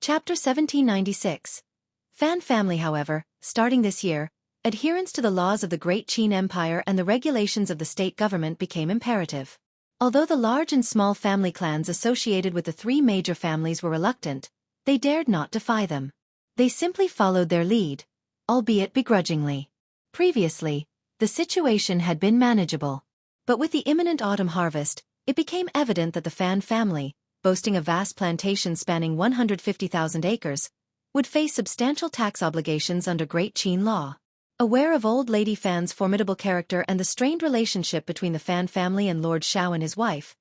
Chapter 1796. Fan family. However, starting this year, adherence to the laws of the Great Qin Empire and the regulations of the state government became imperative. Although the large and small family clans associated with the three major families were reluctant, they dared not defy them. They simply followed their lead, albeit begrudgingly. Previously, the situation had been manageable. But with the imminent autumn harvest, it became evident that the Fan family, boasting a vast plantation spanning 150,000 acres, would face substantial tax obligations under Great Qin law. Aware of old lady Fan's formidable character and the strained relationship between the Fan family and Lord Xiao and his wife,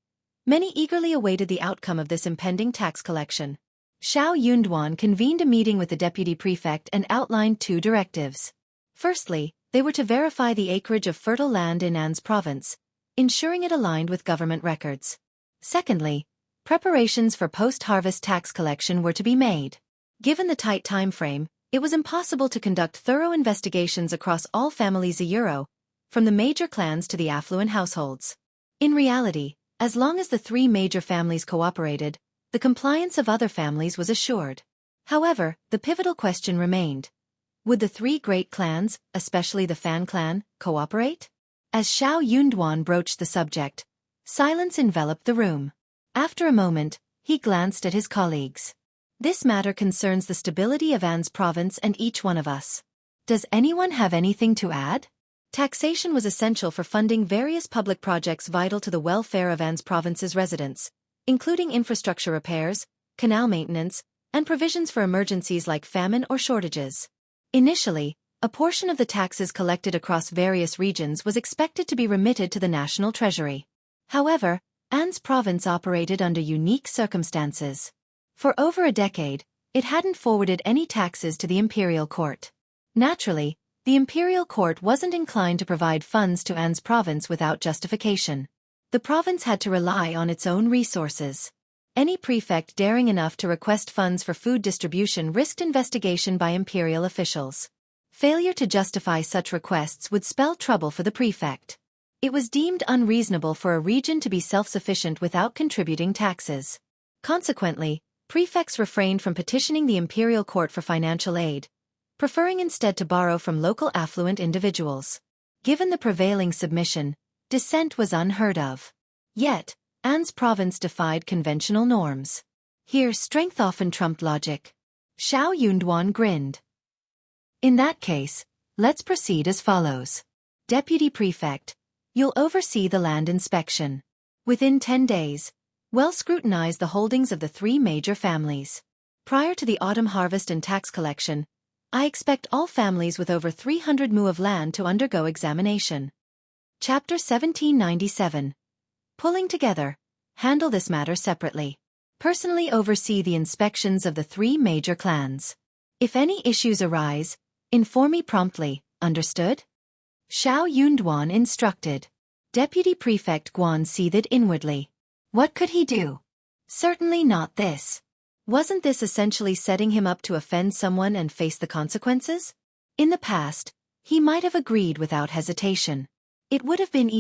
many eagerly awaited the outcome of this impending tax collection. Xiao Yunduan convened a meeting with the deputy prefect and outlined two directives. Firstly, they were to verify the acreage of fertile land in An's province, ensuring it aligned with government records. Secondly, preparations for post-harvest tax collection were to be made. Given the tight time frame, it was impossible to conduct thorough investigations across all families from the major clans to the affluent households. In reality, as long as the three major families cooperated, the compliance of other families was assured. However, the pivotal question remained. Would the three great clans, especially the Fan clan, cooperate? As Xiao Yunduan broached the subject, silence enveloped the room. After a moment, he glanced at his colleagues. This matter concerns the stability of An's province and each one of us. Does anyone have anything to add? Taxation was essential for funding various public projects vital to the welfare of An's province's residents, including infrastructure repairs, canal maintenance, and provisions for emergencies like famine or shortages. Initially, a portion of the taxes collected across various regions was expected to be remitted to the national treasury. However, An's province operated under unique circumstances. For over a decade, it hadn't forwarded any taxes to the imperial court. Naturally, the imperial court wasn't inclined to provide funds to An's province without justification. The province had to rely on its own resources. Any prefect daring enough to request funds for food distribution risked investigation by imperial officials. Failure to justify such requests would spell trouble for the prefect. It was deemed unreasonable for a region to be self-sufficient without contributing taxes. Consequently, prefects refrained from petitioning the imperial court for financial aid, preferring instead to borrow from local affluent individuals. Given the prevailing submission, dissent was unheard of. Yet, An's province defied conventional norms. Here strength often trumped logic. Xiao Yunduan grinned. In that case, let's proceed as follows. Deputy Prefect, you'll oversee the land inspection. Within 10 days, we'll scrutinize the holdings of the three major families. Prior to the autumn harvest and tax collection, I expect all families with over 300 mu of land to undergo examination. Chapter 1797. Pulling together. Handle this matter separately. Personally oversee the inspections of the three major clans. If any issues arise, inform me promptly, understood? Xiao Yunduan instructed. Deputy Prefect Guan seethed inwardly. What could he do? Certainly not this. Wasn't this essentially setting him up to offend someone and face the consequences? In the past, he might have agreed without hesitation. It would have been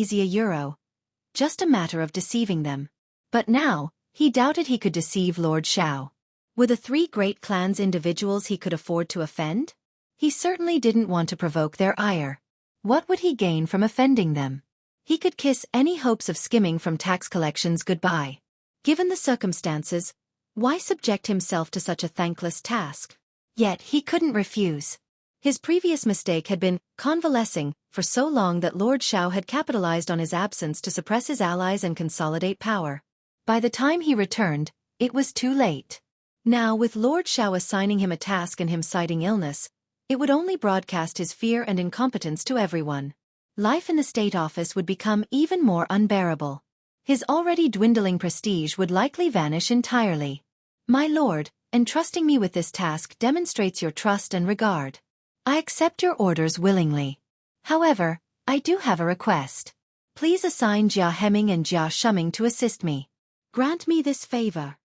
just a matter of deceiving them. But now, he doubted he could deceive Lord Xiao. Were the three great clans individuals he could afford to offend? He certainly didn't want to provoke their ire. What would he gain from offending them? He could kiss any hopes of skimming from tax collections goodbye. Given the circumstances, why subject himself to such a thankless task? Yet he couldn't refuse. His previous mistake had been convalescing for so long that Lord Xiao had capitalized on his absence to suppress his allies and consolidate power. By the time he returned, it was too late. Now, with Lord Xiao assigning him a task and him citing illness, it would only broadcast his fear and incompetence to everyone. Life in the state office would become even more unbearable. His already dwindling prestige would likely vanish entirely. My lord, entrusting me with this task demonstrates your trust and regard. I accept your orders willingly. However, I do have a request. Please assign Jia Hemming and Jia Shuming to assist me. Grant me this favor,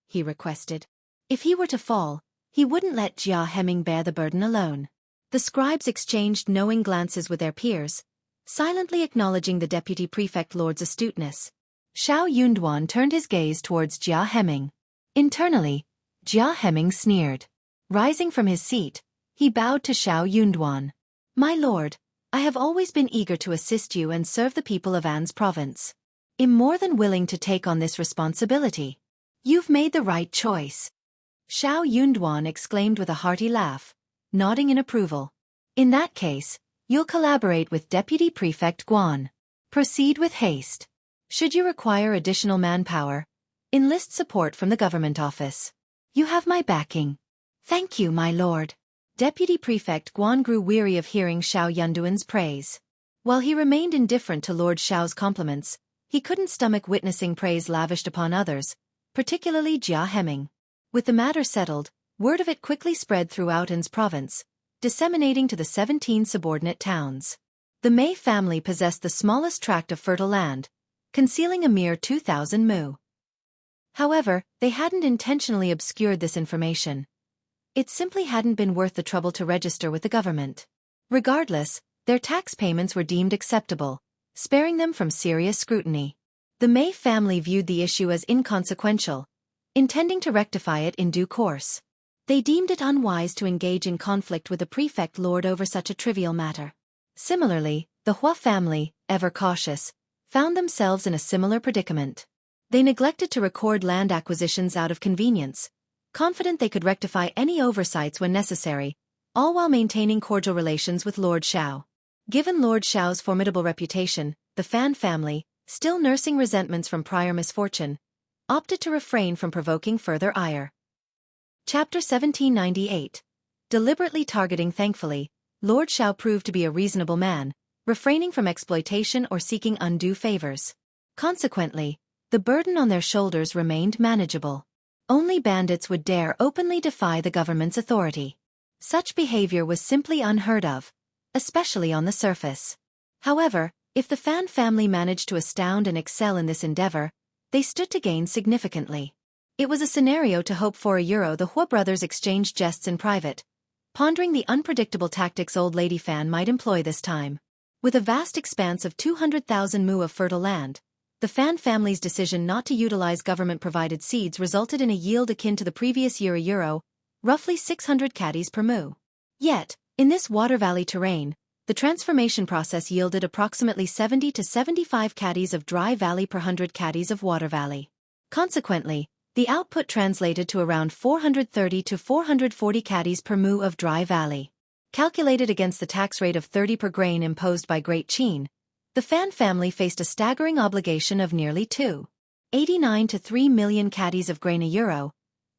he requested. If he were to fall, he wouldn't let Jia Hemming bear the burden alone. The scribes exchanged knowing glances with their peers, silently acknowledging the deputy prefect lord's astuteness. Xiao Yunduan turned his gaze towards Jia Hemming. Internally, Jia Heming sneered. Rising from his seat, he bowed to Xiao Yunduan. My lord, I have always been eager to assist you and serve the people of An's province. I'm more than willing to take on this responsibility. You've made the right choice. Xiao Yunduan exclaimed with a hearty laugh, nodding in approval. In that case, you'll collaborate with Deputy Prefect Guan. Proceed with haste. Should you require additional manpower, enlist support from the government office. You have my backing. Thank you, my lord. Deputy Prefect Guan grew weary of hearing Xiao Yunduan's praise. While he remained indifferent to Lord Xiao's compliments, he couldn't stomach witnessing praise lavished upon others, particularly Jia Heming. With the matter settled, word of it quickly spread throughout An's province, disseminating to the 17 subordinate towns. The Mei family possessed the smallest tract of fertile land, concealing a mere 2,000 mu. However, they hadn't intentionally obscured this information. It simply hadn't been worth the trouble to register with the government. Regardless, their tax payments were deemed acceptable, sparing them from serious scrutiny. The Mei family viewed the issue as inconsequential, intending to rectify it in due course. They deemed it unwise to engage in conflict with the prefect lord over such a trivial matter. Similarly, the Hua family, ever cautious, found themselves in a similar predicament. They neglected to record land acquisitions out of convenience, confident they could rectify any oversights when necessary, all while maintaining cordial relations with Lord Xiao. Given Lord Xiao's formidable reputation, the Fan family, still nursing resentments from prior misfortune, opted to refrain from provoking further ire. Chapter 1798. Deliberately targeting. Thankfully, Lord Xiao proved to be a reasonable man, refraining from exploitation or seeking undue favors. Consequently, the burden on their shoulders remained manageable. Only bandits would dare openly defy the government's authority. Such behavior was simply unheard of, especially on the surface. However, if the Fan family managed to astound and excel in this endeavor, they stood to gain significantly. It was a scenario to hope for. The Hua brothers exchanged jests in private, pondering the unpredictable tactics old lady Fan might employ this time. With a vast expanse of 200,000 mu of fertile land, the Fan family's decision not to utilize government-provided seeds resulted in a yield akin to the previous year, roughly 600 caddies per mu. Yet, in this water valley terrain, the transformation process yielded approximately 70 to 75 caddies of dry valley per 100 caddies of water valley. Consequently, the output translated to around 430 to 440 caddies per mu of dry valley. Calculated against the tax rate of 30 per grain imposed by Great Qin, the Fan family faced a staggering obligation of nearly 2.89 to 3 million caddies of grain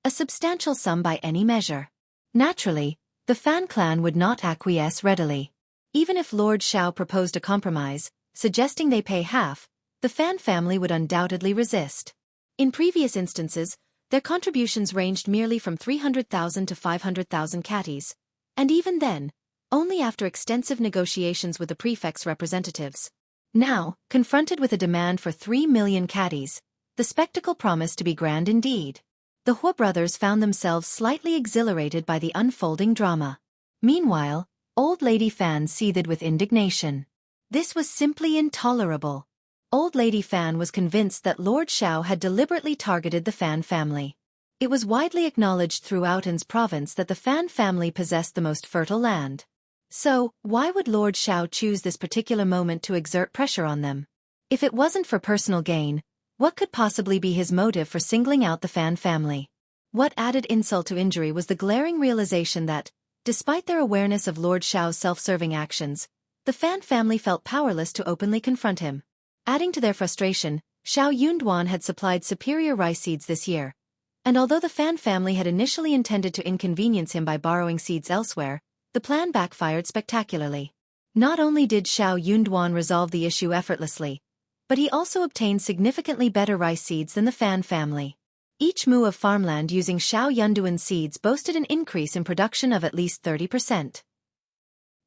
a substantial sum by any measure. Naturally, the Fan clan would not acquiesce readily. Even if Lord Xiao proposed a compromise, suggesting they pay half, the Fan family would undoubtedly resist. In previous instances, their contributions ranged merely from 300,000 to 500,000 caddies, and even then, only after extensive negotiations with the prefect's representatives. Now, confronted with a demand for 3 million caddies, the spectacle promised to be grand indeed. The Hua brothers found themselves slightly exhilarated by the unfolding drama. Meanwhile, Old Lady Fan seethed with indignation. This was simply intolerable. Old Lady Fan was convinced that Lord Xiao had deliberately targeted the Fan family. It was widely acknowledged throughout An's province that the Fan family possessed the most fertile land. So, why would Lord Xiao choose this particular moment to exert pressure on them? If it wasn't for personal gain, what could possibly be his motive for singling out the Fan family? What added insult to injury was the glaring realization that, despite their awareness of Lord Xiao's self-serving actions, the Fan family felt powerless to openly confront him. Adding to their frustration, Xiao Yunduan had supplied superior rice seeds this year, and although the Fan family had initially intended to inconvenience him by borrowing seeds elsewhere, the plan backfired spectacularly. Not only did Xiao Yunduan resolve the issue effortlessly, but he also obtained significantly better rice seeds than the Fan family. Each mu of farmland using Xiao Yunduan seeds boasted an increase in production of at least 30%.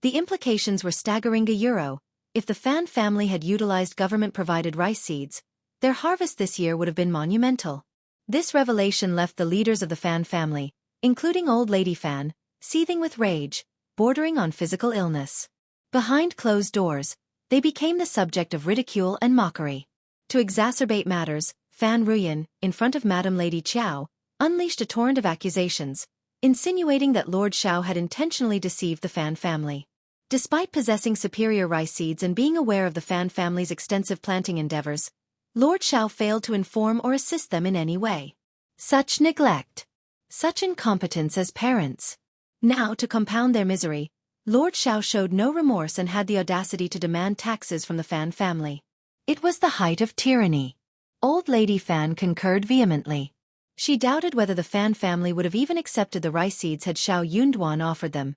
The implications were staggering. If the Fan family had utilized government-provided rice seeds, their harvest this year would have been monumental. This revelation left the leaders of the Fan family, including Old Lady Fan, seething with rage, bordering on physical illness. Behind closed doors, they became the subject of ridicule and mockery. To exacerbate matters, Fan Ruyan, in front of Madame Lady Qiao, unleashed a torrent of accusations, insinuating that Lord Xiao had intentionally deceived the Fan family. Despite possessing superior rice seeds and being aware of the Fan family's extensive planting endeavors, Lord Xiao failed to inform or assist them in any way. Such neglect! Such incompetence as parents! Now, to compound their misery, Lord Xiao showed no remorse and had the audacity to demand taxes from the Fan family. It was the height of tyranny. Old Lady Fan concurred vehemently. She doubted whether the Fan family would have even accepted the rice seeds had Xiao Yunduan offered them,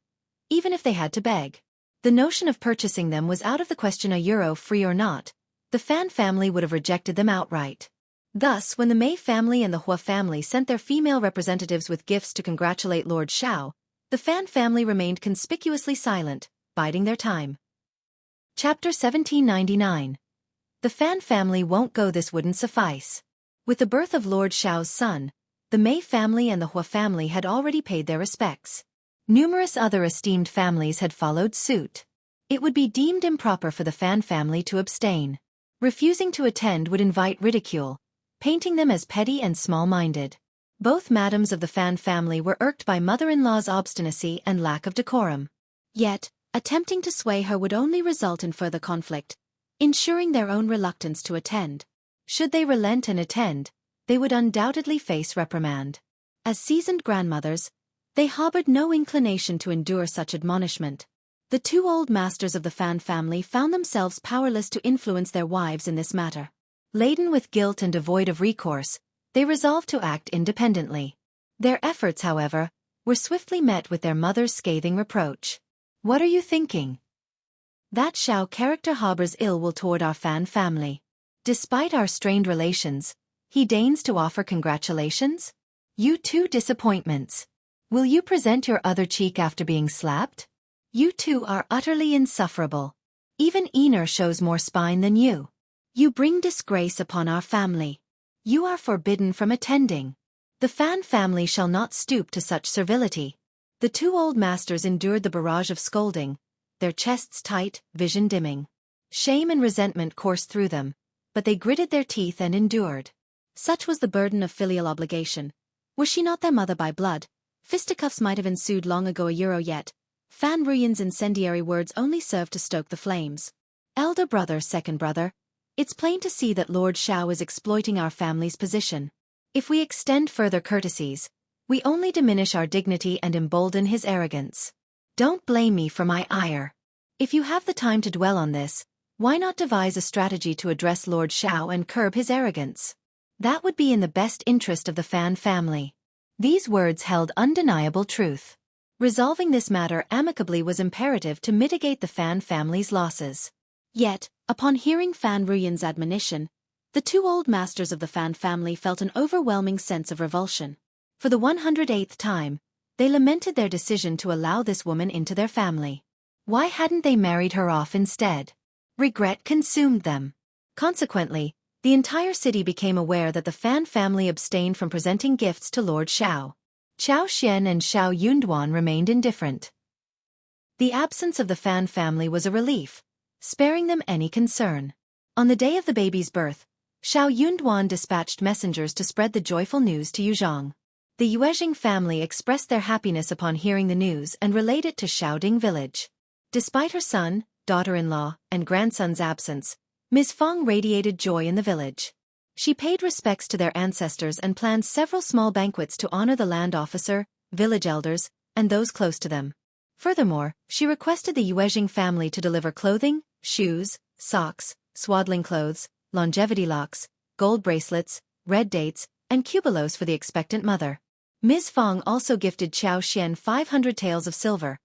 even if they had to beg. The notion of purchasing them was out of the question. €1 free or not, the Fan family would have rejected them outright. Thus, when the Mei family and the Hua family sent their female representatives with gifts to congratulate Lord Xiao, the Fan family remained conspicuously silent, biding their time. Chapter 1799. The Fan family won't go. This wouldn't suffice. With the birth of Lord Xiao's son, the Mei family and the Hua family had already paid their respects. Numerous other esteemed families had followed suit. It would be deemed improper for the Fan family to abstain. Refusing to attend would invite ridicule, painting them as petty and small-minded. Both madams of the Fan family were irked by mother-in-law's obstinacy and lack of decorum. Yet, attempting to sway her would only result in further conflict, ensuring their own reluctance to attend. Should they relent and attend, they would undoubtedly face reprimand. As seasoned grandmothers, they harbored no inclination to endure such admonishment. The two old masters of the Fan family found themselves powerless to influence their wives in this matter. Laden with guilt and devoid of recourse, they resolved to act independently. Their efforts, however, were swiftly met with their mother's scathing reproach. "What are you thinking? That Xiao character harbors ill will toward our Fan family. Despite our strained relations, he deigns to offer congratulations? You two disappointments. Will you present your other cheek after being slapped? You two are utterly insufferable. Even Ener shows more spine than you. You bring disgrace upon our family. You are forbidden from attending. The Fan family shall not stoop to such servility." The two old masters endured the barrage of scolding, their chests tight, vision dimming. Shame and resentment coursed through them, but they gritted their teeth and endured. Such was the burden of filial obligation. Was she not their mother by blood? Fisticuffs might have ensued long ago. Yet, Fan Ruyan's incendiary words only served to stoke the flames. "Elder brother, second brother, it's plain to see that Lord Xiao is exploiting our family's position. If we extend further courtesies, we only diminish our dignity and embolden his arrogance. Don't blame me for my ire. If you have the time to dwell on this, why not devise a strategy to address Lord Xiao and curb his arrogance? That would be in the best interest of the Fan family." These words held undeniable truth. Resolving this matter amicably was imperative to mitigate the Fan family's losses. Yet, upon hearing Fan Ruyan's admonition, the two old masters of the Fan family felt an overwhelming sense of revulsion. For the 108th time, they lamented their decision to allow this woman into their family. Why hadn't they married her off instead? Regret consumed them. Consequently, the entire city became aware that the Fan family abstained from presenting gifts to Lord Xiao. Qiao Xian and Xiao Yunduan remained indifferent. The absence of the Fan family was a relief, sparing them any concern. On the day of the baby's birth, Xiao Yunduan dispatched messengers to spread the joyful news to Yuzhong. The Yuezhing family expressed their happiness upon hearing the news and relayed it to Xiaoding village. Despite her son, daughter-in-law, and grandson's absence, Ms. Feng radiated joy in the village. She paid respects to their ancestors and planned several small banquets to honor the land officer, village elders, and those close to them. Furthermore, she requested the Yuezhing family to deliver clothing, shoes, socks, swaddling clothes, longevity locks, gold bracelets, red dates, and cubelos for the expectant mother. Ms. Feng also gifted Qiao Xian 500 taels of silver,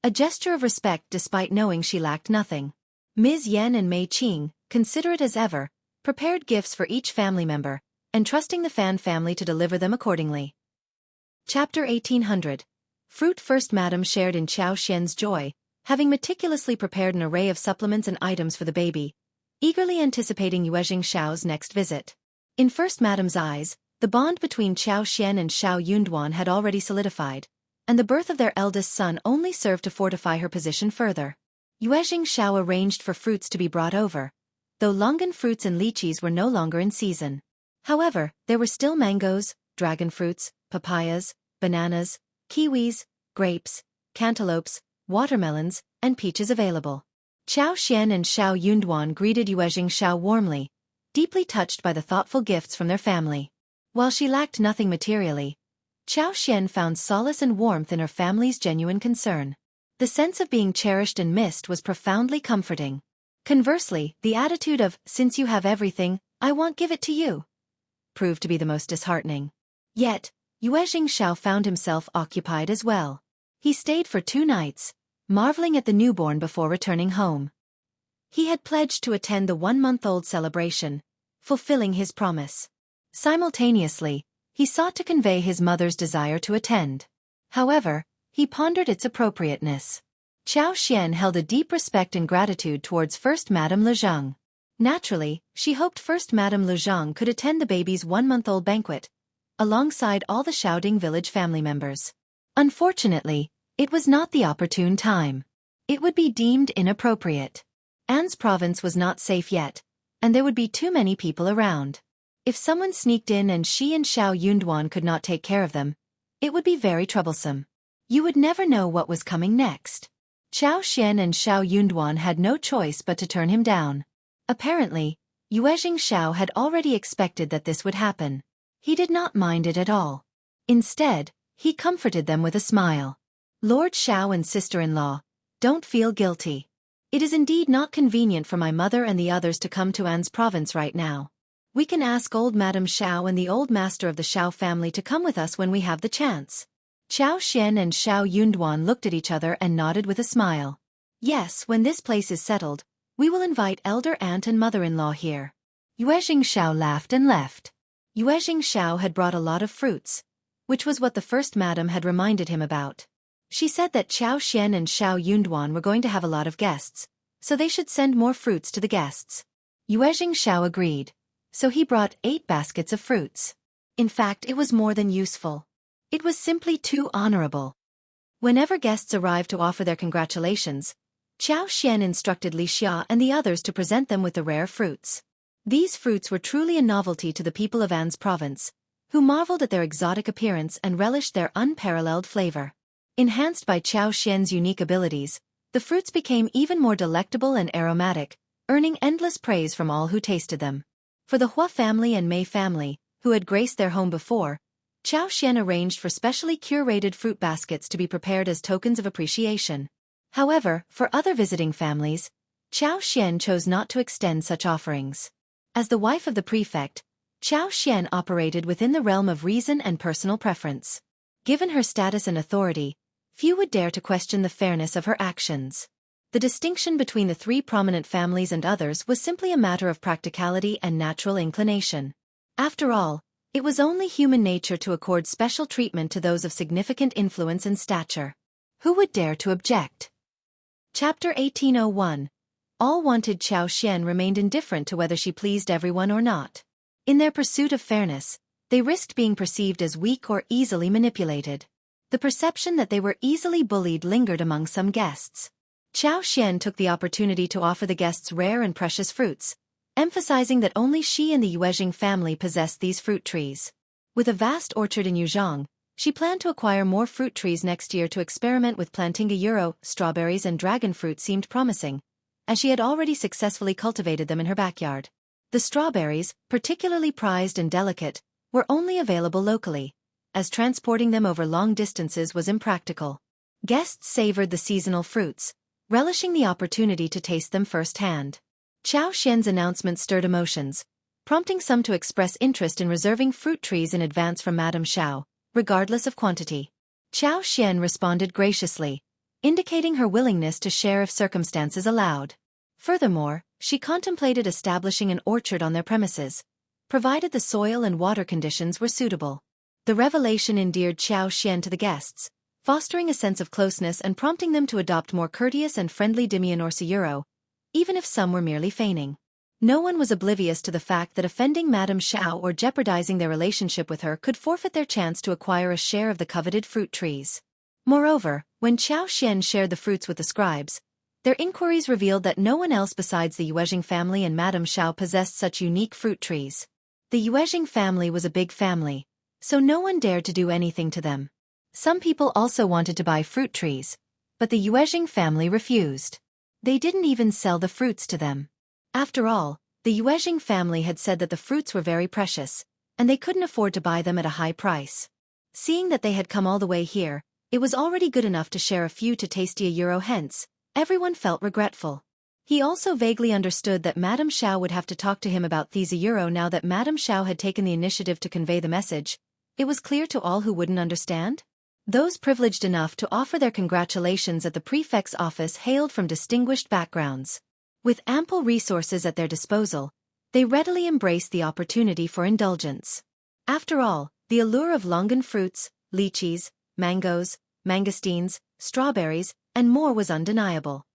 a gesture of respect despite knowing she lacked nothing. Ms. Yan and Mei Qing, considerate as ever, prepared gifts for each family member, entrusting the Fan family to deliver them accordingly. Chapter 1800. Fruit. First Madam shared in Qiao Xian's joy, having meticulously prepared an array of supplements and items for the baby, eagerly anticipating Yuezhing Xiao's next visit. In First Madam's eyes, the bond between Qiao Xian and Xiao Yunduan had already solidified, and the birth of their eldest son only served to fortify her position further. Yuezhing Xiao arranged for fruits to be brought over, though longan fruits and lychees were no longer in season. However, there were still mangoes, dragon fruits, papayas, bananas, kiwis, grapes, cantaloupes, watermelons, and peaches available. Qiao Xian and Xiao Yunduan greeted Xiao warmly, deeply touched by the thoughtful gifts from their family. While she lacked nothing materially, Qiao Xian found solace and warmth in her family's genuine concern. The sense of being cherished and missed was profoundly comforting. Conversely, the attitude of, "Since you have everything, I won't give it to you," proved to be the most disheartening. Yet, Xiao found himself occupied as well. He stayed for 2 nights, marveling at the newborn before returning home. He had pledged to attend the 1-month-old celebration, fulfilling his promise. Simultaneously, he sought to convey his mother's desire to attend. However, he pondered its appropriateness. Qiao Xian held a deep respect and gratitude towards First Madame Lezhang. Naturally, she hoped First Madame Lezhang could attend the baby's 1-month-old banquet, alongside all the Shaoding village family members. Unfortunately, it was not the opportune time. It would be deemed inappropriate. An's province was not safe yet, and there would be too many people around. If someone sneaked in and she and Xiao Yunduan could not take care of them, it would be very troublesome. You would never know what was coming next. Qiao Xian and Xiao Yunduan had no choice but to turn him down. Apparently, Xiao had already expected that this would happen. He did not mind it at all. Instead, he comforted them with a smile. "Lord Xiao and sister-in-law, don't feel guilty. It is indeed not convenient for my mother and the others to come to An's province right now. We can ask old Madame Xiao and the old master of the Xiao family to come with us when we have the chance." Qiao Xian and Xiao Yunduan looked at each other and nodded with a smile. "Yes, when this place is settled, we will invite elder aunt and mother-in-law here." Xiao laughed and left. Xiao had brought a lot of fruits, which was what the first madam had reminded him about. She said that Qiao Xian and Xiao Yunduan were going to have a lot of guests, so they should send more fruits to the guests. Xiao agreed, so he brought 8 baskets of fruits. In fact, it was more than useful. It was simply too honorable. Whenever guests arrived to offer their congratulations, Qiao Xian instructed Li Xia and the others to present them with the rare fruits. These fruits were truly a novelty to the people of An's province, who marveled at their exotic appearance and relished their unparalleled flavor. Enhanced by Qiao Xian's unique abilities, the fruits became even more delectable and aromatic, earning endless praise from all who tasted them. For the Hua family and Mei family, who had graced their home before, Qiao Xian arranged for specially curated fruit baskets to be prepared as tokens of appreciation. However, for other visiting families, Qiao Xian chose not to extend such offerings. As the wife of the prefect, Qiao Xian operated within the realm of reason and personal preference. Given her status and authority, few would dare to question the fairness of her actions. The distinction between the 3 prominent families and others was simply a matter of practicality and natural inclination. After all, it was only human nature to accord special treatment to those of significant influence and stature. Who would dare to object? Chapter 1801. All wanted Qiao Xian remained indifferent to whether she pleased everyone or not. In their pursuit of fairness, they risked being perceived as weak or easily manipulated. The perception that they were easily bullied lingered among some guests. Qiao Xian took the opportunity to offer the guests rare and precious fruits, emphasizing that only she and the Yuezhing family possessed these fruit trees. With a vast orchard in Yuzhong, she planned to acquire more fruit trees next year to experiment with planting gyro, strawberries and dragon fruit seemed promising, as she had already successfully cultivated them in her backyard. The strawberries, particularly prized and delicate, were only available locally, as transporting them over long distances was impractical. Guests savored the seasonal fruits, relishing the opportunity to taste them firsthand. Qiao Xian's announcement stirred emotions, prompting some to express interest in reserving fruit trees in advance from Madame Xiao, regardless of quantity. Qiao Xian responded graciously, indicating her willingness to share if circumstances allowed. Furthermore, she contemplated establishing an orchard on their premises, provided the soil and water conditions were suitable. The revelation endeared Qiao Xian to the guests, fostering a sense of closeness and prompting them to adopt more courteous and friendly demeanor, even if some were merely feigning. No one was oblivious to the fact that offending Madame Xiao or jeopardizing their relationship with her could forfeit their chance to acquire a share of the coveted fruit trees. Moreover, when Qiao Xian shared the fruits with the scribes, their inquiries revealed that no one else besides the Yuezhing family and Madame Xiao possessed such unique fruit trees. The Yuezhing family was a big family, so no one dared to do anything to them. Some people also wanted to buy fruit trees, but the Yuezhing family refused. They didn't even sell the fruits to them. After all, the Yuezhing family had said that the fruits were very precious, and they couldn't afford to buy them at a high price. Seeing that they had come all the way here, it was already good enough to share a few to taste a euro hence. Everyone felt regretful. He also vaguely understood that Madame Xiao would have to talk to him about these euro now that Madame Xiao had taken the initiative to convey the message. It was clear to all who wouldn't understand. Those privileged enough to offer their congratulations at the prefect's office hailed from distinguished backgrounds. With ample resources at their disposal, they readily embraced the opportunity for indulgence. After all, the allure of longan fruits, lychees, mangoes, mangosteens, strawberries, and more was undeniable.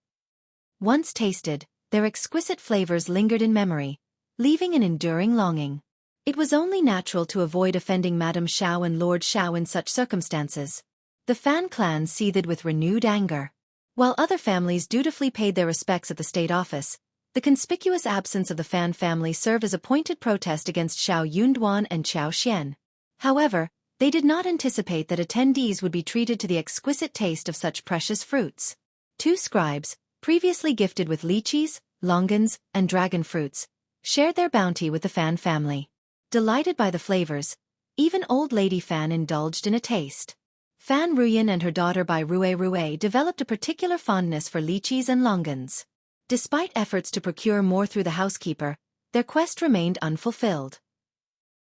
Once tasted, their exquisite flavors lingered in memory, leaving an enduring longing. It was only natural to avoid offending Madame Xiao and Lord Xiao in such circumstances. The Fan clan seethed with renewed anger. While other families dutifully paid their respects at the state office, the conspicuous absence of the Fan family served as a pointed protest against Xiao Yunduan and Xiao Xian. However, they did not anticipate that attendees would be treated to the exquisite taste of such precious fruits. Two scribes, previously gifted with lychees, longans, and dragon fruits, shared their bounty with the Fan family. Delighted by the flavors, even old lady Fan indulged in a taste. Fan Ruyan and her daughter Bai Rue developed a particular fondness for lychees and longans. Despite efforts to procure more through the housekeeper, their quest remained unfulfilled.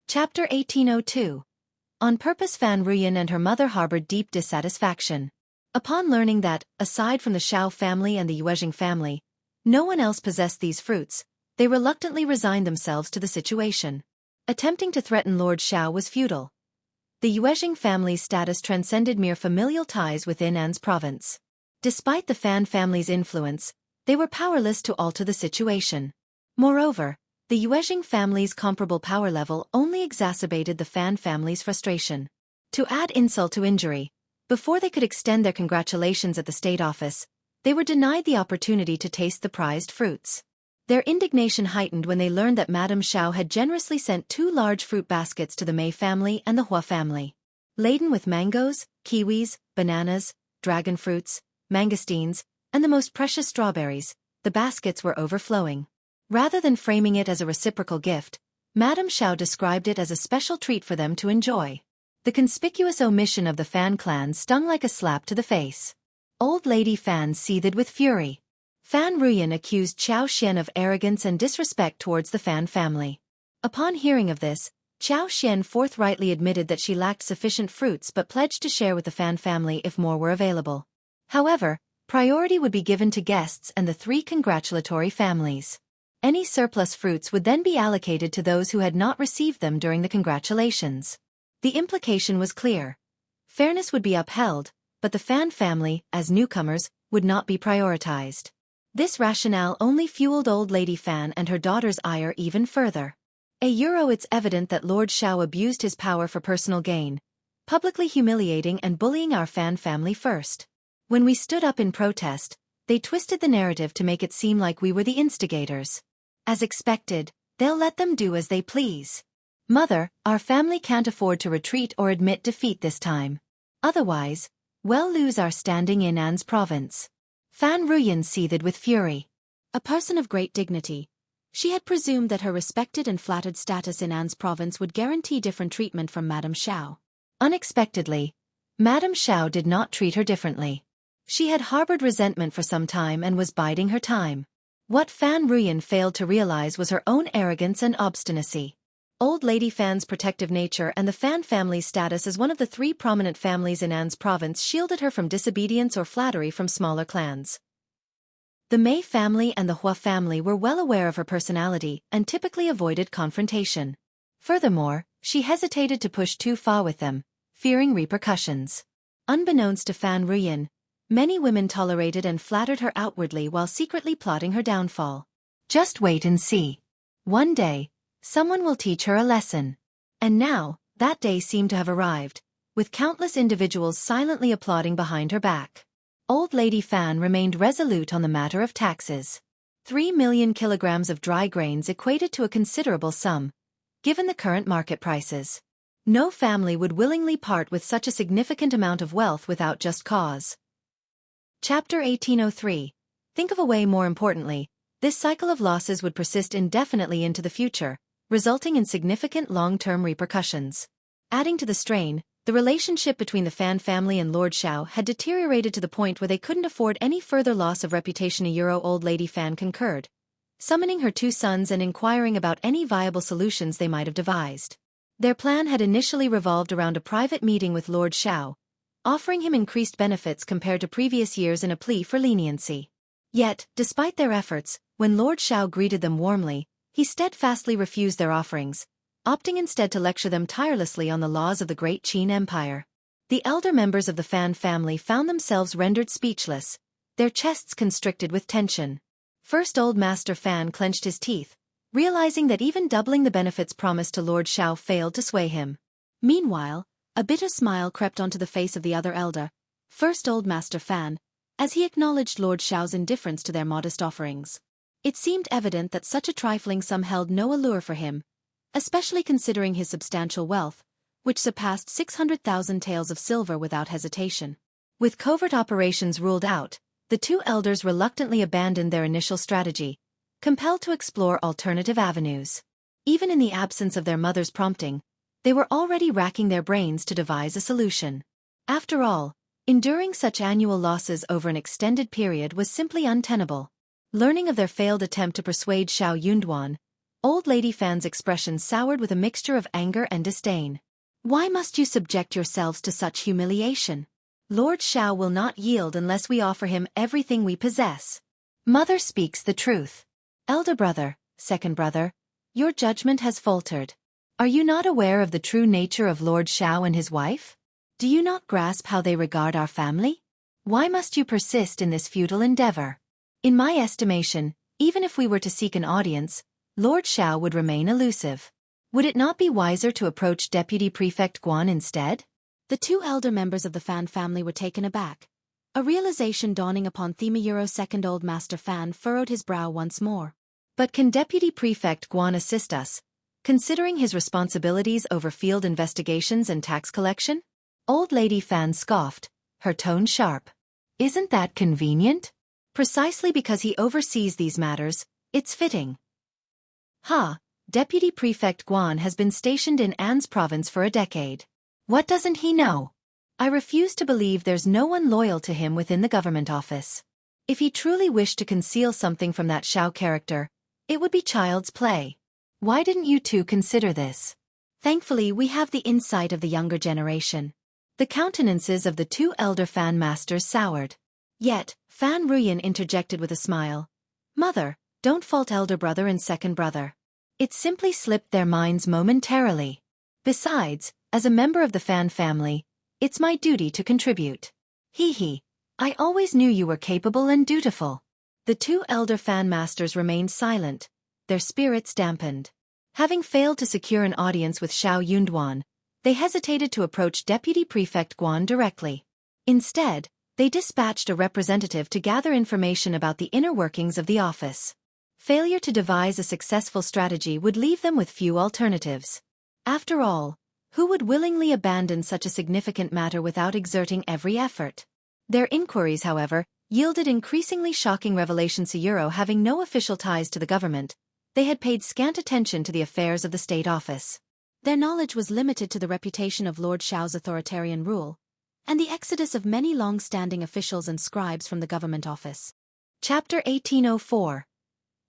Chapter 1802. On purpose Fan Ruyan and her mother harbored deep dissatisfaction. Upon learning that, aside from the Xiao family and the Yuezhing family, no one else possessed these fruits, they reluctantly resigned themselves to the situation. Attempting to threaten Lord Xiao was futile. The Yuezhing family's status transcended mere familial ties within An's province. Despite the Fan family's influence, they were powerless to alter the situation. Moreover, the Yuezhing family's comparable power level only exacerbated the Fan family's frustration. To add insult to injury, before they could extend their congratulations at the state office, they were denied the opportunity to taste the prized fruits. Their indignation heightened when they learned that Madame Xiao had generously sent 2 large fruit baskets to the Mei family and the Hua family. Laden with mangoes, kiwis, bananas, dragon fruits, mangosteens, and the most precious strawberries, the baskets were overflowing. Rather than framing it as a reciprocal gift, Madame Xiao described it as a special treat for them to enjoy. The conspicuous omission of the Fan clan stung like a slap to the face. Old lady Fan seethed with fury. Fan Ruyan accused Xiao Xian of arrogance and disrespect towards the Fan family. Upon hearing of this, Xiao Xian forthrightly admitted that she lacked sufficient fruits but pledged to share with the Fan family if more were available. However, priority would be given to guests and the 3 congratulatory families. Any surplus fruits would then be allocated to those who had not received them during the congratulations. The implication was clear. Fairness would be upheld, but the Fan family, as newcomers, would not be prioritized. This rationale only fueled old lady Fan and her daughter's ire even further. It's evident that Lord Xiao abused his power for personal gain, publicly humiliating and bullying our Fan family first. When we stood up in protest, they twisted the narrative to make it seem like we were the instigators. As expected, they'll let them do as they please. Mother, our family can't afford to retreat or admit defeat this time. Otherwise, we'll lose our standing in An's province. Fan Ruyan seethed with fury. A person of great dignity, she had presumed that her respected and flattered status in An's province would guarantee different treatment from Madame Xiao. Unexpectedly, Madame Xiao did not treat her differently. She had harbored resentment for some time and was biding her time. What Fan Ruyan failed to realize was her own arrogance and obstinacy. Old lady Fan's protective nature and the Fan family's status as one of the 3 prominent families in An's province shielded her from disobedience or flattery from smaller clans. The Mei family and the Hua family were well aware of her personality and typically avoided confrontation. Furthermore, she hesitated to push too far with them, fearing repercussions. Unbeknownst to Fan Ruyan, many women tolerated and flattered her outwardly while secretly plotting her downfall. Just wait and see. One day, someone will teach her a lesson. And now, that day seemed to have arrived, with countless individuals silently applauding behind her back. Old lady Fan remained resolute on the matter of taxes. 3 million kilograms of dry grains equated to a considerable sum, given the current market prices. No family would willingly part with such a significant amount of wealth without just cause. Chapter 1803. Think of a way. More importantly, this cycle of losses would persist indefinitely into the future, resulting in significant long-term repercussions. Adding to the strain, the relationship between the Fan family and Lord Xiao had deteriorated to the point where they couldn't afford any further loss of reputation. Old Lady Fan concurred, summoning her two sons and inquiring about any viable solutions they might have devised. Their plan had initially revolved around a private meeting with Lord Xiao, offering him increased benefits compared to previous years in a plea for leniency. Yet, despite their efforts, when Lord Xiao greeted them warmly, he steadfastly refused their offerings, opting instead to lecture them tirelessly on the laws of the great Qin Empire. The elder members of the Fan family found themselves rendered speechless, their chests constricted with tension. First Old Master Fan clenched his teeth, realizing that even doubling the benefits promised to Lord Xiao failed to sway him. Meanwhile, a bitter smile crept onto the face of the other elder, First Old Master Fan, as he acknowledged Lord Xiao's indifference to their modest offerings. It seemed evident that such a trifling sum held no allure for him, especially considering his substantial wealth, which surpassed 600,000 taels of silver without hesitation. With covert operations ruled out, the two elders reluctantly abandoned their initial strategy, compelled to explore alternative avenues. Even in the absence of their mother's prompting, they were already racking their brains to devise a solution. After all, enduring such annual losses over an extended period was simply untenable. Learning of their failed attempt to persuade Xiao Yunduan, Old Lady Fan's expression soured with a mixture of anger and disdain. Why must you subject yourselves to such humiliation? Lord Xiao will not yield unless we offer him everything we possess. Mother speaks the truth. Elder brother, second brother, your judgment has faltered. Are you not aware of the true nature of Lord Xiao and his wife? Do you not grasp how they regard our family? Why must you persist in this futile endeavor? In my estimation, even if we were to seek an audience, Lord Xiao would remain elusive. Would it not be wiser to approach Deputy Prefect Guan instead? The two elder members of the Fan family were taken aback. A realization dawning upon them. Second Old Master Fan furrowed his brow once more. But can Deputy Prefect Guan assist us, considering his responsibilities over field investigations and tax collection? Old Lady Fan scoffed, her tone sharp. Isn't that convenient? Precisely because he oversees these matters, it's fitting. Deputy Prefect Guan has been stationed in An's province for a decade. What doesn't he know? I refuse to believe there's no one loyal to him within the government office. If he truly wished to conceal something from that Xiao character, it would be child's play. Why didn't you two consider this? Thankfully, we have the insight of the younger generation. The countenances of the two elder Fan masters soured. Yet, Fan Ruyan interjected with a smile. Mother, don't fault elder brother and second brother. It simply slipped their minds momentarily. Besides, as a member of the Fan family, it's my duty to contribute. I always knew you were capable and dutiful. The two elder Fan masters remained silent, their spirits dampened. Having failed to secure an audience with Xiao Yunduan, they hesitated to approach Deputy Prefect Guan directly. Instead, they dispatched a representative to gather information about the inner workings of the office. Failure to devise a successful strategy would leave them with few alternatives. After all, who would willingly abandon such a significant matter without exerting every effort? Their inquiries, however, yielded increasingly shocking revelations. Having no official ties to the government, they had paid scant attention to the affairs of the state office. Their knowledge was limited to the reputation of Lord Xiao's authoritarian rule, and the exodus of many long-standing officials and scribes from the government office. Chapter 1804.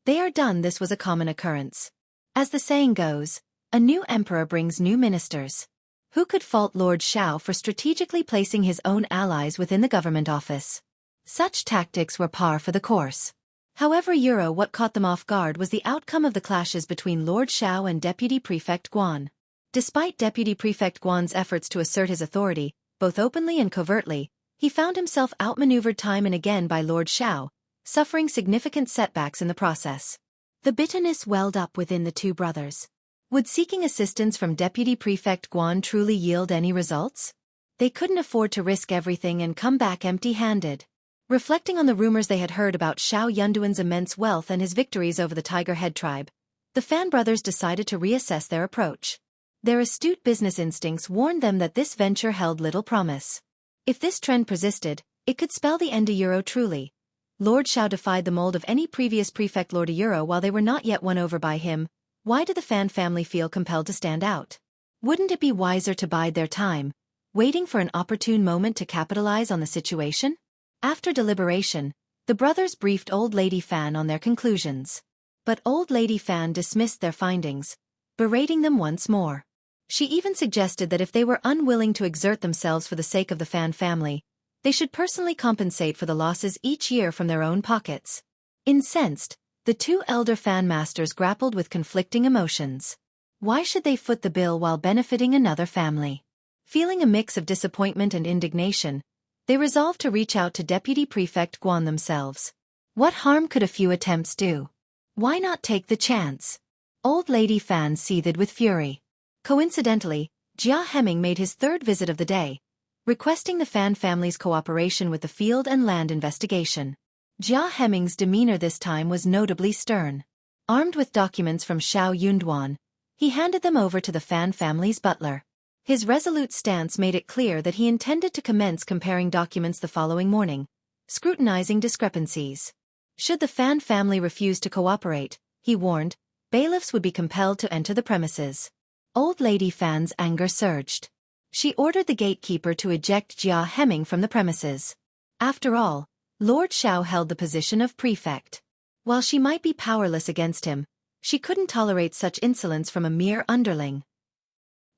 They are done. This was a common occurrence. As the saying goes, a new emperor brings new ministers. Who could fault Lord Xiao for strategically placing his own allies within the government office? Such tactics were par for the course. However, what caught them off guard was the outcome of the clashes between Lord Xiao and Deputy Prefect Guan. Despite Deputy Prefect Guan's efforts to assert his authority, both openly and covertly, he found himself outmaneuvered time and again by Lord Xiao, suffering significant setbacks in the process. The bitterness welled up within the two brothers. Would seeking assistance from Deputy Prefect Guan truly yield any results? They couldn't afford to risk everything and come back empty-handed. Reflecting on the rumors they had heard about Xiao Yunduan's immense wealth and his victories over the Tiger Head tribe, the Fan brothers decided to reassess their approach. Their astute business instincts warned them that this venture held little promise. If this trend persisted, it could spell the end of Euro truly. Lord Xiao defied the mold of any previous prefect Lord Euro while they were not yet won over by him. Why did the Fan family feel compelled to stand out? Wouldn't it be wiser to bide their time, waiting for an opportune moment to capitalize on the situation? After deliberation, the brothers briefed Old Lady Fan on their conclusions. But Old Lady Fan dismissed their findings, berating them once more. She even suggested that if they were unwilling to exert themselves for the sake of the Fan family, they should personally compensate for the losses each year from their own pockets. Incensed, the two elder Fan masters grappled with conflicting emotions. Why should they foot the bill while benefiting another family? Feeling a mix of disappointment and indignation, they resolved to reach out to Deputy Prefect Guan themselves. What harm could a few attempts do? Why not take the chance? Old Lady Fan seethed with fury. Coincidentally, Jia Heming made his third visit of the day, requesting the Fan family's cooperation with the field and land investigation. Jia Heming's demeanor this time was notably stern. Armed with documents from Xiao Yunduan, he handed them over to the Fan family's butler. His resolute stance made it clear that he intended to commence comparing documents the following morning, scrutinizing discrepancies. Should the Fan family refuse to cooperate, he warned, bailiffs would be compelled to enter the premises. Old Lady Fan's anger surged. She ordered the gatekeeper to eject Jia Heming from the premises. After all, Lord Xiao held the position of prefect. While she might be powerless against him, she couldn't tolerate such insolence from a mere underling.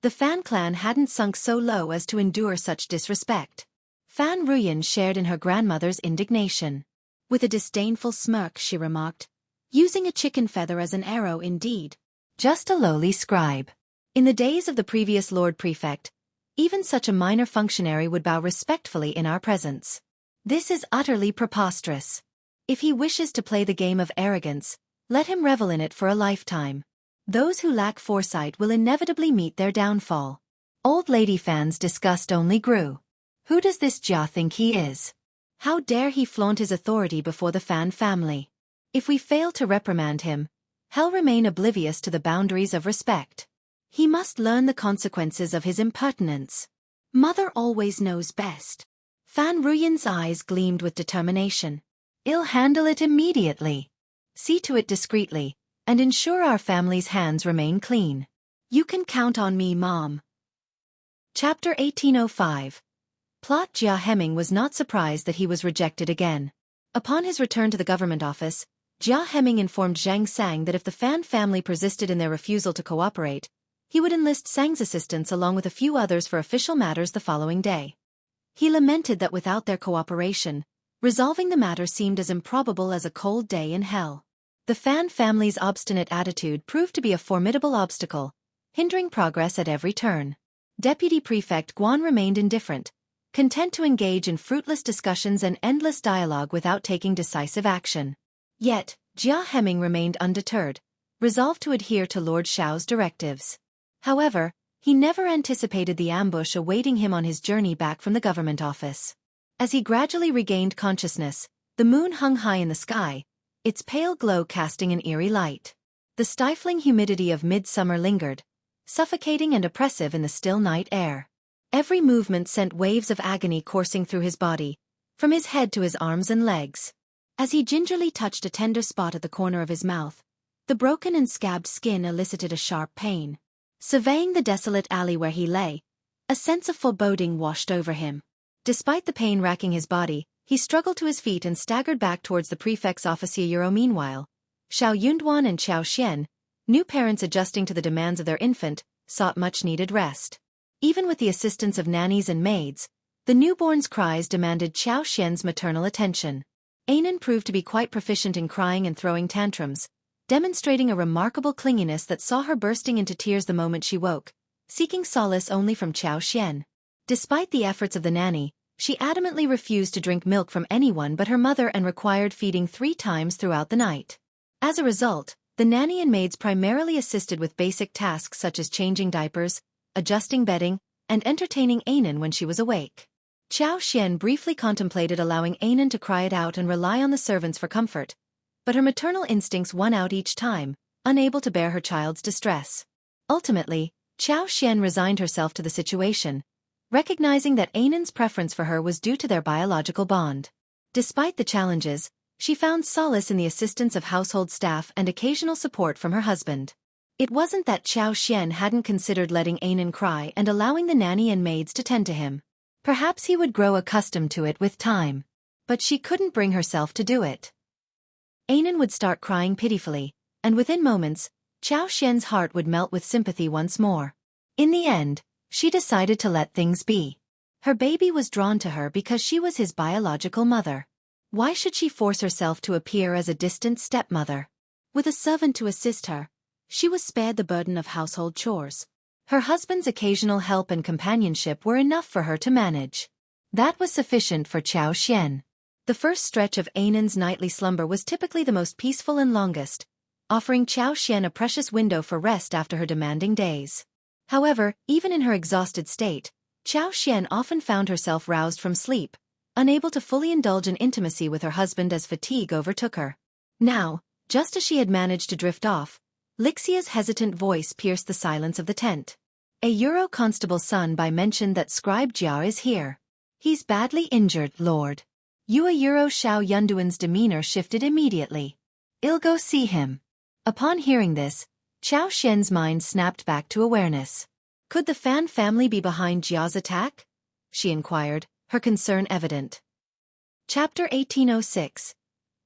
The Fan clan hadn't sunk so low as to endure such disrespect. Fan Ruyan shared in her grandmother's indignation. With a disdainful smirk she remarked, using a chicken feather as an arrow indeed. Just a lowly scribe. In the days of the previous Lord Prefect, even such a minor functionary would bow respectfully in our presence. This is utterly preposterous. If he wishes to play the game of arrogance, let him revel in it for a lifetime. Those who lack foresight will inevitably meet their downfall. Old Lady Fan's disgust only grew. Who does this Jia think he is? How dare he flaunt his authority before the Fan family? If we fail to reprimand him, he'll remain oblivious to the boundaries of respect. He must learn the consequences of his impertinence. Mother always knows best. Fan Ruyan's eyes gleamed with determination. I'll handle it immediately. See to it discreetly, and ensure our family's hands remain clean. You can count on me, Mom. Chapter 1805. Plot. Jia Heming was not surprised that he was rejected again. Upon his return to the government office, Jia Heming informed Zhang Sang that if the Fan family persisted in their refusal to cooperate, he would enlist Sang's assistance along with a few others for official matters the following day. He lamented that without their cooperation, resolving the matter seemed as improbable as a cold day in hell. The Fan family's obstinate attitude proved to be a formidable obstacle, hindering progress at every turn. Deputy Prefect Guan remained indifferent, content to engage in fruitless discussions and endless dialogue without taking decisive action. Yet, Jia Heming remained undeterred, resolved to adhere to Lord Xiao's directives. However, he never anticipated the ambush awaiting him on his journey back from the government office. As he gradually regained consciousness, the moon hung high in the sky, its pale glow casting an eerie light. The stifling humidity of midsummer lingered, suffocating and oppressive in the still night air. Every movement sent waves of agony coursing through his body, from his head to his arms and legs. As he gingerly touched a tender spot at the corner of his mouth, the broken and scabbed skin elicited a sharp pain. Surveying the desolate alley where he lay, a sense of foreboding washed over him. Despite the pain racking his body, he struggled to his feet and staggered back towards the prefect's office. Meanwhile, Xiao Yunduan and Xiao Xian, new parents adjusting to the demands of their infant, sought much-needed rest. Even with the assistance of nannies and maids, the newborn's cries demanded Xiao Xian's maternal attention. Anan proved to be quite proficient in crying and throwing tantrums, demonstrating a remarkable clinginess that saw her bursting into tears the moment she woke, seeking solace only from Xiao Xian. Despite the efforts of the nanny, she adamantly refused to drink milk from anyone but her mother and required feeding 3 times throughout the night. As a result, the nanny and maids primarily assisted with basic tasks such as changing diapers, adjusting bedding, and entertaining Anan when she was awake. Xiao Xian briefly contemplated allowing Anan to cry it out and rely on the servants for comfort, but her maternal instincts won out each time, unable to bear her child's distress. Ultimately, Xiao Xian resigned herself to the situation, recognizing that Ainan's preference for her was due to their biological bond. Despite the challenges, she found solace in the assistance of household staff and occasional support from her husband. It wasn't that Xiao Xian hadn't considered letting Ainan cry and allowing the nanny and maids to tend to him. Perhaps he would grow accustomed to it with time. But she couldn't bring herself to do it. Ainan would start crying pitifully, and within moments, Xiao Xian's heart would melt with sympathy once more. In the end, she decided to let things be. Her baby was drawn to her because she was his biological mother. Why should she force herself to appear as a distant stepmother? With a servant to assist her, she was spared the burden of household chores. Her husband's occasional help and companionship were enough for her to manage. That was sufficient for Xiao Xian. The first stretch of Ainan's nightly slumber was typically the most peaceful and longest, offering Xiao Xian a precious window for rest after her demanding days. However, even in her exhausted state, Xiao Xian often found herself roused from sleep, unable to fully indulge in intimacy with her husband as fatigue overtook her. Now, just as she had managed to drift off, Lixia's hesitant voice pierced the silence of the tent. A Euro constable's son by mentioned that Scribe Jia is here. He's badly injured, Lord. Euro Xiao Yunduan's demeanor shifted immediately. I'll go see him. Upon hearing this, Xiao Xian's mind snapped back to awareness. Could the Fan family be behind Jia's attack? She inquired, her concern evident. Chapter 1806.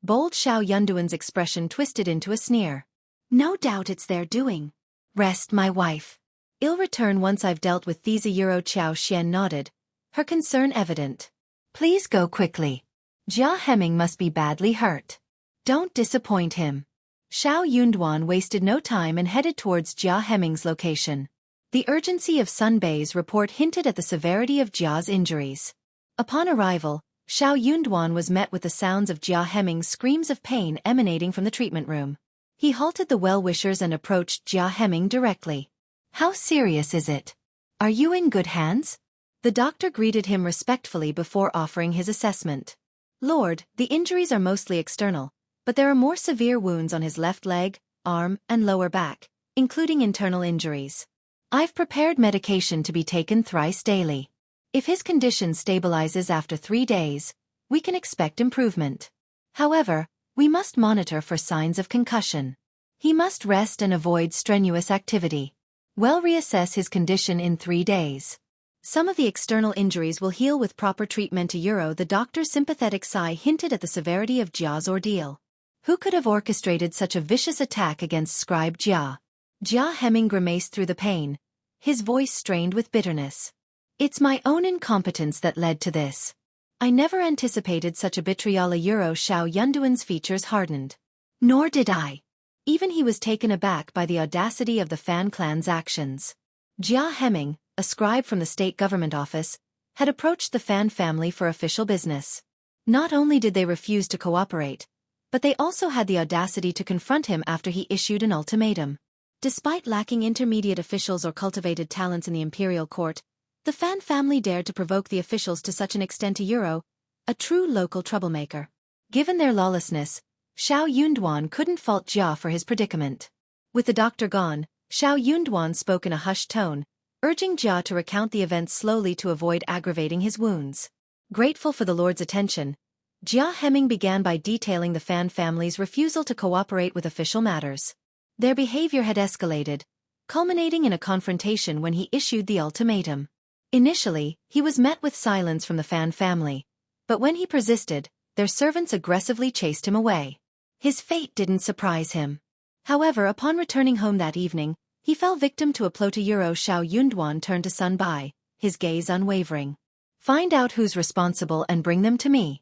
Bold Xiao Yunduan's expression twisted into a sneer. No doubt it's their doing. Rest, my wife. I'll return once I've dealt with these. Euro Xiao Xian nodded, her concern evident. Please go quickly. Jia Heming must be badly hurt. Don't disappoint him. Xiao Yunduan wasted no time and headed towards Jia Heming's location. The urgency of Sun Bei's report hinted at the severity of Jia's injuries. Upon arrival, Xiao Yunduan was met with the sounds of Jia Heming's screams of pain emanating from the treatment room. He halted the well-wishers and approached Jia Heming directly. How serious is it? Are you in good hands? The doctor greeted him respectfully before offering his assessment. Lord, the injuries are mostly external, but there are more severe wounds on his left leg, arm, and lower back, including internal injuries. I've prepared medication to be taken thrice daily. If his condition stabilizes after 3 days, we can expect improvement. However, we must monitor for signs of concussion. He must rest and avoid strenuous activity. We'll reassess his condition in 3 days. Some of the external injuries will heal with proper treatment. The doctor's sympathetic sigh hinted at the severity of Jia's ordeal. Who could have orchestrated such a vicious attack against Scribe Jia? Jia Heming grimaced through the pain, his voice strained with bitterness. It's my own incompetence that led to this. I never anticipated such a betrayal. Euro Xiao Yunduan's features hardened. Nor did I. Even he was taken aback by the audacity of the Fan clan's actions. Jia Heming, a scribe from the state government office, had approached the Fan family for official business. Not only did they refuse to cooperate, but they also had the audacity to confront him after he issued an ultimatum. Despite lacking intermediate officials or cultivated talents in the imperial court, the Fan family dared to provoke the officials to such an extent. A true local troublemaker. Given their lawlessness, Xiao Yunduan couldn't fault Jia for his predicament. With the doctor gone, Xiao Yunduan spoke in a hushed tone, urging Jia to recount the events slowly to avoid aggravating his wounds. Grateful for the Lord's attention, Jia Heming began by detailing the Fan family's refusal to cooperate with official matters. Their behavior had escalated, culminating in a confrontation when he issued the ultimatum. Initially, he was met with silence from the Fan family, but when he persisted, their servants aggressively chased him away. His fate didn't surprise him. However, upon returning home that evening, he fell victim to a plot. Euro Xiao Yunduan turned to Sun Bai, his gaze unwavering. Find out who's responsible and bring them to me.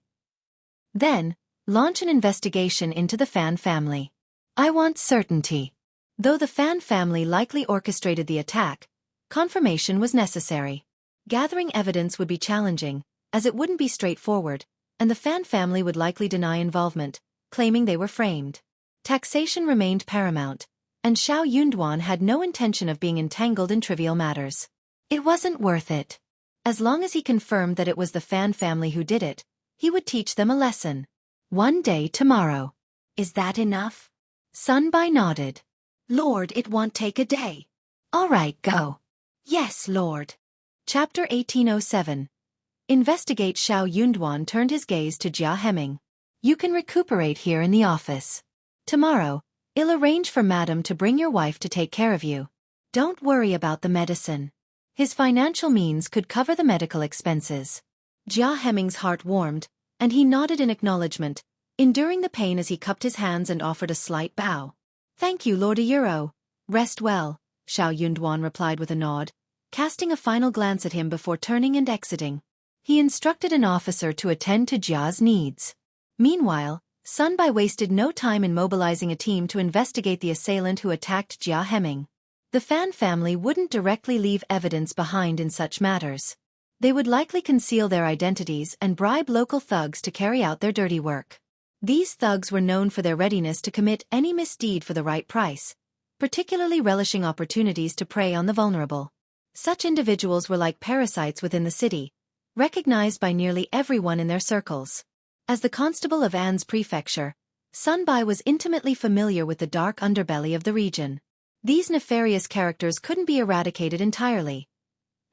Then, launch an investigation into the Fan family. I want certainty. Though the Fan family likely orchestrated the attack, confirmation was necessary. Gathering evidence would be challenging, as it wouldn't be straightforward, and the Fan family would likely deny involvement, claiming they were framed. Taxation remained paramount, and Xiao Yunduan had no intention of being entangled in trivial matters. It wasn't worth it. As long as he confirmed that it was the Fan family who did it, he would teach them a lesson. 1 day tomorrow. Is that enough? Sun Bai nodded. Lord, it won't take a day. All right, go. Yes, Lord. Chapter 1807. Investigate. Xiao Yunduan turned his gaze to Jia Heming. You can recuperate here in the office. Tomorrow, I'll arrange for Madam to bring your wife to take care of you. Don't worry about the medicine. His financial means could cover the medical expenses. Jia Heming's heart warmed, and he nodded in acknowledgement, enduring the pain as he cupped his hands and offered a slight bow. Thank you, Lord Euro. Rest well, Xiao Yunduan replied with a nod, casting a final glance at him before turning and exiting. He instructed an officer to attend to Jia's needs. Meanwhile, Sun Bai wasted no time in mobilizing a team to investigate the assailant who attacked Jia Heming. The Fan family wouldn't directly leave evidence behind in such matters. They would likely conceal their identities and bribe local thugs to carry out their dirty work. These thugs were known for their readiness to commit any misdeed for the right price, particularly relishing opportunities to prey on the vulnerable. Such individuals were like parasites within the city, recognized by nearly everyone in their circles. As the constable of An's prefecture, Sun Bai was intimately familiar with the dark underbelly of the region. These nefarious characters couldn't be eradicated entirely.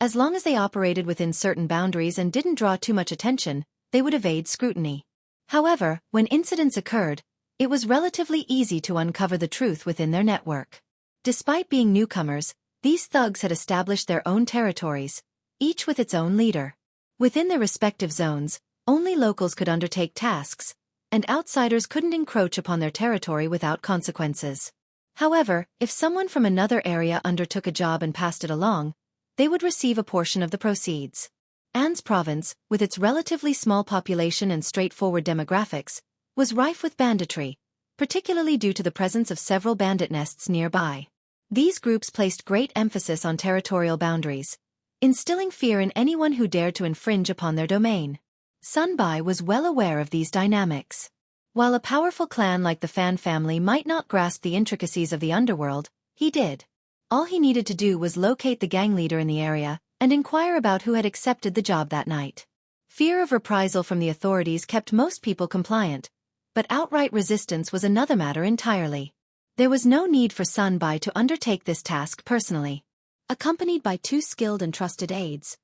As long as they operated within certain boundaries and didn't draw too much attention, they would evade scrutiny. However, when incidents occurred, it was relatively easy to uncover the truth within their network. Despite being newcomers, these thugs had established their own territories, each with its own leader. Within their respective zones, only locals could undertake tasks, and outsiders couldn't encroach upon their territory without consequences. However, if someone from another area undertook a job and passed it along, they would receive a portion of the proceeds. An's province, with its relatively small population and straightforward demographics, was rife with banditry, particularly due to the presence of several bandit nests nearby. These groups placed great emphasis on territorial boundaries, instilling fear in anyone who dared to infringe upon their domain. Sun Bai was well aware of these dynamics. While a powerful clan like the Fan family might not grasp the intricacies of the underworld, he did. All he needed to do was locate the gang leader in the area and inquire about who had accepted the job that night. Fear of reprisal from the authorities kept most people compliant, but outright resistance was another matter entirely. There was no need for Sun Bai to undertake this task personally. Accompanied by two skilled and trusted aides,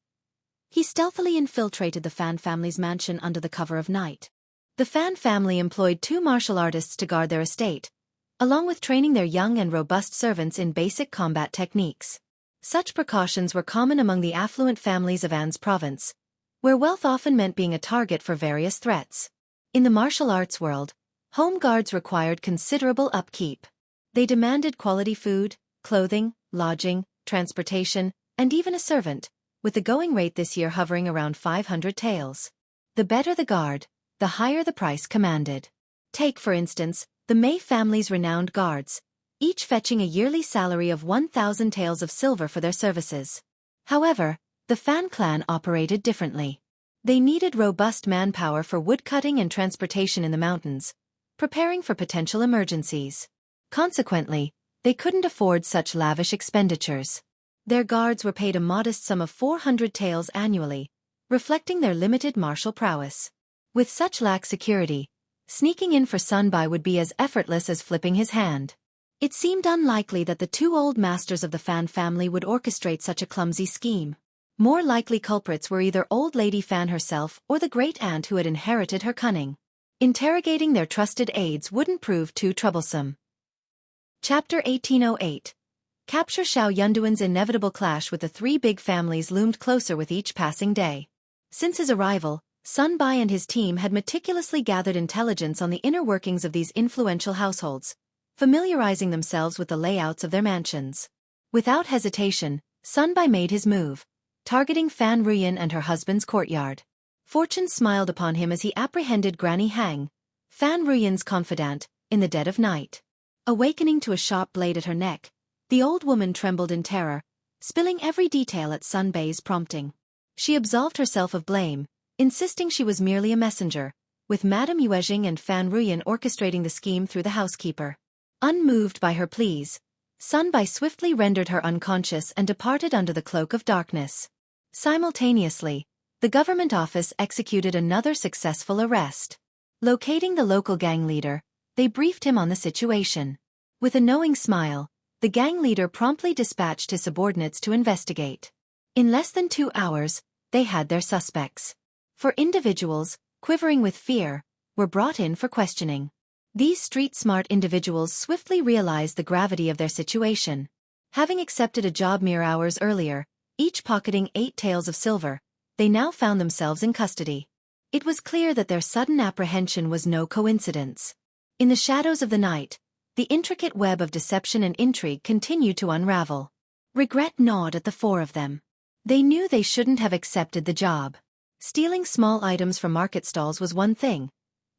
he stealthily infiltrated the Fan family's mansion under the cover of night. The Fan family employed 2 martial artists to guard their estate, along with training their young and robust servants in basic combat techniques. Such precautions were common among the affluent families of An's province, where wealth often meant being a target for various threats. In the martial arts world, home guards required considerable upkeep. They demanded quality food, clothing, lodging, transportation, and even a servant, with the going rate this year hovering around 500 taels. The better the guard, the higher the price commanded. Take, for instance, the Mei family's renowned guards, each fetching a yearly salary of 1,000 taels of silver for their services. However, the Fan clan operated differently. They needed robust manpower for woodcutting and transportation in the mountains, preparing for potential emergencies. Consequently, they couldn't afford such lavish expenditures. Their guards were paid a modest sum of 400 taels annually, reflecting their limited martial prowess. With such lax security, sneaking in for Sun Bai would be as effortless as flipping his hand. It seemed unlikely that the 2 old masters of the Fan family would orchestrate such a clumsy scheme. More likely culprits were either old Lady Fan herself or the great aunt who had inherited her cunning. Interrogating their trusted aides wouldn't prove too troublesome. Chapter 1808. Capture. Xiao Yunduan's inevitable clash with the 3 big families loomed closer with each passing day. Since his arrival, Sun Bai and his team had meticulously gathered intelligence on the inner workings of these influential households, familiarizing themselves with the layouts of their mansions. Without hesitation, Sun Bai made his move, targeting Fan Ruyan and her husband's courtyard. Fortune smiled upon him as he apprehended Granny Hang, Fan Ruyan's confidante, in the dead of night. Awakening to a sharp blade at her neck, the old woman trembled in terror, spilling every detail at Sun Bai's prompting. She absolved herself of blame, insisting she was merely a messenger, with Madame Yuejing and Fan Ruyan orchestrating the scheme through the housekeeper. Unmoved by her pleas, Sun Bai swiftly rendered her unconscious and departed under the cloak of darkness. Simultaneously, the government office executed another successful arrest. Locating the local gang leader, they briefed him on the situation. With a knowing smile, the The gang leader promptly dispatched his subordinates to investigate. In less than 2 hours, they had their suspects. 4 individuals, quivering with fear, were brought in for questioning. These street-smart individuals swiftly realized the gravity of their situation. Having accepted a job mere hours earlier, each pocketing 8 taels of silver, they now found themselves in custody. It was clear that their sudden apprehension was no coincidence. In the shadows of the night, the intricate web of deception and intrigue continued to unravel. Regret gnawed at the 4 of them. They knew they shouldn't have accepted the job. Stealing small items from market stalls was one thing,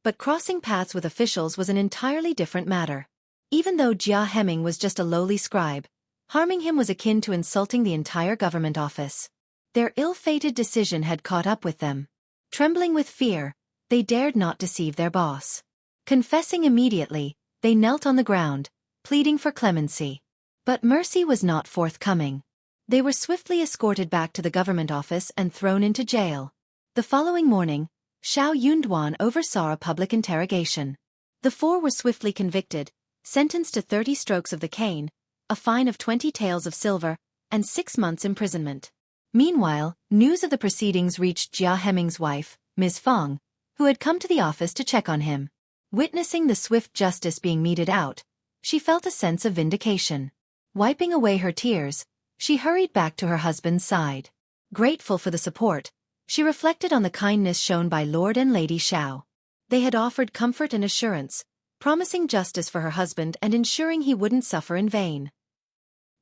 but crossing paths with officials was an entirely different matter. Even though Jia Heming was just a lowly scribe, harming him was akin to insulting the entire government office. Their ill-fated decision had caught up with them. Trembling with fear, they dared not deceive their boss. Confessing immediately, they knelt on the ground, pleading for clemency. But mercy was not forthcoming. They were swiftly escorted back to the government office and thrown into jail. The following morning, Xiao Yunduan oversaw a public interrogation. The 4 were swiftly convicted, sentenced to 30 strokes of the cane, a fine of 20 taels of silver, and 6 months' imprisonment. Meanwhile, news of the proceedings reached Jia Heming's wife, Ms. Fong, who had come to the office to check on him. Witnessing the swift justice being meted out, she felt a sense of vindication. Wiping away her tears, she hurried back to her husband's side. Grateful for the support, she reflected on the kindness shown by Lord and Lady Xiao. They had offered comfort and assurance, promising justice for her husband and ensuring he wouldn't suffer in vain.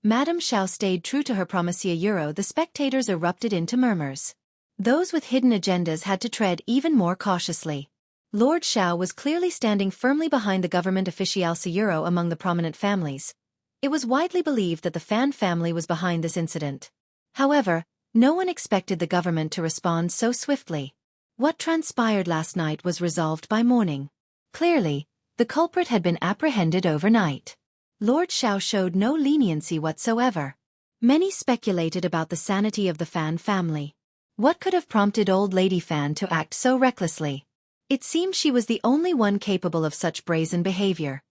Madame Xiao stayed true to her promise. The spectators erupted into murmurs. Those with hidden agendas had to tread even more cautiously. Lord Xiao was clearly standing firmly behind the government official among the prominent families. It was widely believed that the Fan family was behind this incident. However, no one expected the government to respond so swiftly. What transpired last night was resolved by morning. Clearly, the culprit had been apprehended overnight. Lord Xiao showed no leniency whatsoever. Many speculated about the sanity of the Fan family. What could have prompted old Lady Fan to act so recklessly? It seemed she was the only one capable of such brazen behavior.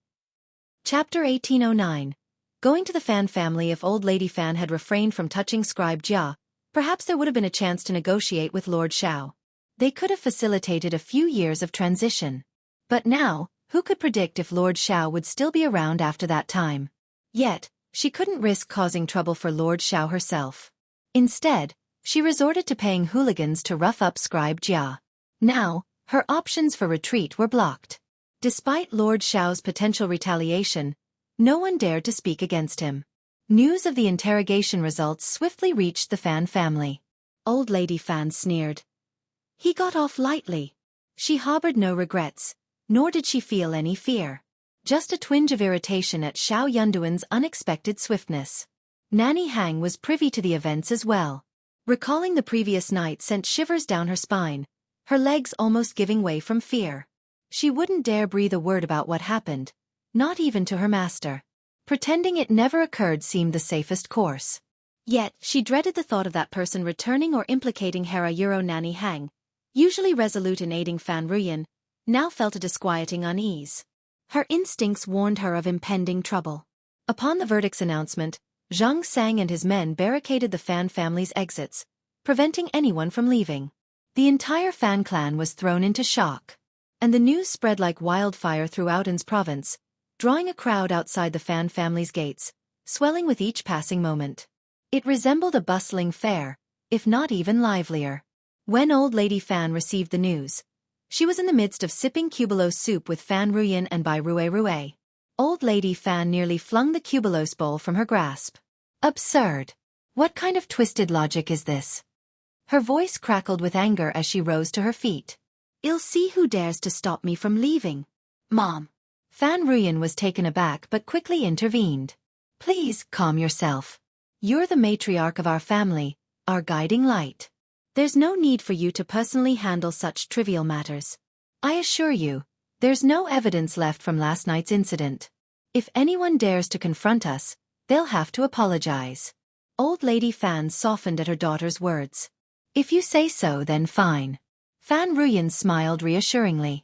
Chapter 1809. Going to the Fan family. If old Lady Fan had refrained from touching Scribe Jia, perhaps there would have been a chance to negotiate with Lord Xiao. They could have facilitated a few years of transition. But now, who could predict if Lord Xiao would still be around after that time? Yet, she couldn't risk causing trouble for Lord Xiao herself. Instead, she resorted to paying hooligans to rough up Scribe Jia. Now, her options for retreat were blocked. Despite Lord Xiao's potential retaliation, no one dared to speak against him. News of the interrogation results swiftly reached the Fan family. Old Lady Fan sneered. He got off lightly. She harbored no regrets, nor did she feel any fear. Just a twinge of irritation at Xiao Yunduan's unexpected swiftness. Nanny Hang was privy to the events as well. Recalling the previous night sent shivers down her spine, her legs almost giving way from fear. She wouldn't dare breathe a word about what happened, not even to her master. Pretending it never occurred seemed the safest course. Yet, she dreaded the thought of that person returning or implicating Hera Euro. Nanny Hang, usually resolute in aiding Fan Ruyan, now felt a disquieting unease. Her instincts warned her of impending trouble. Upon the verdict's announcement, Zhang Sang and his men barricaded the Fan family's exits, preventing anyone from leaving. The entire Fan clan was thrown into shock. And the news spread like wildfire throughout An's province, drawing a crowd outside the Fan family's gates, swelling with each passing moment. It resembled a bustling fair, if not even livelier. When old Lady Fan received the news, she was in the midst of sipping Cubelos soup with Fan Ruyan and Bai Rue. Old Lady Fan nearly flung the Cubelos bowl from her grasp. Absurd! What kind of twisted logic is this? Her voice crackled with anger as she rose to her feet. I'll see who dares to stop me from leaving. Mom! Fan Ruyan was taken aback but quickly intervened. Please, calm yourself. You're the matriarch of our family, our guiding light. There's no need for you to personally handle such trivial matters. I assure you, there's no evidence left from last night's incident. If anyone dares to confront us, they'll have to apologize. Old Lady Fan softened at her daughter's words. If you say so, then fine. Fan Ruyan smiled reassuringly.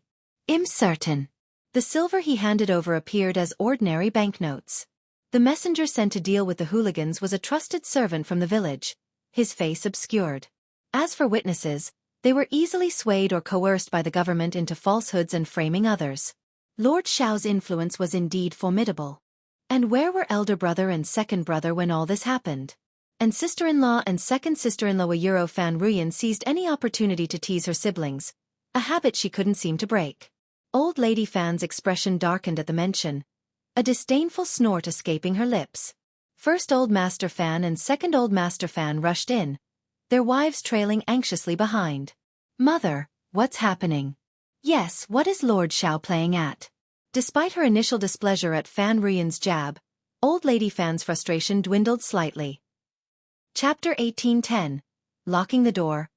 I'm certain. The silver he handed over appeared as ordinary banknotes. The messenger sent to deal with the hooligans was a trusted servant from the village, his face obscured. As for witnesses, they were easily swayed or coerced by the government into falsehoods and framing others. Lord Xiao's influence was indeed formidable. And where were elder brother and second brother when all this happened? And sister-in-law and second sister-in-law Euro Fan Ruyan seized any opportunity to tease her siblings, a habit she couldn't seem to break. Old Lady Fan's expression darkened at the mention, a disdainful snort escaping her lips. First Old Master Fan and second Old Master Fan rushed in, their wives trailing anxiously behind. Mother, what's happening? Yes, what is Lord Xiao playing at? Despite her initial displeasure at Fan Ruyan's jab, Old Lady Fan's frustration dwindled slightly. Chapter 18:10. Locking the door.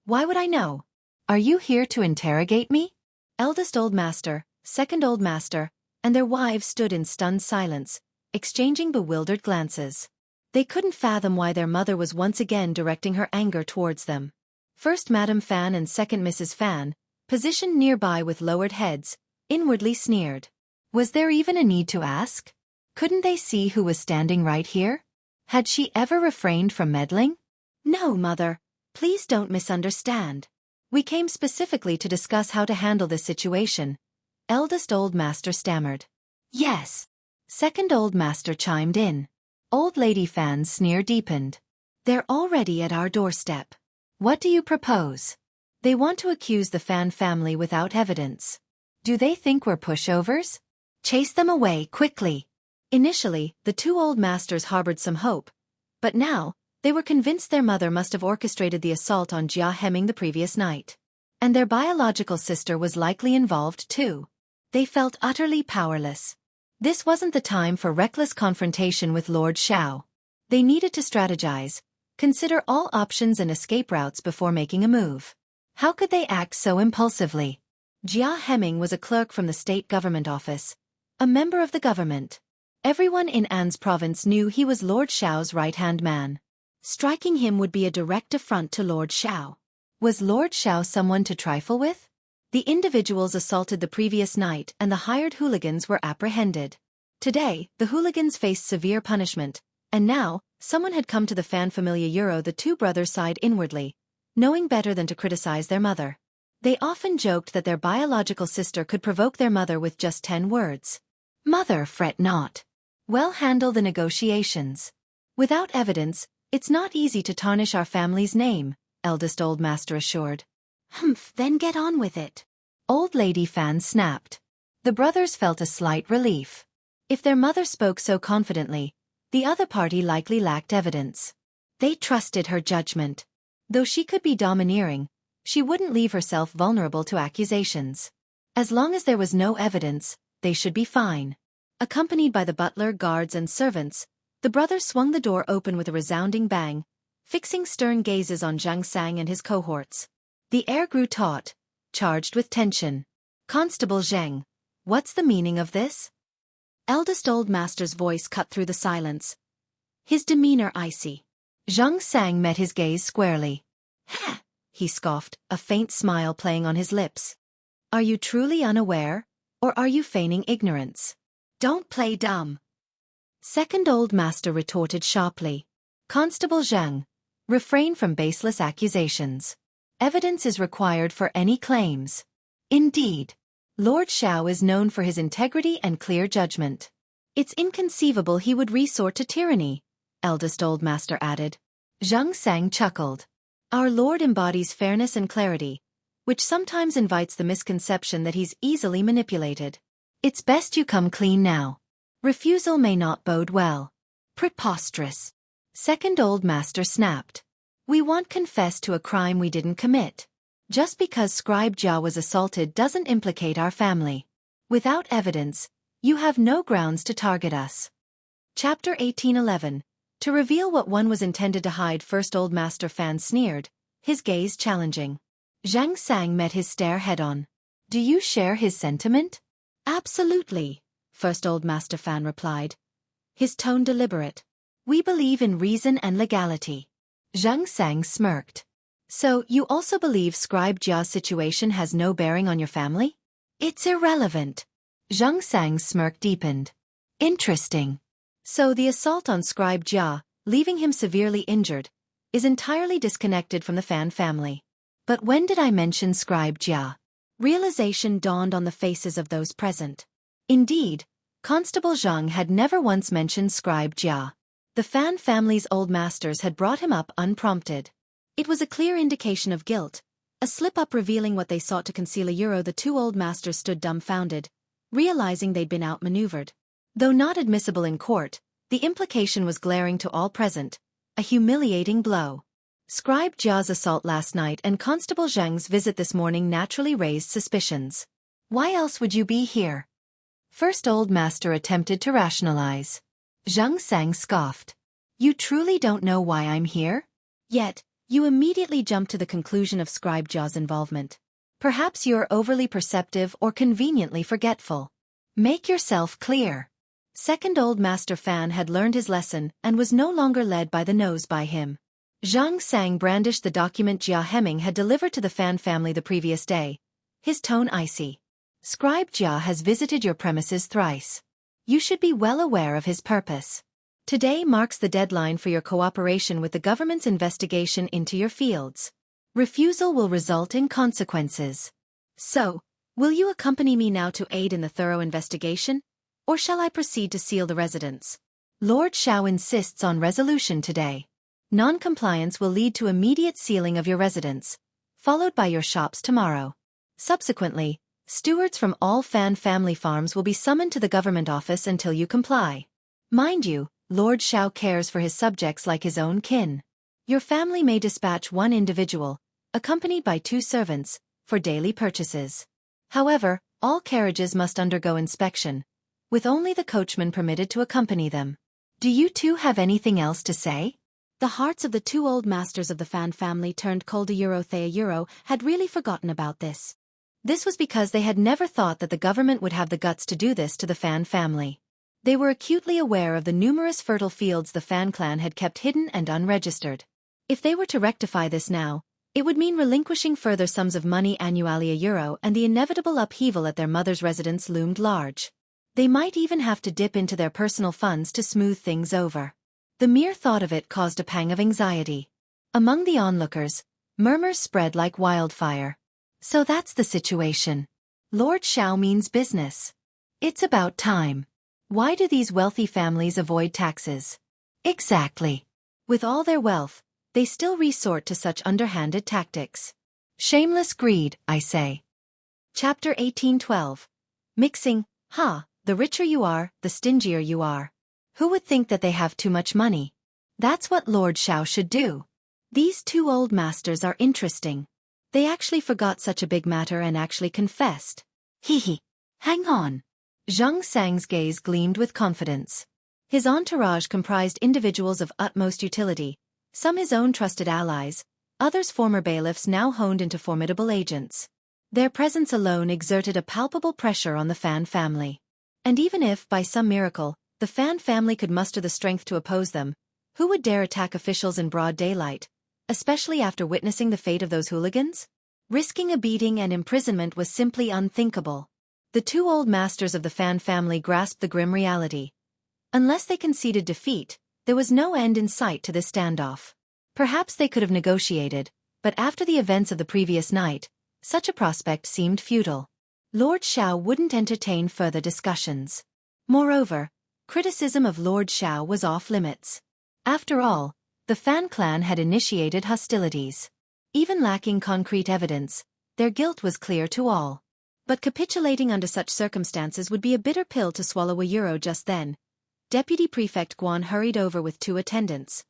Why would I know? Are you here to interrogate me? Eldest Old Master, second Old Master, and their wives stood in stunned silence, exchanging bewildered glances. They couldn't fathom why their mother was once again directing her anger towards them. First Madame Fan and second Mrs. Fan, positioned nearby with lowered heads, inwardly sneered. Was there even a need to ask? Couldn't they see who was standing right here? Had she ever refrained from meddling? No, Mother, please don't misunderstand. We came specifically to discuss how to handle this situation, Eldest Old Master stammered. Yes. Second Old Master chimed in. Old Lady Fan's sneer deepened. They're already at our doorstep. What do you propose? They want to accuse the Fan family without evidence. Do they think we're pushovers? Chase them away quickly. Initially, the two old masters harbored some hope, but now, they were convinced their mother must have orchestrated the assault on Jia Heming the previous night. And their biological sister was likely involved too. They felt utterly powerless. This wasn't the time for reckless confrontation with Lord Xiao. They needed to strategize, consider all options and escape routes before making a move. How could they act so impulsively? Jia Heming was a clerk from the state government office, a member of the government. Everyone in An's province knew he was Lord Xiao's right-hand man. Striking him would be a direct affront to Lord Xiao. Was Lord Xiao someone to trifle with? The individuals assaulted the previous night and the hired hooligans were apprehended. Today, the hooligans faced severe punishment, and now, someone had come to the Fan Familia Euro. The two brothers sighed inwardly, knowing better than to criticize their mother. They often joked that their biological sister could provoke their mother with just 10 words. Mother, fret not. We'll handle the negotiations. Without evidence, it's not easy to tarnish our family's name, Eldest Old Master assured. Then get on with it. Old Lady Fan snapped. The brothers felt a slight relief. If their mother spoke so confidently, the other party likely lacked evidence. They trusted her judgment. Though she could be domineering, she wouldn't leave herself vulnerable to accusations. As long as there was no evidence, they should be fine. Accompanied by the butler, guards, and servants, the brothers swung the door open with a resounding bang, fixing stern gazes on Xianxia and his cohorts. The air grew taut, charged with tension. Constable Zheng, what's the meaning of this? Eldest Old Master's voice cut through the silence, his demeanor icy. Xianxia met his gaze squarely. He scoffed, a faint smile playing on his lips. Are you truly unaware, or are you feigning ignorance? Don't play dumb. Second Old Master retorted sharply. Constable Zheng, refrain from baseless accusations. Evidence is required for any claims. Indeed. Lord Xiao is known for his integrity and clear judgment. It's inconceivable he would resort to tyranny, Eldest Old Master added. Xianxia chuckled. Our Lord embodies fairness and clarity, which sometimes invites the misconception that he's easily manipulated. It's best you come clean now. Refusal may not bode well. Preposterous. Second Old Master snapped. We won't confess to a crime we didn't commit. Just because Scribe Jia was assaulted doesn't implicate our family. Without evidence, you have no grounds to target us. Chapter 18:11. To reveal what one was intended to hide. First Old Master Fan sneered, his gaze challenging. Xianxia met his stare head-on. Do you share his sentiment? Absolutely, First Old Master Fan replied, his tone deliberate. We believe in reason and legality. Xianxia smirked. So, you also believe Scribe Jia's situation has no bearing on your family? It's irrelevant. Xianxia's smirk deepened. Interesting. So the assault on Scribe Jia, leaving him severely injured, is entirely disconnected from the Fan family. But when did I mention Scribe Jia? Realization dawned on the faces of those present. Indeed, Constable Zhang had never once mentioned Scribe Jia. The Fan family's old masters had brought him up unprompted. It was a clear indication of guilt, a slip-up revealing what they sought to conceal. The two old masters stood dumbfounded, realizing they'd been outmaneuvered. Though not admissible in court, the implication was glaring to all present, a humiliating blow. Scribe Jia's assault last night and Constable Zhang's visit this morning naturally raised suspicions. Why else would you be here? First Old Master attempted to rationalize. Zhang Sang scoffed. You truly don't know why I'm here? Yet, you immediately jumped to the conclusion of Scribe Jia's involvement. Perhaps you're overly perceptive or conveniently forgetful. Make yourself clear. Second Old Master Fan had learned his lesson and was no longer led by the nose by him. Zhang Sang brandished the document Jia Hemming had delivered to the Fan family the previous day, his tone icy. Scribe Jia has visited your premises thrice. You should be well aware of his purpose. Today marks the deadline for your cooperation with the government's investigation into your fields. Refusal will result in consequences. So, will you accompany me now to aid in the thorough investigation? Or shall I proceed to seal the residence? Lord Shao insists on resolution today. Non-compliance will lead to immediate sealing of your residence, followed by your shops tomorrow. Subsequently, stewards from all Fan family farms will be summoned to the government office until you comply. Mind you, Lord Shao cares for his subjects like his own kin. Your family may dispatch one individual, accompanied by 2 servants, for daily purchases. However, all carriages must undergo inspection, with only the coachman permitted to accompany them. Do you two have anything else to say? The hearts of the 2 old masters of the Fan family turned cold. They had really forgotten about this. This was because they had never thought that the government would have the guts to do this to the Fan family. They were acutely aware of the numerous fertile fields the Fan clan had kept hidden and unregistered. If they were to rectify this now, it would mean relinquishing further sums of money annually. And the inevitable upheaval at their mother's residence loomed large. They might even have to dip into their personal funds to smooth things over. The mere thought of it caused a pang of anxiety. Among the onlookers, murmurs spread like wildfire. So that's the situation. Lord Shao means business. It's about time. Why do these wealthy families avoid taxes? Exactly. With all their wealth, they still resort to such underhanded tactics. Shameless greed, I say. Chapter 1812. Mixing, the richer you are, the stingier you are. Who would think that they have too much money? That's what Lord Shao should do. These 2 old masters are interesting. They actually forgot such a big matter and actually confessed. Hang on. Zhang Sang's gaze gleamed with confidence. His entourage comprised individuals of utmost utility, some his own trusted allies, others former bailiffs now honed into formidable agents. Their presence alone exerted a palpable pressure on the Fan family. And even if, by some miracle, the Fan family could muster the strength to oppose them, who would dare attack officials in broad daylight, especially after witnessing the fate of those hooligans? Risking a beating and imprisonment was simply unthinkable. The 2 old masters of the Fan family grasped the grim reality. Unless they conceded defeat, there was no end in sight to this standoff. Perhaps they could have negotiated, but after the events of the previous night, such a prospect seemed futile. Lord Shao wouldn't entertain further discussions. Moreover, criticism of Lord Shao was off limits. After all, the Fan clan had initiated hostilities. Even lacking concrete evidence, their guilt was clear to all. But capitulating under such circumstances would be a bitter pill to swallow. Just then, Deputy Prefect Guan hurried over with 2 attendants.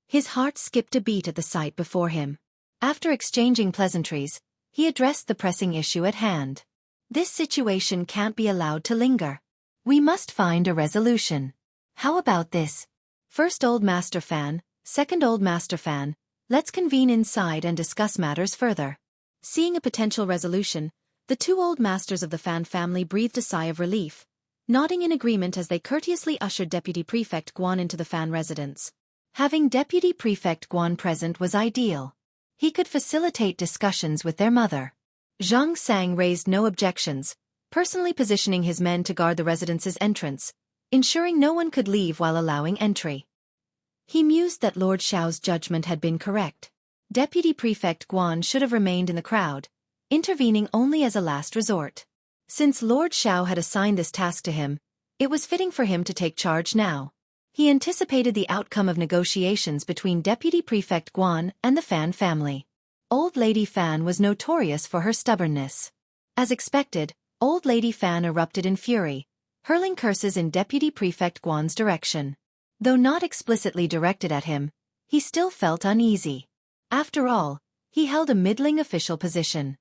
His heart skipped a beat at the sight before him. After exchanging pleasantries, he addressed the pressing issue at hand. This situation can't be allowed to linger. We must find a resolution. How about this? First Old Master Fan, Second Old Master Fan, let's convene inside and discuss matters further. Seeing a potential resolution, the 2 old masters of the Fan family breathed a sigh of relief, nodding in agreement as they courteously ushered Deputy Prefect Guan into the Fan residence. Having Deputy Prefect Guan present was ideal. He could facilitate discussions with their mother. Zhang Sang raised no objections, personally positioning his men to guard the residence's entrance, ensuring no one could leave while allowing entry. He mused that Lord Xiao's judgment had been correct. Deputy Prefect Guan should have remained in the crowd, intervening only as a last resort. Since Lord Xiao had assigned this task to him, it was fitting for him to take charge now. He anticipated the outcome of negotiations between Deputy Prefect Guan and the Fan family. Old Lady Fan was notorious for her stubbornness. As expected, Old Lady Fan erupted in fury, hurling curses in Deputy Prefect Guan's direction. Though not explicitly directed at him, he still felt uneasy. After all, he held a middling official position.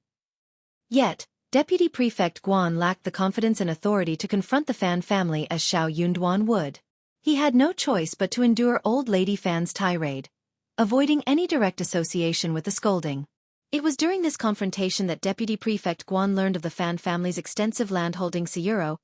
Yet, Deputy Prefect Guan lacked the confidence and authority to confront the Fan family as Xiao Yunduan would. He had no choice but to endure Old Lady Fan's tirade, avoiding any direct association with the scolding. It was during this confrontation that Deputy Prefect Guan learned of the Fan family's extensive landholdings in Euro,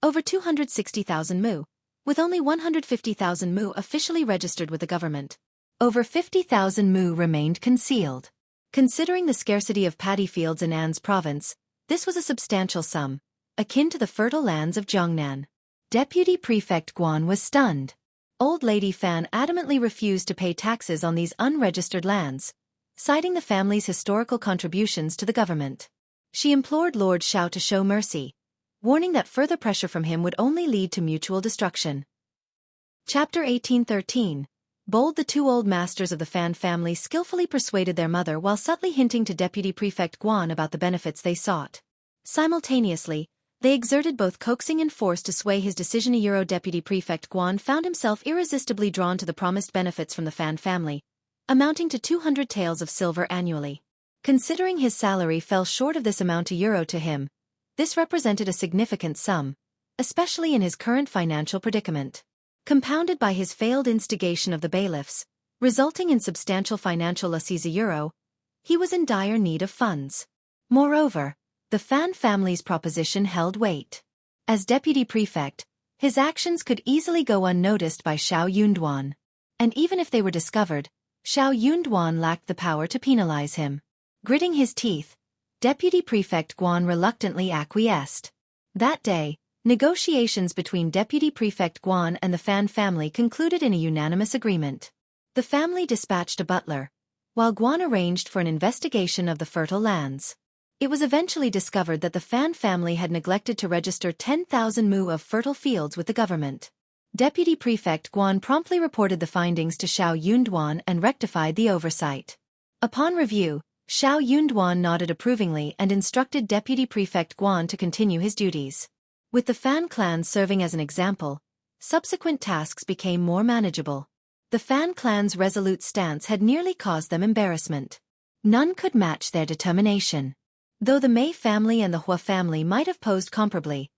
over 260,000 mu, with only 150,000 mu officially registered with the government. Over 50,000 mu remained concealed. Considering the scarcity of paddy fields in An's province, this was a substantial sum, akin to the fertile lands of Jiangnan. Deputy Prefect Guan was stunned. Old Lady Fan adamantly refused to pay taxes on these unregistered lands, citing the family's historical contributions to the government. She implored Lord Xiao to show mercy, warning that further pressure from him would only lead to mutual destruction. Chapter 1813. Bold. The two old masters of the Fan family skillfully persuaded their mother while subtly hinting to Deputy Prefect Guan about the benefits they sought. Simultaneously, they exerted both coaxing and force to sway his decision. Deputy Prefect Guan found himself irresistibly drawn to the promised benefits from the Fan family, amounting to 200 taels of silver annually. Considering his salary fell short of this amount to him, this represented a significant sum, especially in his current financial predicament. Compounded by his failed instigation of the bailiffs, resulting in substantial financial losses he was in dire need of funds. Moreover, the Fan family's proposition held weight. As deputy prefect, his actions could easily go unnoticed by Xiao Yunduan. And even if they were discovered, Xiao Yunduan lacked the power to penalize him. Gritting his teeth, Deputy Prefect Guan reluctantly acquiesced. That day, negotiations between Deputy Prefect Guan and the Fan family concluded in a unanimous agreement. The family dispatched a butler, while Guan arranged for an investigation of the fertile lands. It was eventually discovered that the Fan family had neglected to register 10,000 mu of fertile fields with the government. Deputy Prefect Guan promptly reported the findings to Xiao Yunduan and rectified the oversight. Upon review, Xiao Yunduan nodded approvingly and instructed Deputy Prefect Guan to continue his duties. With the Fan clan serving as an example, subsequent tasks became more manageable. The Fan clan's resolute stance had nearly caused them embarrassment. None could match their determination. Though the Mei family and the Hua family might have posed comparably,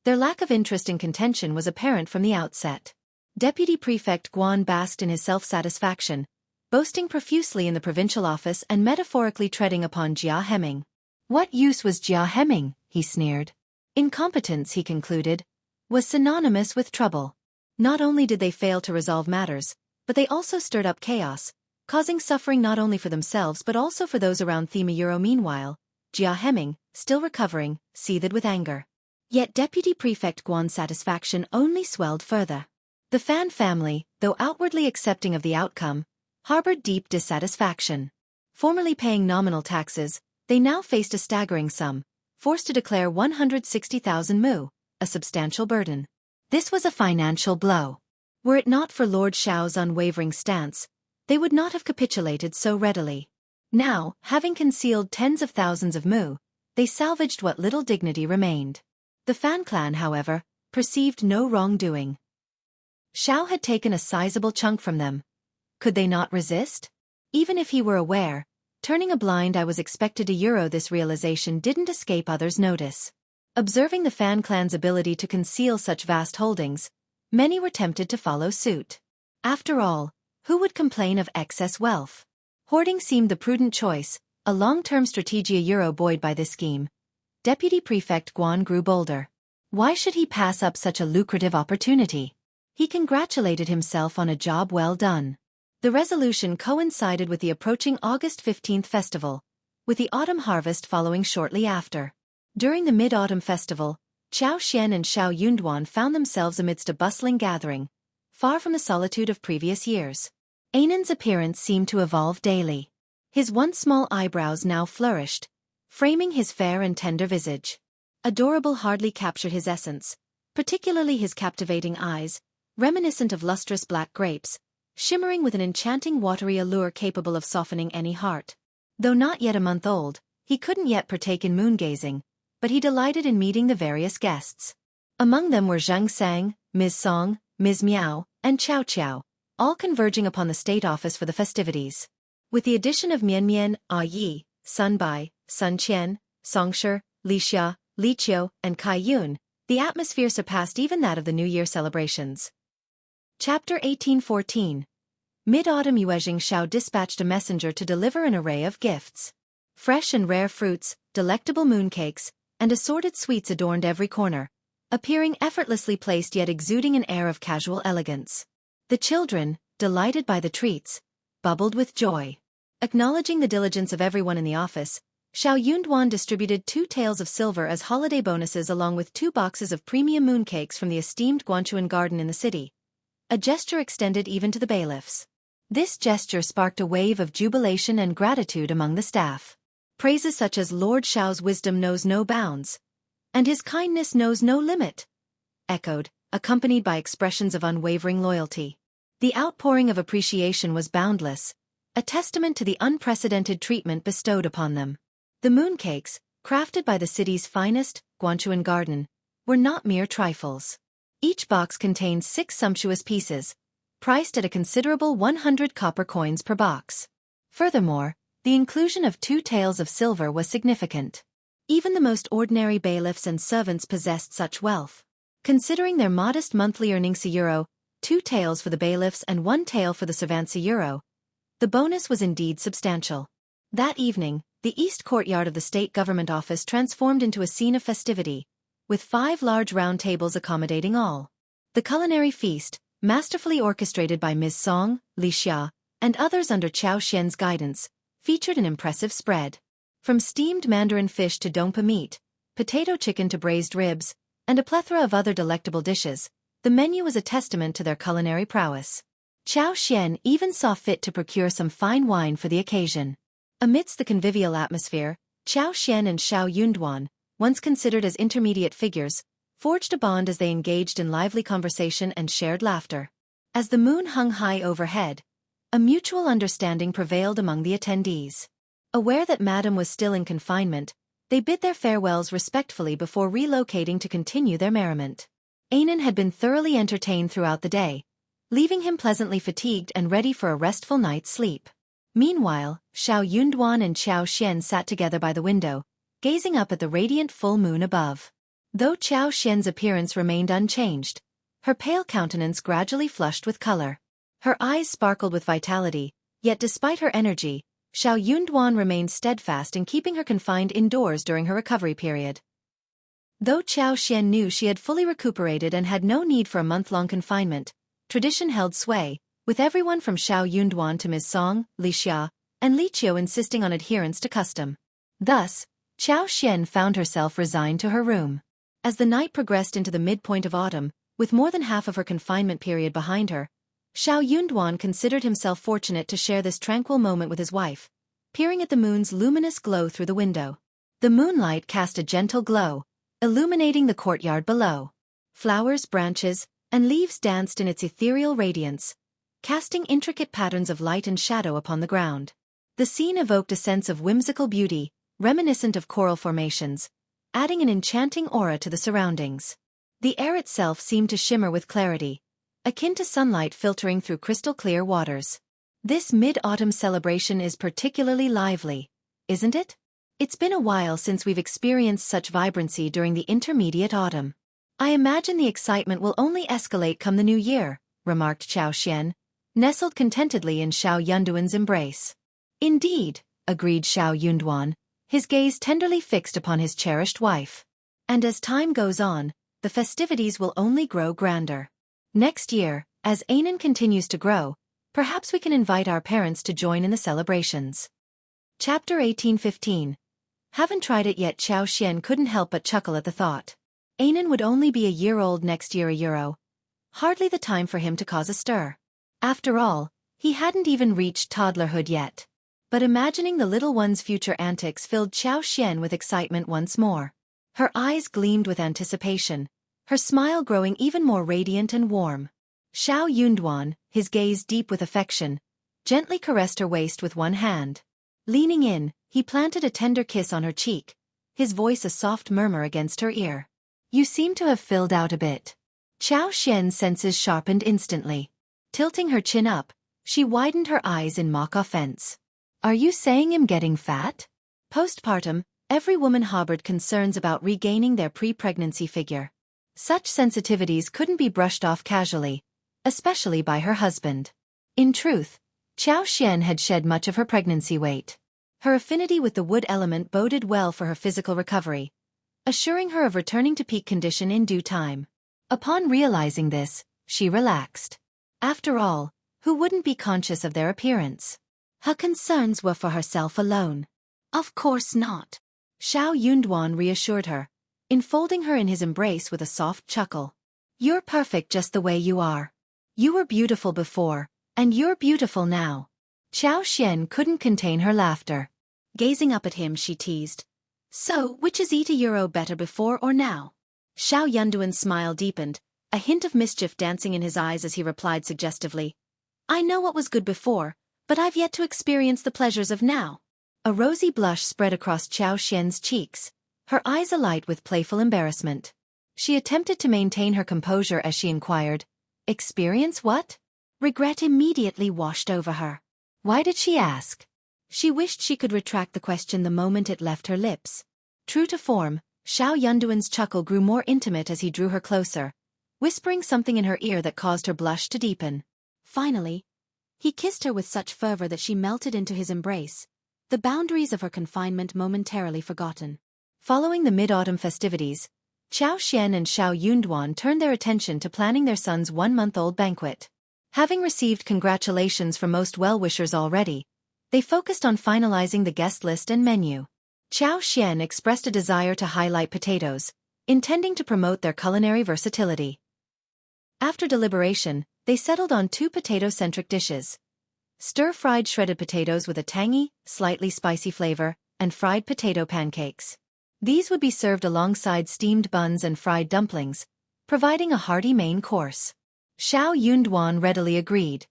their lack of interest in contention was apparent from the outset. Deputy Prefect Guan basked in his self-satisfaction, boasting profusely in the provincial office and metaphorically treading upon Jia Hemming. What use was Jia Hemming? He sneered. Incompetence, he concluded, was synonymous with trouble. Not only did they fail to resolve matters, but they also stirred up chaos, causing suffering not only for themselves but also for those around Thema Euro. Meanwhile, Jia Hemming, still recovering, seethed with anger. Yet Deputy Prefect Guan's satisfaction only swelled further. The Fan family, though outwardly accepting of the outcome, harbored deep dissatisfaction. Formerly paying nominal taxes, they now faced a staggering sum, forced to declare 160,000 mu, a substantial burden. This was a financial blow. Were it not for Lord Xiao's unwavering stance, they would not have capitulated so readily. Now, having concealed tens of thousands of mu, they salvaged what little dignity remained. The Fan clan, however, perceived no wrongdoing. Xiao had taken a sizable chunk from them. Could they not resist? Even if he were aware, turning a blind eye was expected to. This realization didn't escape others' notice. Observing the Fan clan's ability to conceal such vast holdings, many were tempted to follow suit. After all, who would complain of excess wealth? Hoarding seemed the prudent choice, a long-term strategia. Buoyed by this scheme, Deputy Prefect Guan grew bolder. Why should he pass up such a lucrative opportunity? He congratulated himself on a job well done. The resolution coincided with the approaching August 15th festival, with the autumn harvest following shortly after. During the Mid-Autumn Festival, Xiao Xian and Xiao Yunduan found themselves amidst a bustling gathering, far from the solitude of previous years. Ainan's appearance seemed to evolve daily. His once small eyebrows now flourished, framing his fair and tender visage. Adorable hardly captured his essence, particularly his captivating eyes, reminiscent of lustrous black grapes, shimmering with an enchanting watery allure capable of softening any heart. Though not yet a month old, he couldn't yet partake in moon-gazing, but he delighted in meeting the various guests. Among them were Zhang Sang, Ms. Song, Ms. Miao, and Qiao Qiao, all converging upon the state office for the festivities. With the addition of Mian Mian, Ah Yi, Sun Bai, Sun Qian, Songshi, Li Xia, Li Qiu, and Kai Yun, the atmosphere surpassed even that of the New Year celebrations. Chapter 1814. Mid-autumn Yuezhing Xiao dispatched a messenger to deliver an array of gifts. Fresh and rare fruits, delectable mooncakes, and assorted sweets adorned every corner, appearing effortlessly placed yet exuding an air of casual elegance. The children, delighted by the treats, bubbled with joy. Acknowledging the diligence of everyone in the office, Xiao Yunduan distributed 2 taels of silver as holiday bonuses along with 2 boxes of premium mooncakes from the esteemed Guanchuan garden in the city. A gesture extended even to the bailiffs. This gesture sparked a wave of jubilation and gratitude among the staff. Praises such as Lord Xiao's wisdom knows no bounds, and his kindness knows no limit, echoed, accompanied by expressions of unwavering loyalty. The outpouring of appreciation was boundless, a testament to the unprecedented treatment bestowed upon them. The mooncakes, crafted by the city's finest, Guanchuan garden, were not mere trifles. Each box contained 6 sumptuous pieces, priced at a considerable 100 copper coins per box. Furthermore, the inclusion of 2 taels of silver was significant. Even the most ordinary bailiffs and servants possessed such wealth. Considering their modest monthly earnings €, 2 taels for the bailiffs and 1 tael for the servants €, the bonus was indeed substantial. That evening, the east courtyard of the state government office transformed into a scene of festivity, with 5 large round tables accommodating all. The culinary feast, masterfully orchestrated by Ms. Song, Li Xia, and others under Qiao Xian's guidance, featured an impressive spread. From steamed mandarin fish to dongpa meat, potato chicken to braised ribs, and a plethora of other delectable dishes, the menu was a testament to their culinary prowess. Qiao Xian even saw fit to procure some fine wine for the occasion. Amidst the convivial atmosphere, Qiao Xian and Xiao Yunduan, once considered as intermediate figures, forged a bond as they engaged in lively conversation and shared laughter. As the moon hung high overhead, a mutual understanding prevailed among the attendees. Aware that Madame was still in confinement, they bid their farewells respectfully before relocating to continue their merriment. Ainan had been thoroughly entertained throughout the day, leaving him pleasantly fatigued and ready for a restful night's sleep. Meanwhile, Xiao Yunduan and Qiao Xian sat together by the window, gazing up at the radiant full moon above. Though Qiao Xian's appearance remained unchanged, her pale countenance gradually flushed with color. Her eyes sparkled with vitality, yet despite her energy, Xiao Yunduan remained steadfast in keeping her confined indoors during her recovery period. Though Qiao Xian knew she had fully recuperated and had no need for a month-long confinement, tradition held sway, with everyone from Xiao Yunduan to Ms. Song, Li Xia, and Li Qiu insisting on adherence to custom. Thus, Qiao Xian found herself resigned to her room. As the night progressed into the midpoint of autumn, with more than half of her confinement period behind her, Xiao Yunduan considered himself fortunate to share this tranquil moment with his wife, peering at the moon's luminous glow through the window. The moonlight cast a gentle glow, illuminating the courtyard below. Flowers, branches, and leaves danced in its ethereal radiance, casting intricate patterns of light and shadow upon the ground. The scene evoked a sense of whimsical beauty, reminiscent of coral formations, adding an enchanting aura to the surroundings. The air itself seemed to shimmer with clarity, akin to sunlight filtering through crystal-clear waters. This mid-autumn celebration is particularly lively, isn't it? It's been a while since we've experienced such vibrancy during the intermediate autumn. I imagine the excitement will only escalate come the new year, remarked Qiao Xian, nestled contentedly in Xiao Yunduan's embrace. Indeed, agreed Xiao Yunduan, his gaze tenderly fixed upon his cherished wife. And as time goes on, the festivities will only grow grander. Next year, as Ainan continues to grow, perhaps we can invite our parents to join in the celebrations. Chapter 1815. Haven't tried it yet. Qiao Xian couldn't help but chuckle at the thought. Anan would only be a year old next year. Hardly the time for him to cause a stir. After all, he hadn't even reached toddlerhood yet. But imagining the little one's future antics filled Xianxia with excitement once more. Her eyes gleamed with anticipation, her smile growing even more radiant and warm. Xianxia, his gaze deep with affection, gently caressed her waist with one hand. Leaning in, he planted a tender kiss on her cheek, his voice a soft murmur against her ear. "You seem to have filled out a bit." Xianxia's senses sharpened instantly. Tilting her chin up, she widened her eyes in mock offense. "Are you saying I'm getting fat?" Postpartum, every woman harbored concerns about regaining their pre-pregnancy figure. Such sensitivities couldn't be brushed off casually, especially by her husband. In truth, Xianxia had shed much of her pregnancy weight. Her affinity with the wood element boded well for her physical recovery, assuring her of returning to peak condition in due time. Upon realizing this, she relaxed. After all, who wouldn't be conscious of their appearance? Her concerns were for herself alone. Of course not. Xianxia reassured her, enfolding her in his embrace with a soft chuckle. "You're perfect just the way you are. You were beautiful before, and you're beautiful now." Xianxia couldn't contain her laughter. Gazing up at him, she teased. "So, which is €1 better before or now?" Xianxuan's smile deepened, a hint of mischief dancing in his eyes as he replied suggestively. "I know what was good before, but I've yet to experience the pleasures of now." A rosy blush spread across Xianxia's cheeks, her eyes alight with playful embarrassment. She attempted to maintain her composure as she inquired, "Experience what?" Regret immediately washed over her. Why did she ask? She wished she could retract the question the moment it left her lips. True to form, Xianxuan's chuckle grew more intimate as he drew her closer, whispering something in her ear that caused her blush to deepen. Finally, he kissed her with such fervor that she melted into his embrace, the boundaries of her confinement momentarily forgotten. Following the mid-autumn festivities, Xianxia and Xianxuan turned their attention to planning their son's one-month-old banquet. Having received congratulations from most well-wishers already, they focused on finalizing the guest list and menu. Xianxia expressed a desire to highlight potatoes, intending to promote their culinary versatility. After deliberation, they settled on 2 potato-centric dishes: stir-fried shredded potatoes with a tangy, slightly spicy flavor, and fried potato pancakes. These would be served alongside steamed buns and fried dumplings, providing a hearty main course. Xianxuan readily agreed,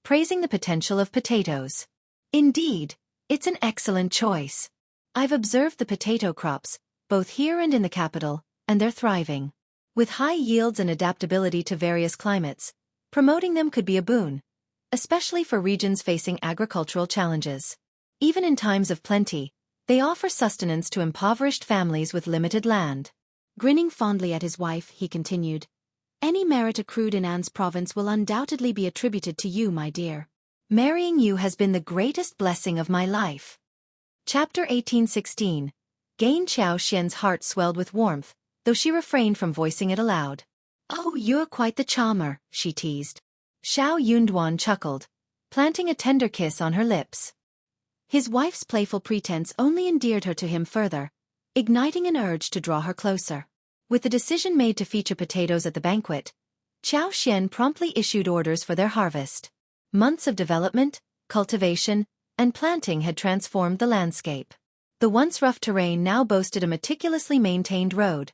praising the potential of potatoes. "Indeed, it's an excellent choice. I've observed the potato crops, both here and in the capital, and they're thriving. With high yields and adaptability to various climates, promoting them could be a boon, especially for regions facing agricultural challenges. Even in times of plenty, they offer sustenance to impoverished families with limited land." Grinning fondly at his wife, he continued, "Any merit accrued in An's province will undoubtedly be attributed to you, my dear. Marrying you has been the greatest blessing of my life." Chapter 1816. Gain Xiaoxian's heart swelled with warmth, though she refrained from voicing it aloud. "Oh, you're quite the charmer," she teased. Xianxuan chuckled, planting a tender kiss on her lips. His wife's playful pretense only endeared her to him further, igniting an urge to draw her closer. With the decision made to feature potatoes at the banquet, Xiaoxian promptly issued orders for their harvest. Months of development, cultivation, and planting had transformed the landscape. The once rough terrain now boasted a meticulously maintained road,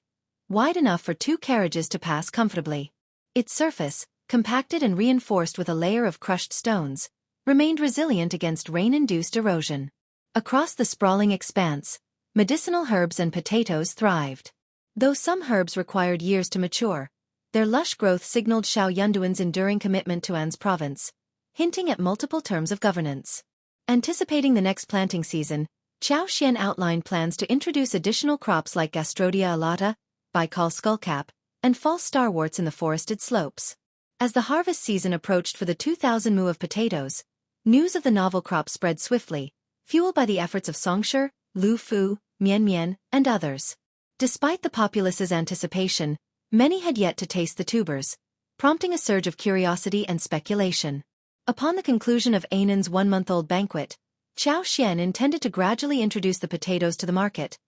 wide enough for 2 carriages to pass comfortably. Its surface, compacted and reinforced with a layer of crushed stones, remained resilient against rain-induced erosion. Across the sprawling expanse, medicinal herbs and potatoes thrived. Though some herbs required years to mature, their lush growth signaled Xianxuan's enduring commitment to An's province, hinting at multiple terms of governance. Anticipating the next planting season, Xiaoxian outlined plans to introduce additional crops like Gastrodia alata, Baikal skullcap, and false starworts in the forested slopes. As the harvest season approached for the 2,000 mu of potatoes, news of the novel crop spread swiftly, fueled by the efforts of Songshi, Lu Fu, Mian Mian, and others. Despite the populace's anticipation, many had yet to taste the tubers, prompting a surge of curiosity and speculation. Upon the conclusion of Anan's one-month-old banquet, Xiaoxian intended to gradually introduce the potatoes to the market,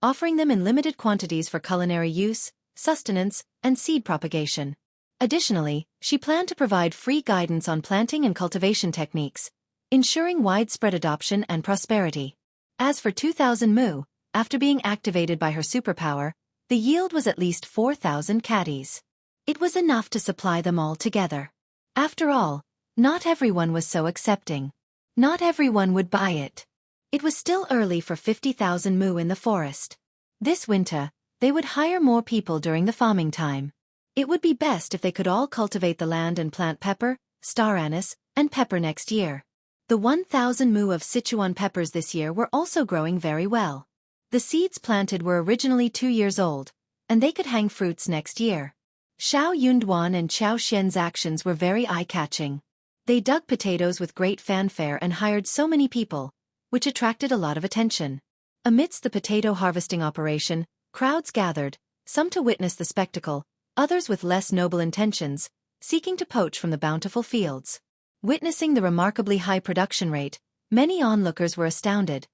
offering them in limited quantities for culinary use, sustenance, and seed propagation. Additionally, she planned to provide free guidance on planting and cultivation techniques, ensuring widespread adoption and prosperity. As for 2,000 mu, after being activated by her superpower, the yield was at least 4,000 caddies. It was enough to supply them all together. After all, not everyone was so accepting. Not everyone would buy it. It was still early for 50,000 mu in the forest. This winter, they would hire more people during the farming time. It would be best if they could all cultivate the land and plant pepper, star anise, and pepper next year. The 1,000 mu of Sichuan peppers this year were also growing very well. The seeds planted were originally 2 years old, and they could hang fruits next year. Xiao Yunduan and Qiao Xian's actions were very eye-catching. They dug potatoes with great fanfare and hired so many people, which attracted a lot of attention. Amidst the potato harvesting operation, crowds gathered, some to witness the spectacle, others with less noble intentions, seeking to poach from the bountiful fields. Witnessing the remarkably high production rate, many onlookers were astounded,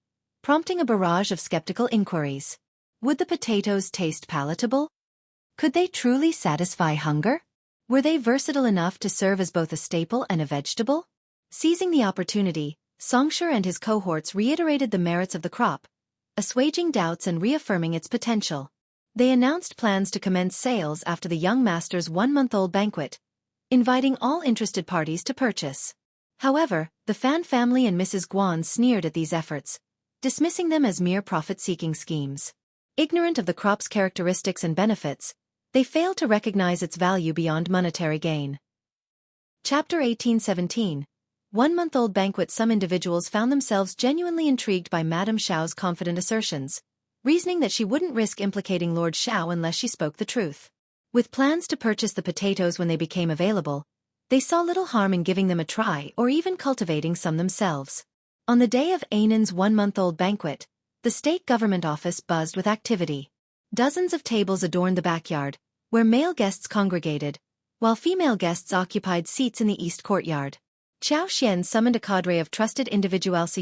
prompting a barrage of skeptical inquiries. Would the potatoes taste palatable? Could they truly satisfy hunger? Were they versatile enough to serve as both a staple and a vegetable? Seizing the opportunity, Xianxia and his cohorts reiterated the merits of the crop, assuaging doubts and reaffirming its potential. They announced plans to commence sales after the young master's 1-month-old banquet, inviting all interested parties to purchase. However, the Fan family and Mrs. Guan sneered at these efforts, dismissing them as mere profit-seeking schemes. Ignorant of the crop's characteristics and benefits, they failed to recognize its value beyond monetary gain. Chapter 1817. 1-month-old banquet. Some individuals found themselves genuinely intrigued by Madame Xiao's confident assertions, reasoning that she wouldn't risk implicating Lord Xiao unless she spoke the truth. With plans to purchase the potatoes when they became available, they saw little harm in giving them a try or even cultivating some themselves. On the day of Ainan's 1-month-old banquet, the state government office buzzed with activity. Dozens of tables adorned the backyard, where male guests congregated, while female guests occupied seats in the east courtyard. Qiao Xian summoned a cadre of trusted individuals: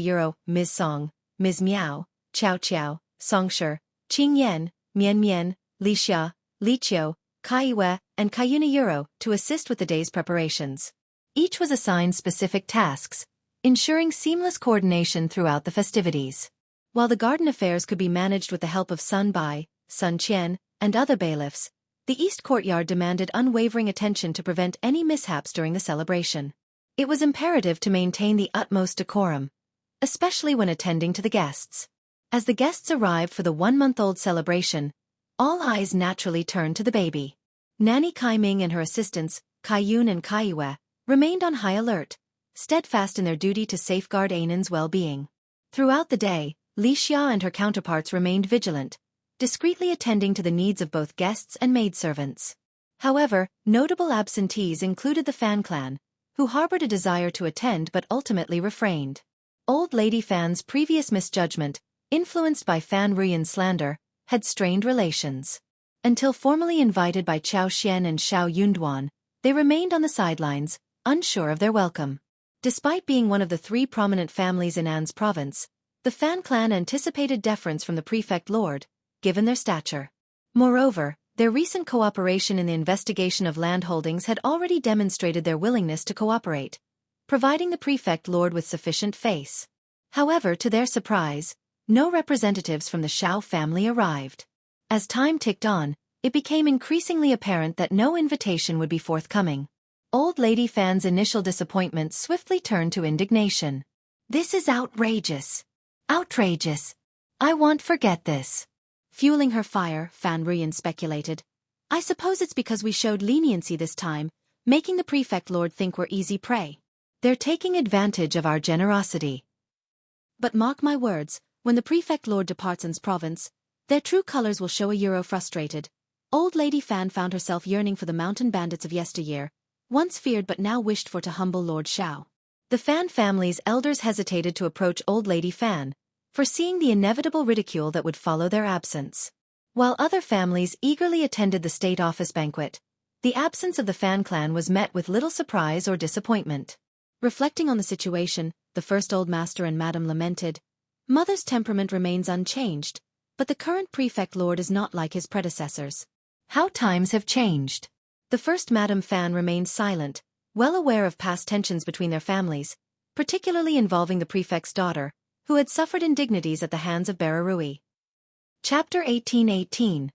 Ms. Song, Ms. Miao, Qiao Qiao, Songshi, Qing Yan, Mian Mian, Li Xia, Li Qiu, Kai Yue, and Kaiyuna Euro, to assist with the day's preparations. Each was assigned specific tasks, ensuring seamless coordination throughout the festivities. While the garden affairs could be managed with the help of Sun Bai, Sun Qian, and other bailiffs, the east courtyard demanded unwavering attention to prevent any mishaps during the celebration. It was imperative to maintain the utmost decorum, especially when attending to the guests. As the guests arrived for the 1-month-old celebration, all eyes naturally turned to the baby. Nanny Kai Ming and her assistants, Kai Yun and Kai Yue, remained on high alert, steadfast in their duty to safeguard Ainan's well-being. Throughout the day, Li Xia and her counterparts remained vigilant, discreetly attending to the needs of both guests and maidservants. However, notable absentees included the Fan clan, who harbored a desire to attend but ultimately refrained. Old Lady Fan's previous misjudgment, influenced by Fan Ruyan's slander, had strained relations. Until formally invited by Qiao Xian and Xiao Yunduan, they remained on the sidelines, unsure of their welcome. Despite being one of the 3 prominent families in An's province, the Fan clan anticipated deference from the prefect lord, given their stature. Moreover, their recent cooperation in the investigation of landholdings had already demonstrated their willingness to cooperate, providing the prefect lord with sufficient face. However, to their surprise, no representatives from the Xiao family arrived. As time ticked on, it became increasingly apparent that no invitation would be forthcoming. Old Lady Fan's initial disappointment swiftly turned to indignation. "This is outrageous. Outrageous. I won't forget this." Fueling her fire, Fan Ruyan speculated. "I suppose it's because we showed leniency this time, making the prefect lord think we're easy prey. They're taking advantage of our generosity. But mark my words, when the prefect lord departs An's province, their true colors will show." Frustrated, Old Lady Fan found herself yearning for the mountain bandits of yesteryear, once feared but now wished for to humble Lord Xiao. The Fan family's elders hesitated to approach Old Lady Fan, foreseeing the inevitable ridicule that would follow their absence. While other families eagerly attended the state office banquet, the absence of the Fan clan was met with little surprise or disappointment. Reflecting on the situation, the first old master and Madame lamented, "Mother's temperament remains unchanged, but the current prefect lord is not like his predecessors. How times have changed. The first Madame Fan remained silent, well aware of past tensions between their families, particularly involving the prefect's daughter, who had suffered indignities at the hands of Bararui. Chapter 1818.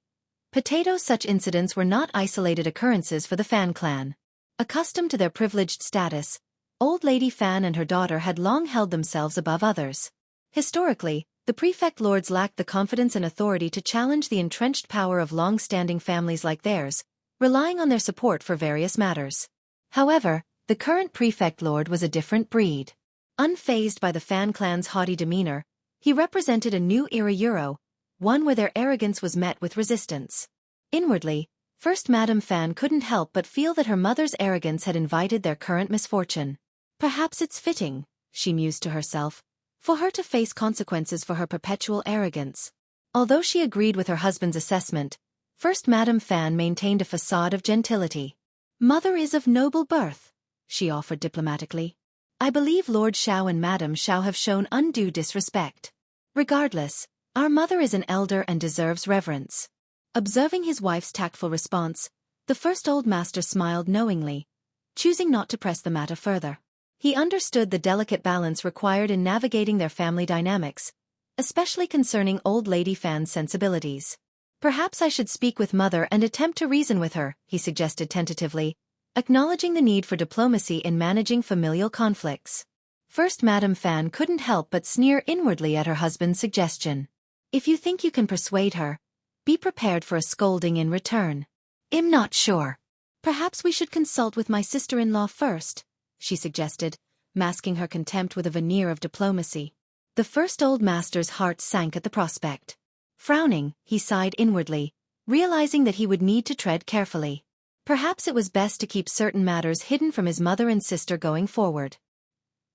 Potatoes. Such incidents were not isolated occurrences for the Fan clan. Accustomed to their privileged status, Old Lady Fan and her daughter had long held themselves above others. Historically, the prefect lords lacked the confidence and authority to challenge the entrenched power of long-standing families like theirs, relying on their support for various matters. However, the current prefect lord was a different breed. Unfazed by the Fan clan's haughty demeanor, he represented a new era, one where their arrogance was met with resistance. Inwardly, First Madame Fan couldn't help but feel that her mother's arrogance had invited their current misfortune. Perhaps it's fitting, she mused to herself, for her to face consequences for her perpetual arrogance. Although she agreed with her husband's assessment, First Madame Fan maintained a facade of gentility. "Mother is of noble birth," she offered diplomatically. "I believe Lord Xiao and Madame Xiao have shown undue disrespect. Regardless, our mother is an elder and deserves reverence." Observing his wife's tactful response, the first old master smiled knowingly, choosing not to press the matter further. He understood the delicate balance required in navigating their family dynamics, especially concerning Old Lady Fan's sensibilities. "Perhaps I should speak with Mother and attempt to reason with her," he suggested tentatively, acknowledging the need for diplomacy in managing familial conflicts. First Madame Fan couldn't help but sneer inwardly at her husband's suggestion. "If you think you can persuade her, be prepared for a scolding in return." "I'm not sure. Perhaps we should consult with my sister-in-law first," she suggested, masking her contempt with a veneer of diplomacy. The first old master's heart sank at the prospect. Frowning, he sighed inwardly, realizing that he would need to tread carefully. Perhaps it was best to keep certain matters hidden from his mother and sister going forward.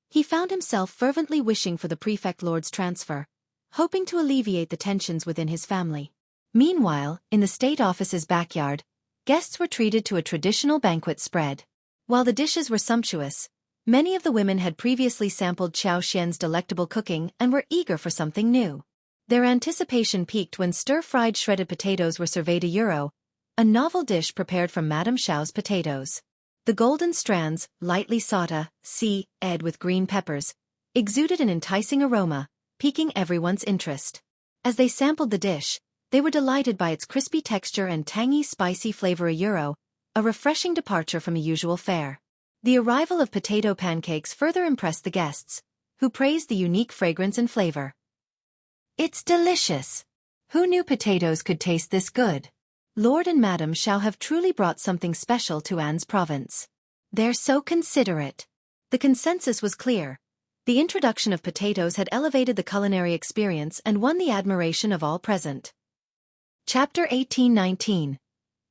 He found himself fervently wishing for the prefect lord's transfer, hoping to alleviate the tensions within his family. Meanwhile, in the state office's backyard, guests were treated to a traditional banquet spread. While the dishes were sumptuous, many of the women had previously sampled Xianxia's delectable cooking and were eager for something new. Their anticipation peaked when stir-fried shredded potatoes were served a novel dish prepared from Madame Xiao's potatoes. The golden strands, lightly sautéed with green peppers, exuded an enticing aroma, piquing everyone's interest. As they sampled the dish, they were delighted by its crispy texture and tangy spicy flavor, a refreshing departure from the usual fare. The arrival of potato pancakes further impressed the guests, who praised the unique fragrance and flavor. "It's delicious. Who knew potatoes could taste this good? Lord and Madame Xiao have truly brought something special to Anne's province. They're so considerate." The consensus was clear. The introduction of potatoes had elevated the culinary experience and won the admiration of all present. Chapter 1819.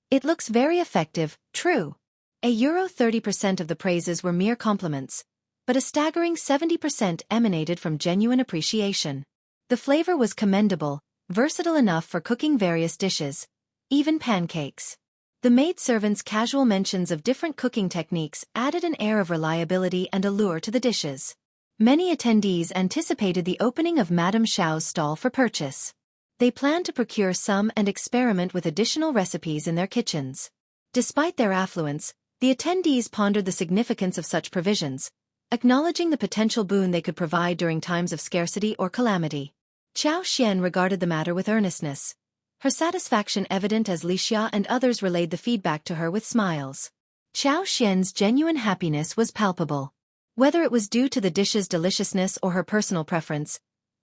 It looks very effective, true. Euro 30% of the praises were mere compliments, but a staggering 70% emanated from genuine appreciation. The flavor was commendable, versatile enough for cooking various dishes, even pancakes. The maidservants' casual mentions of different cooking techniques added an air of reliability and allure to the dishes. Many attendees anticipated the opening of Madame Xiao's stall for purchase. They planned to procure some and experiment with additional recipes in their kitchens. Despite their affluence, the attendees pondered the significance of such provisions, acknowledging the potential boon they could provide during times of scarcity or calamity. Qiao Xian regarded the matter with earnestness, her satisfaction evident as Li Xia and others relayed the feedback to her with smiles. Qiao Xian's genuine happiness was palpable. Whether it was due to the dish's deliciousness or her personal preference,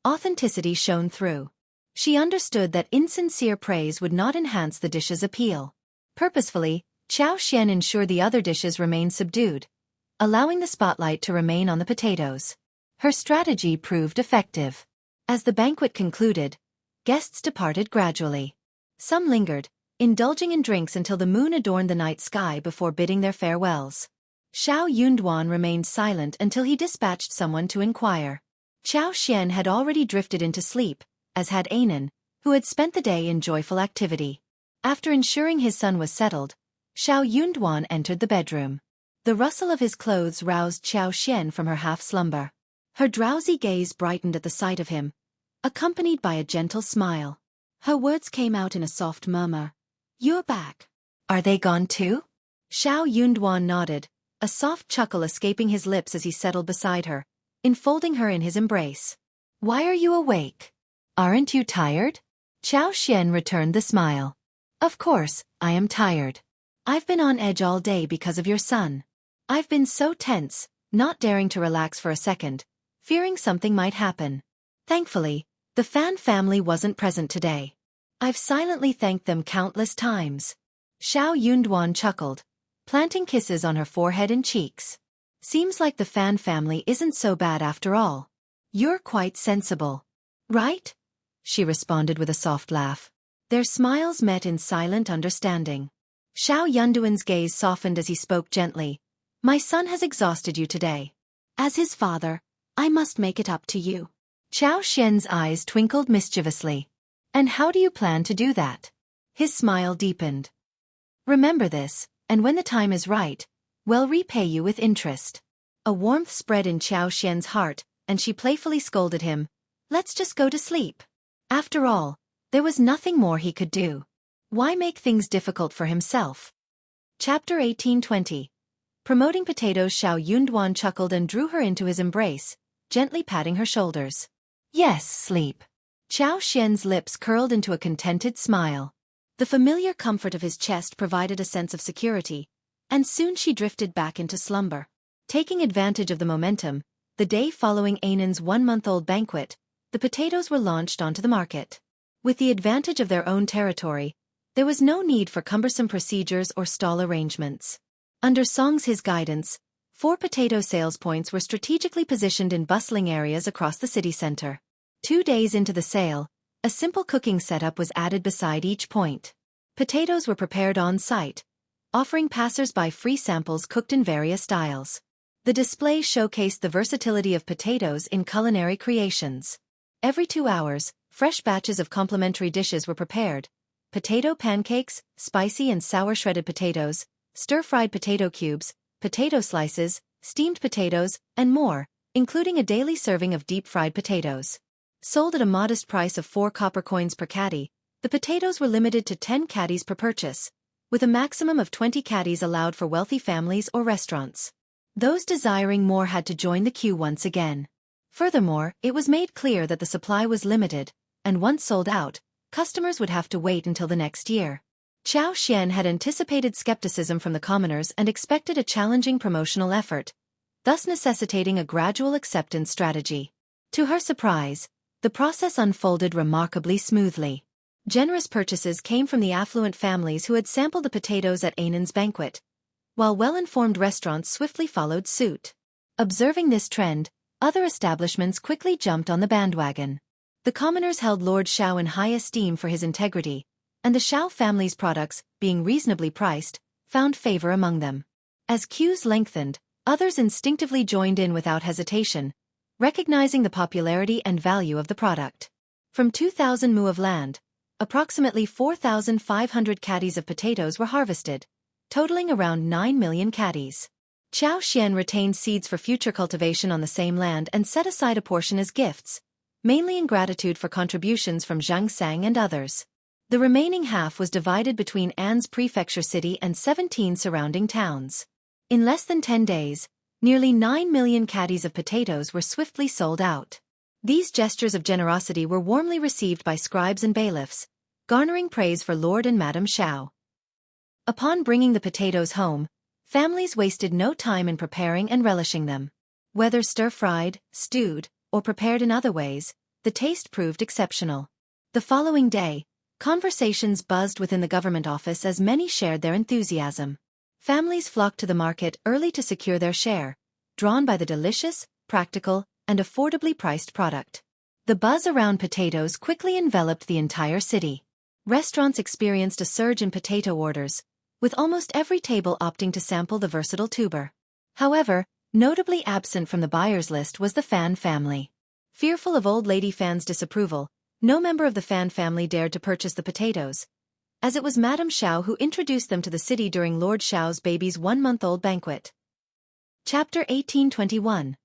authenticity shone through. She understood that insincere praise would not enhance the dish's appeal. Purposefully, Qiao Xian ensured the other dishes remained subdued, allowing the spotlight to remain on the potatoes. Her strategy proved effective. As the banquet concluded, guests departed gradually. Some lingered, indulging in drinks until the moon adorned the night sky before bidding their farewells. Xiao Yunduan remained silent until he dispatched someone to inquire. Qiao Xian had already drifted into sleep, as had Anan, who had spent the day in joyful activity. After ensuring his son was settled, Xiao Yunduan entered the bedroom. The rustle of his clothes roused Qiao Xian from her half-slumber. Her drowsy gaze brightened at the sight of him, accompanied by a gentle smile. Her words came out in a soft murmur. You're back. Are they gone too? Xiao Yunduan nodded, a soft chuckle escaping his lips as he settled beside her, enfolding her in his embrace. Why are you awake? Aren't you tired? Qiao Xian returned the smile. Of course, I am tired. I've been on edge all day because of your son. I've been so tense, not daring to relax for a second, fearing something might happen. Thankfully, the Fan family wasn't present today. I've silently thanked them countless times. Xiao Yunduan chuckled, planting kisses on her forehead and cheeks. Seems like the Fan family isn't so bad after all. You're quite sensible. Right? She responded with a soft laugh. Their smiles met in silent understanding. Xiao Yunduan's gaze softened as he spoke gently. My son has exhausted you today. As his father, I must make it up to you. Qiao Xian's eyes twinkled mischievously. And how do you plan to do that? His smile deepened. Remember this, and when the time is right, we'll repay you with interest. A warmth spread in Qiao Xian's heart, and she playfully scolded him. Let's just go to sleep. After all, there was nothing more he could do. Why make things difficult for himself? Chapter 1820. Promoting potatoes. Xiao Yunduan chuckled and drew her into his embrace, gently patting her shoulders. Yes, sleep. Qiao Xian's lips curled into a contented smile. The familiar comfort of his chest provided a sense of security, and soon she drifted back into slumber. Taking advantage of the momentum, the day following Ainan's 1-month-old banquet, the potatoes were launched onto the market. With the advantage of their own territory, there was no need for cumbersome procedures or stall arrangements. Under Song's guidance, 4 potato sales points were strategically positioned in bustling areas across the city center. 2 days into the sale, a simple cooking setup was added beside each point. Potatoes were prepared on site, offering passers-by free samples cooked in various styles. The display showcased the versatility of potatoes in culinary creations. Every 2 hours, fresh batches of complimentary dishes were prepared. Potato pancakes, spicy and sour shredded potatoes, stir-fried potato cubes, potato slices, steamed potatoes, and more, including a daily serving of deep-fried potatoes. Sold at a modest price of 4 copper coins per caddy, the potatoes were limited to 10 caddies per purchase, with a maximum of 20 caddies allowed for wealthy families or restaurants. Those desiring more had to join the queue once again. Furthermore, it was made clear that the supply was limited, and once sold out, customers would have to wait until the next year. Qiao Xian had anticipated skepticism from the commoners and expected a challenging promotional effort, thus necessitating a gradual acceptance strategy. To her surprise, the process unfolded remarkably smoothly. Generous purchases came from the affluent families who had sampled the potatoes at Ainan's banquet, while well-informed restaurants swiftly followed suit. Observing this trend, other establishments quickly jumped on the bandwagon. The commoners held Lord Xiao in high esteem for his integrity, and the Xiao family's products, being reasonably priced, found favor among them. As queues lengthened, others instinctively joined in without hesitation, recognizing the popularity and value of the product. From 2,000 mu of land, approximately 4,500 caddies of potatoes were harvested, totaling around 9 million caddies. Qiao Xian retained seeds for future cultivation on the same land and set aside a portion as gifts, mainly in gratitude for contributions from Jianghu and others. The remaining half was divided between An's prefecture city and 17 surrounding towns. In less than 10 days, nearly 9 million caddies of potatoes were swiftly sold out. These gestures of generosity were warmly received by scribes and bailiffs, garnering praise for Lord and Madame Xiao. Upon bringing the potatoes home, families wasted no time in preparing and relishing them. Whether stir-fried, stewed, or prepared in other ways, the taste proved exceptional. The following day, conversations buzzed within the government office as many shared their enthusiasm. Families flocked to the market early to secure their share, drawn by the delicious, practical, and affordably priced product. The buzz around potatoes quickly enveloped the entire city. Restaurants experienced a surge in potato orders, with almost every table opting to sample the versatile tuber. However, notably absent from the buyers list was the Fan family. Fearful of old lady Fan's disapproval, no member of the Fan family dared to purchase the potatoes, as it was Madame Xiao who introduced them to the city during Lord Xiao's baby's 1-month-old banquet. Chapter 1821.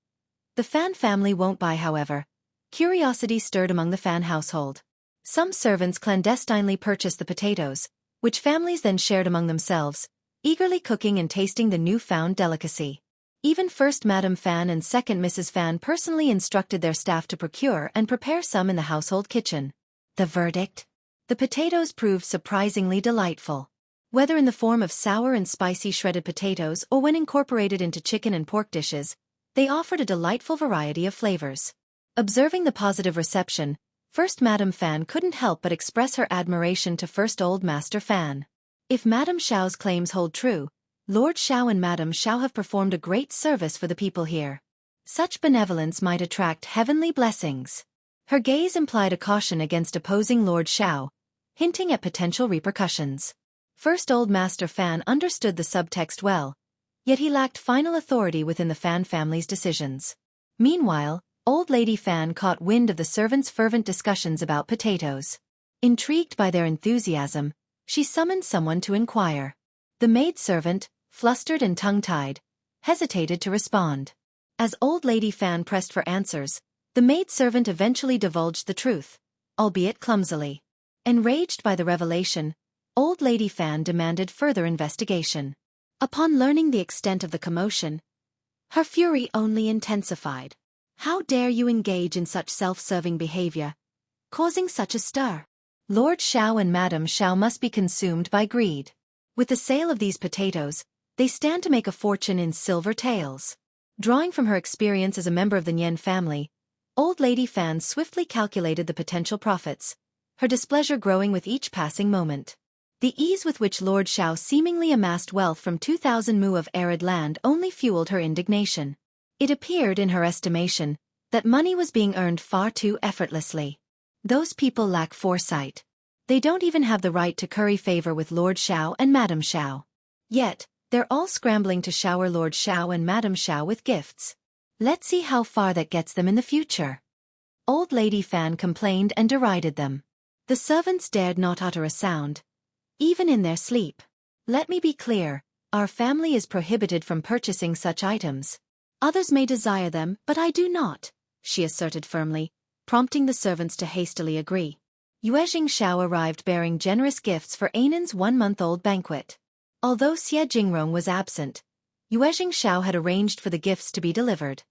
The Fan family won't buy. However, curiosity stirred among the Fan household. Some servants clandestinely purchased the potatoes, which families then shared among themselves, eagerly cooking and tasting the newfound delicacy. Even First Madam Fan and Second Mrs. Fan personally instructed their staff to procure and prepare some in the household kitchen. The verdict? The potatoes proved surprisingly delightful. Whether in the form of sour and spicy shredded potatoes or when incorporated into chicken and pork dishes, they offered a delightful variety of flavors. Observing the positive reception, First Madam Fan couldn't help but express her admiration to First Old Master Fan. If Madam Xiao's claims hold true, Lord Xiao and Madam Xiao have performed a great service for the people here. Such benevolence might attract heavenly blessings. Her gaze implied a caution against opposing Lord Xiao, hinting at potential repercussions. First Old Master Fan understood the subtext well, yet he lacked final authority within the Fan family's decisions. Meanwhile, Old Lady Fan caught wind of the servants' fervent discussions about potatoes. Intrigued by their enthusiasm, she summoned someone to inquire. The maidservant, flustered and tongue-tied, hesitated to respond. As Old Lady Fan pressed for answers, the maidservant eventually divulged the truth, albeit clumsily. Enraged by the revelation, Old Lady Fan demanded further investigation. Upon learning the extent of the commotion, her fury only intensified. How dare you engage in such self-serving behavior, causing such a stir? Lord Xiao and Madam Xiao must be consumed by greed. With the sale of these potatoes, they stand to make a fortune in silver taels. Drawing from her experience as a member of the Nian family, Old Lady Fan swiftly calculated the potential profits, her displeasure growing with each passing moment. The ease with which Lord Xiao seemingly amassed wealth from 2,000 mu of arid land only fueled her indignation. It appeared in her estimation that money was being earned far too effortlessly. Those people lack foresight. They don't even have the right to curry favor with Lord Xiao and Madam Xiao. Yet, they're all scrambling to shower Lord Xiao and Madam Xiao with gifts. Let's see how far that gets them in the future. Old Lady Fan complained and derided them. The servants dared not utter a sound, even in their sleep. Let me be clear, our family is prohibited from purchasing such items. Others may desire them, but I do not, she asserted firmly, prompting the servants to hastily agree. Xiao arrived bearing generous gifts for Ainan's 1-month-old banquet. Although Xie Jingrong was absent, Xiao had arranged for the gifts to be delivered.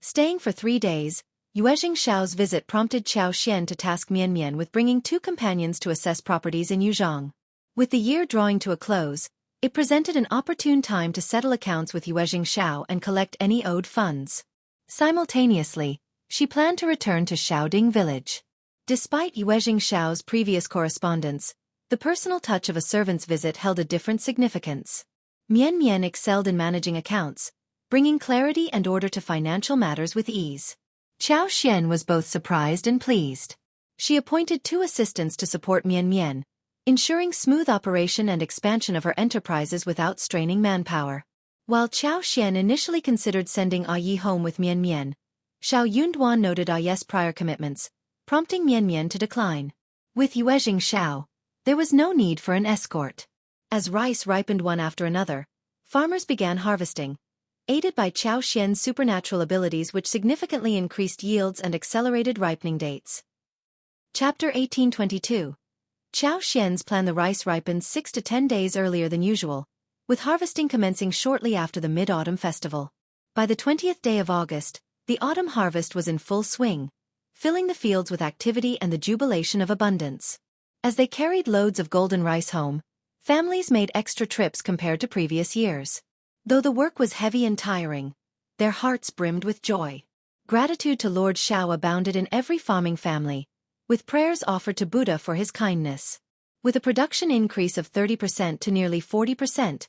Staying for 3 days, Xiao's visit prompted Qiao Xian to task Mian Mian with bringing 2 companions to assess properties in Yuzhong. With the year drawing to a close, it presented an opportune time to settle accounts with Xiao and collect any owed funds. Simultaneously, she planned to return to Xiaoding village. Despite Xiao's previous correspondence, the personal touch of a servant's visit held a different significance. Mian Mian excelled in managing accounts, bringing clarity and order to financial matters with ease. Qiao Xian was both surprised and pleased. She appointed 2 assistants to support Mian Mian, ensuring smooth operation and expansion of her enterprises without straining manpower. While Qiao Xian initially considered sending Yi home with Mian Mian, Xiao Yunduan noted Yi's prior commitments, prompting Mian Mian to decline. With Xiao, there was no need for an escort. As rice ripened one after another, farmers began harvesting, aided by Qiao Xian's supernatural abilities which significantly increased yields and accelerated ripening dates. Chapter 1822. Qiao Xian's plan. The rice ripened 6 to 10 days earlier than usual, with harvesting commencing shortly after the Mid-Autumn Festival. By the 20th day of August, the autumn harvest was in full swing, filling the fields with activity and the jubilation of abundance. As they carried loads of golden rice home, families made extra trips compared to previous years. Though the work was heavy and tiring, their hearts brimmed with joy. Gratitude to Lord Xiao abounded in every farming family, with prayers offered to Buddha for his kindness. With a production increase of 30% to nearly 40%,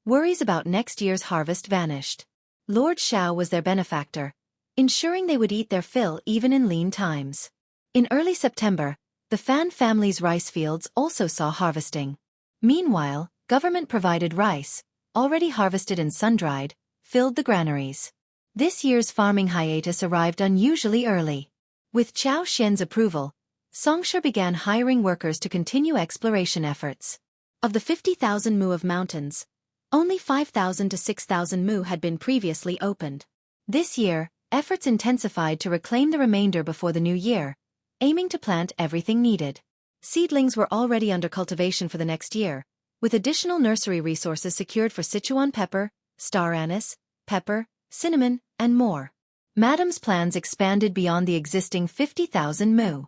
worries about next year's harvest vanished. Lord Xiao was their benefactor, ensuring they would eat their fill even in lean times. In early September, the Fan family's rice fields also saw harvesting. Meanwhile, government-provided rice, already harvested and sun-dried, filled the granaries. This year's farming hiatus arrived unusually early. With Qiao Xian's approval, Xianxia began hiring workers to continue exploration efforts. Of the 50,000 mu of mountains, only 5,000 to 6,000 mu had been previously opened. This year, efforts intensified to reclaim the remainder before the new year, aiming to plant everything needed. Seedlings were already under cultivation for the next year, with additional nursery resources secured for Sichuan pepper, star anise, pepper, cinnamon, and more. Madam's plans expanded beyond the existing 50,000 mu.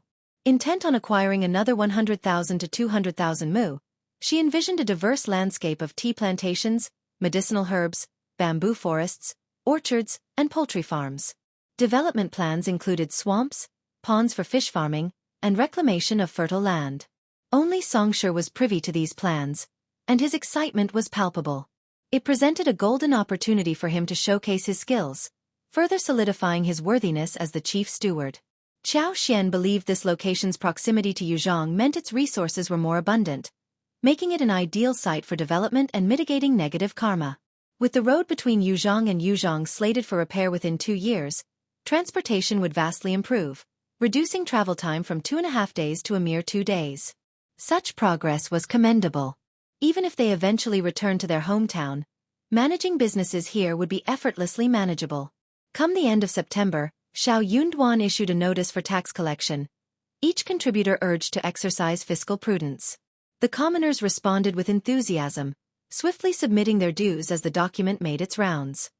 Intent on acquiring another 100,000 to 200,000 mu, she envisioned a diverse landscape of tea plantations, medicinal herbs, bamboo forests, orchards, and poultry farms. Development plans included swamps, ponds for fish farming, and reclamation of fertile land. Only Xianxia was privy to these plans, and his excitement was palpable. It presented a golden opportunity for him to showcase his skills, further solidifying his worthiness as the chief steward. Qiao Xian believed this location's proximity to Yuzhong meant its resources were more abundant, making it an ideal site for development and mitigating negative karma. With the road between Yuzhong and Yuzhong slated for repair within 2 years, transportation would vastly improve, reducing travel time from 2.5 days to a mere 2 days. Such progress was commendable. Even if they eventually returned to their hometown, managing businesses here would be effortlessly manageable. Come the end of September, Xiao Yunduan issued a notice for tax collection. Each contributor urged to exercise fiscal prudence. The commoners responded with enthusiasm, swiftly submitting their dues as the document made its rounds.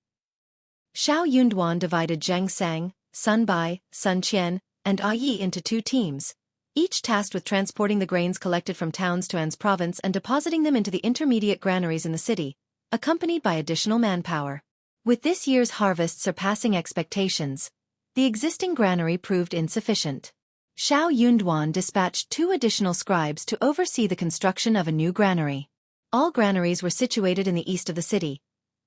Xiao Yunduan divided Zheng Sang, Sun Bai, Sun Qian, and Yi into 2 teams, each tasked with transporting the grains collected from towns to An's province and depositing them into the intermediate granaries in the city, accompanied by additional manpower. With this year's harvest surpassing expectations, the existing granary proved insufficient. Xiao Yunduan dispatched 2 additional scribes to oversee the construction of a new granary. All granaries were situated in the east of the city,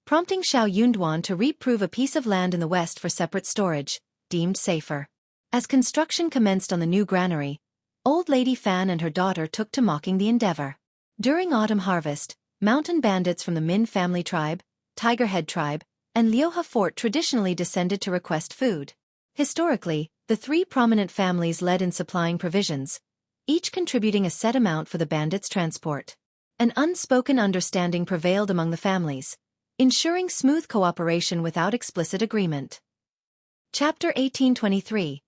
prompting Xiao Yunduan to reprove a piece of land in the west for separate storage, deemed safer. As construction commenced on the new granary, Old Lady Fan and her daughter took to mocking the endeavor. During autumn harvest, mountain bandits from the Min family tribe, Tigerhead tribe, and Liuhe Fort traditionally descended to request food. Historically, the 3 prominent families led in supplying provisions, each contributing a set amount for the bandits' transport. An unspoken understanding prevailed among the families, ensuring smooth cooperation without explicit agreement. Chapter 1823.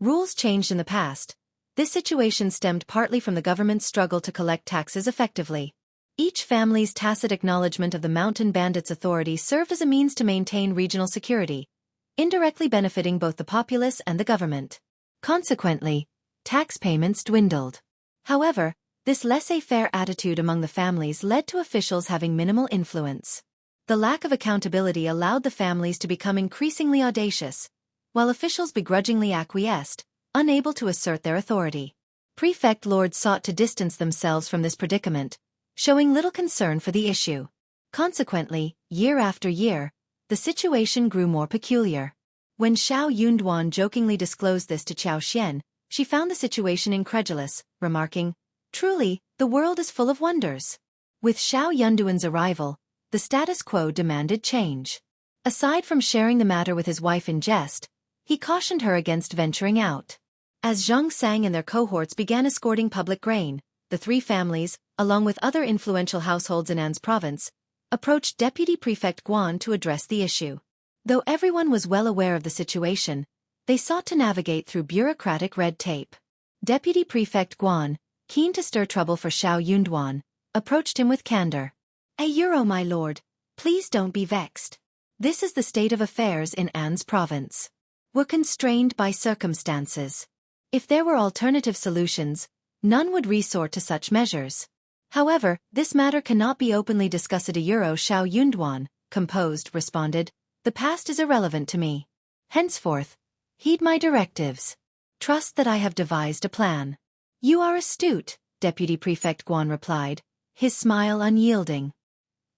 Rules changed in the past. This situation stemmed partly from the government's struggle to collect taxes effectively. Each family's tacit acknowledgement of the mountain bandits' authority served as a means to maintain regional security, indirectly benefiting both the populace and the government. Consequently, tax payments dwindled. However, this laissez-faire attitude among the families led to officials having minimal influence. The lack of accountability allowed the families to become increasingly audacious, while officials begrudgingly acquiesced, unable to assert their authority. Prefect lords sought to distance themselves from this predicament, showing little concern for the issue. Consequently, year after year, the situation grew more peculiar. When Xiao Yunduan jokingly disclosed this to Qiao Xian, she found the situation incredulous, remarking, "Truly, the world is full of wonders." With Xiao Yunduan's arrival, the status quo demanded change. Aside from sharing the matter with his wife in jest, he cautioned her against venturing out. As Zhang Sang and their cohorts began escorting public grain, the 3 families, along with other influential households in An's province, approached Deputy Prefect Guan to address the issue. Though everyone was well aware of the situation, they sought to navigate through bureaucratic red tape. Deputy Prefect Guan, keen to stir trouble for Xiao Yunduan, approached him with candor. My lord, please don't be vexed. This is the state of affairs in An's province. We're constrained by circumstances. If there were alternative solutions, none would resort to such measures. However, this matter cannot be openly discussed. Xiao Yunduan, composed, responded, "The past is irrelevant to me. Henceforth, heed my directives. Trust that I have devised a plan." "You are astute," Deputy Prefect Guan replied, his smile unyielding.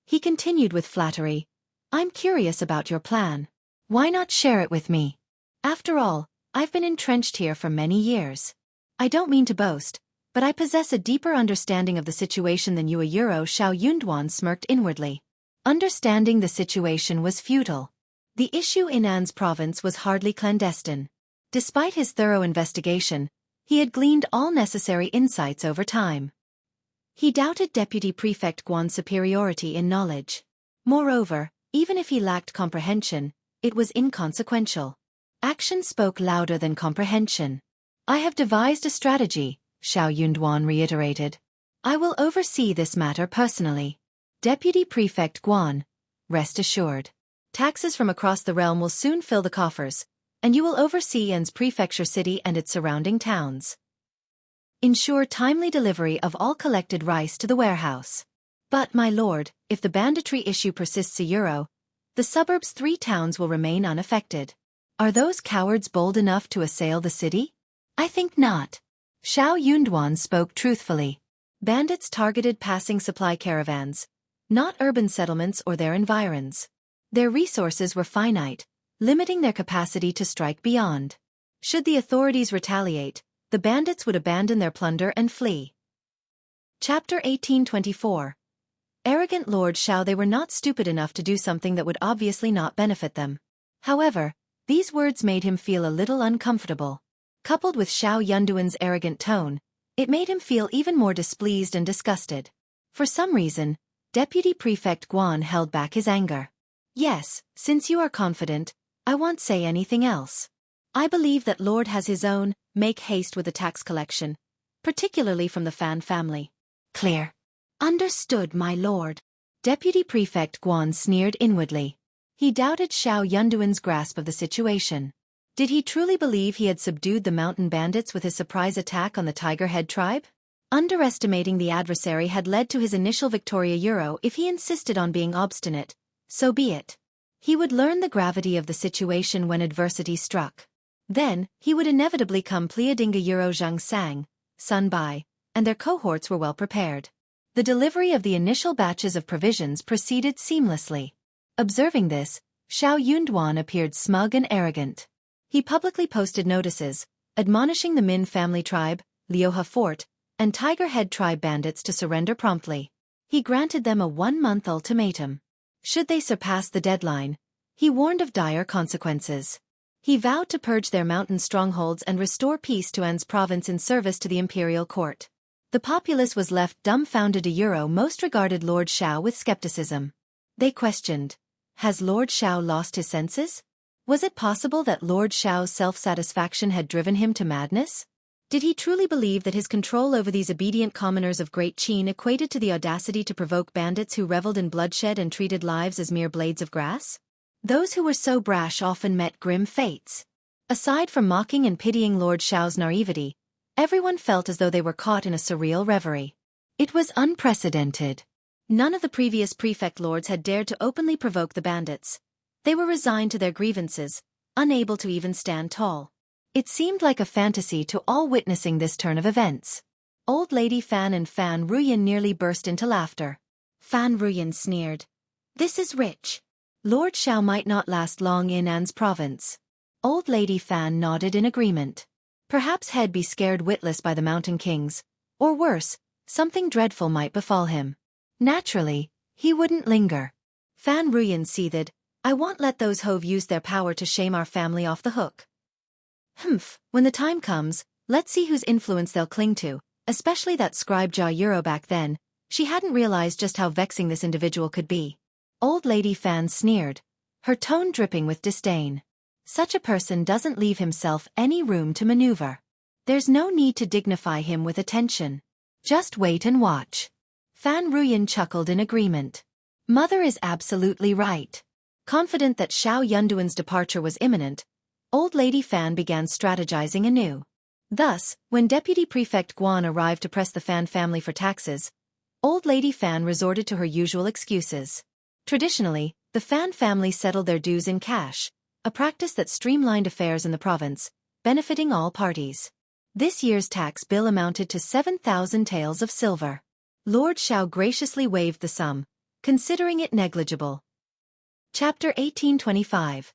He continued with flattery, "I'm curious about your plan. Why not share it with me? After all, I've been entrenched here for many years. I don't mean to boast, but I possess a deeper understanding of the situation than you." Xiao Yunduan smirked inwardly. Understanding the situation was futile. The issue in An's province was hardly clandestine. Despite his thorough investigation, he had gleaned all necessary insights over time. He doubted Deputy Prefect Guan's superiority in knowledge. Moreover, even if he lacked comprehension, it was inconsequential. Action spoke louder than comprehension. "I have devised a strategy," Xiao Yunduan reiterated. I will oversee this matter personally. Deputy Prefect Guan, rest assured. Taxes from across the realm will soon fill the coffers, and you will oversee An's prefecture city and its surrounding towns. Ensure timely delivery of all collected rice to the warehouse. But, my lord, if the banditry issue persists a euro, the suburb's 3 towns will remain unaffected. Are those cowards bold enough to assail the city? I think not. Xiao Yunduan spoke truthfully. Bandits targeted passing supply caravans, not urban settlements or their environs. Their resources were finite, limiting their capacity to strike beyond. Should the authorities retaliate, the bandits would abandon their plunder and flee. Chapter 1824. Arrogant Lord Xiao. They were not stupid enough to do something that would obviously not benefit them. However, these words made him feel a little uncomfortable. Coupled with Xiao Yunduan's arrogant tone, it made him feel even more displeased and disgusted. For some reason, Deputy Prefect Guan held back his anger. Yes, since you are confident, I won't say anything else. I believe that Lord has his own, make haste with the tax collection, particularly from the Fan family. Clear. Understood, my lord. Deputy Prefect Guan sneered inwardly. He doubted Xiao Yunduan's grasp of the situation. Did he truly believe he had subdued the mountain bandits with his surprise attack on the Tiger Head tribe? Underestimating the adversary had led to his initial Victoria Euro. If he insisted on being obstinate, so be it. He would learn the gravity of the situation when adversity struck. Then, he would inevitably come Pliadinga Euro. Xianxia, Sun Bai, and their cohorts were well prepared. The delivery of the initial batches of provisions proceeded seamlessly. Observing this, Xiao Yunduan appeared smug and arrogant. He publicly posted notices, admonishing the Min family tribe, Liuhe Fort, and Tiger Head tribe bandits to surrender promptly. He granted them a 1-month ultimatum. Should they surpass the deadline, he warned of dire consequences. He vowed to purge their mountain strongholds and restore peace to An's province in service to the imperial court. The populace was left dumbfounded. Most regarded Lord Xiao with skepticism. They questioned, has Lord Xiao lost his senses? Was it possible that Lord Xiao's self-satisfaction had driven him to madness? Did he truly believe that his control over these obedient commoners of Great Qin equated to the audacity to provoke bandits who reveled in bloodshed and treated lives as mere blades of grass? Those who were so brash often met grim fates. Aside from mocking and pitying Lord Xiao's naivety, everyone felt as though they were caught in a surreal reverie. It was unprecedented. None of the previous prefect lords had dared to openly provoke the bandits. They were resigned to their grievances, unable to even stand tall. It seemed like a fantasy to all witnessing this turn of events. Old Lady Fan and Fan Ruyan nearly burst into laughter. Fan Ruyan sneered. This is rich. Lord Xiao might not last long in An's province. Old Lady Fan nodded in agreement. Perhaps he'd be scared witless by the mountain kings, or worse, something dreadful might befall him. Naturally, he wouldn't linger. Fan Ruyan seethed. I won't let those Hove use their power to shame our family off the hook. Humph, when the time comes, let's see whose influence they'll cling to, especially that scribe Jia Euro. Back then, she hadn't realized just how vexing this individual could be. Old Lady Fan sneered, her tone dripping with disdain. Such a person doesn't leave himself any room to maneuver. There's no need to dignify him with attention. Just wait and watch. Fan Ruyan chuckled in agreement. Mother is absolutely right. Confident that Xiao Yunduan's departure was imminent, Old Lady Fan began strategizing anew. Thus, when Deputy Prefect Guan arrived to press the Fan family for taxes, Old Lady Fan resorted to her usual excuses. Traditionally, the Fan family settled their dues in cash, a practice that streamlined affairs in the province, benefiting all parties. This year's tax bill amounted to 7,000 taels of silver. Lord Xiao graciously waived the sum, considering it negligible. Chapter 1825.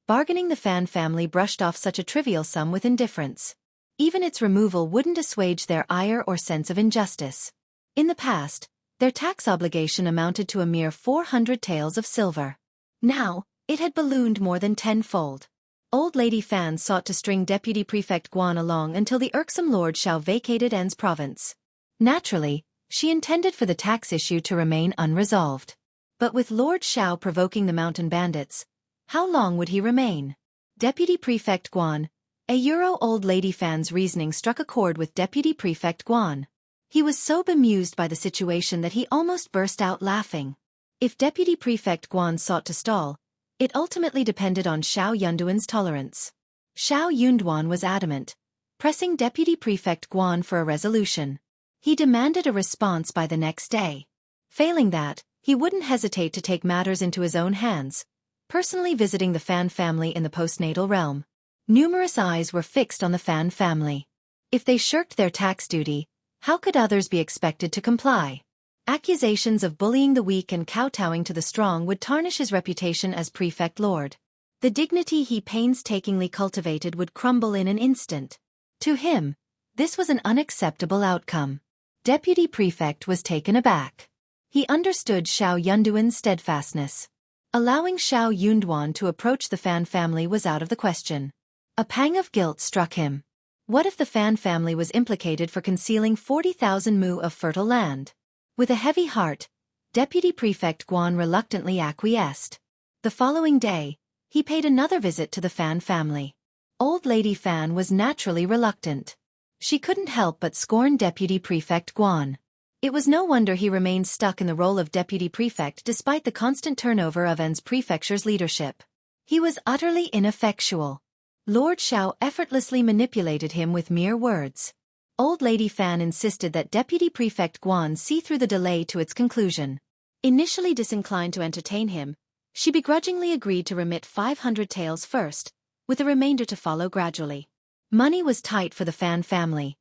Bargaining. The Fan family brushed off such a trivial sum with indifference. Even its removal wouldn't assuage their ire or sense of injustice. In the past, their tax obligation amounted to a mere 400 taels of silver. Now, it had ballooned more than tenfold. Old Lady Fan sought to string Deputy Prefect Guan along until the irksome Lord Xiao vacated An's province. Naturally, she intended for the tax issue to remain unresolved. But with Lord Xiao provoking the mountain bandits, how long would he remain? Deputy Prefect Guan, Old lady Fan's reasoning struck a chord with Deputy Prefect Guan. He was so bemused by the situation that he almost burst out laughing. If Deputy Prefect Guan sought to stall, it ultimately depended on Xiao Yunduan's tolerance. Xiao Yunduan was adamant, pressing Deputy Prefect Guan for a resolution. He demanded a response by the next day. Failing that, he wouldn't hesitate to take matters into his own hands, personally visiting the Fan family in the postnatal realm. Numerous eyes were fixed on the Fan family. If they shirked their tax duty, how could others be expected to comply? Accusations of bullying the weak and kowtowing to the strong would tarnish his reputation as prefect lord. The dignity he painstakingly cultivated would crumble in an instant. To him, this was an unacceptable outcome. Deputy Prefect was taken aback. He understood Xiao Yunduan's steadfastness. Allowing Xiao Yunduan to approach the Fan family was out of the question. A pang of guilt struck him. What if the Fan family was implicated for concealing 40,000 mu of fertile land? With a heavy heart, Deputy Prefect Guan reluctantly acquiesced. The following day, he paid another visit to the Fan family. Old Lady Fan was naturally reluctant. She couldn't help but scorn Deputy Prefect Guan. It was no wonder he remained stuck in the role of Deputy Prefect despite the constant turnover of An's prefecture's leadership. He was utterly ineffectual. Lord Xiao effortlessly manipulated him with mere words. Old Lady Fan insisted that Deputy Prefect Guan see through the delay to its conclusion. Initially disinclined to entertain him, she begrudgingly agreed to remit 500 taels first, with the remainder to follow gradually. Money was tight for the Fan family,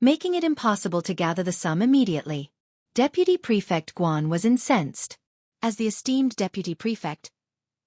making it impossible to gather the sum immediately. Deputy Prefect Guan was incensed. As the esteemed Deputy Prefect,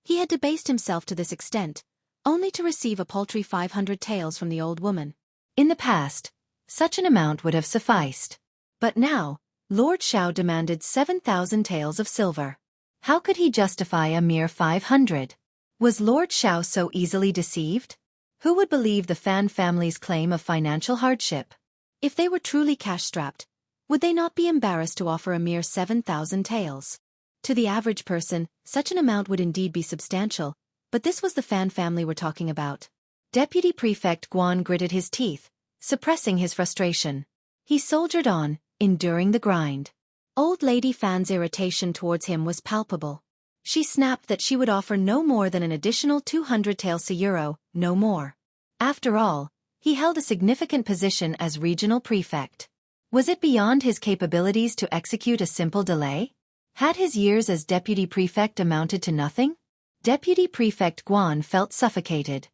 he had debased himself to this extent, only to receive a paltry 500 taels from the old woman. In the past, such an amount would have sufficed. But now, Lord Xiao demanded 7,000 taels of silver. How could he justify a mere 500? Was Lord Xiao so easily deceived? Who would believe the Fan family's claim of financial hardship? If they were truly cash-strapped, would they not be embarrassed to offer a mere 7,000 taels? To the average person, such an amount would indeed be substantial, but this was the Fan family we're talking about. Deputy Prefect Guan gritted his teeth, suppressing his frustration. He soldiered on, enduring the grind. Old Lady Fan's irritation towards him was palpable. She snapped that she would offer no more than an additional 200 taels a euro, no more. After all, he held a significant position as regional prefect. Was it beyond his capabilities to execute a simple delay? Had his years as deputy prefect amounted to nothing? Deputy Prefect Guan felt suffocated.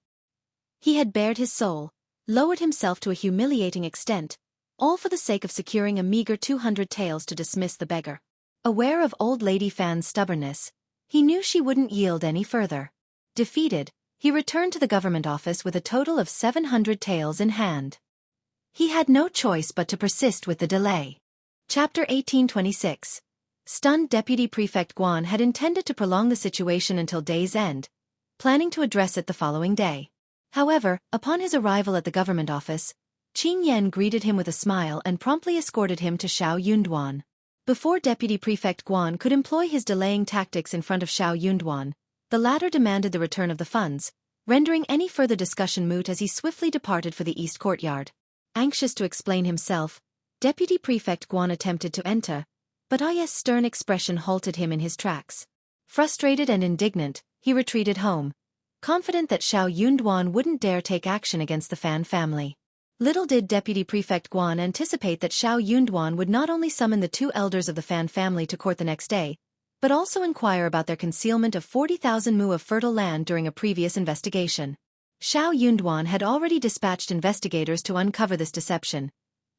He had bared his soul, lowered himself to a humiliating extent, all for the sake of securing a meager 200 taels to dismiss the beggar. Aware of Old Lady Fan's stubbornness, he knew she wouldn't yield any further. Defeated, he returned to the government office with a total of 700 taels in hand. He had no choice but to persist with the delay. Chapter 1826. Stunned Deputy Prefect Guan had intended to prolong the situation until day's end, planning to address it the following day. However, upon his arrival at the government office, Qing Yan greeted him with a smile and promptly escorted him to Xiao Yunduan. Before Deputy Prefect Guan could employ his delaying tactics in front of Xiao Yunduan, the latter demanded the return of the funds, rendering any further discussion moot as he swiftly departed for the east courtyard. Anxious to explain himself, Deputy Prefect Guan attempted to enter, but Aya's stern expression halted him in his tracks. Frustrated and indignant, he retreated home, confident that Xiao Yunduan wouldn't dare take action against the Fan family. Little did Deputy Prefect Guan anticipate that Xiao Yunduan would not only summon the two elders of the Fan family to court the next day, but also inquire about their concealment of 40,000 mu of fertile land during a previous investigation. Xiao Yunduan had already dispatched investigators to uncover this deception,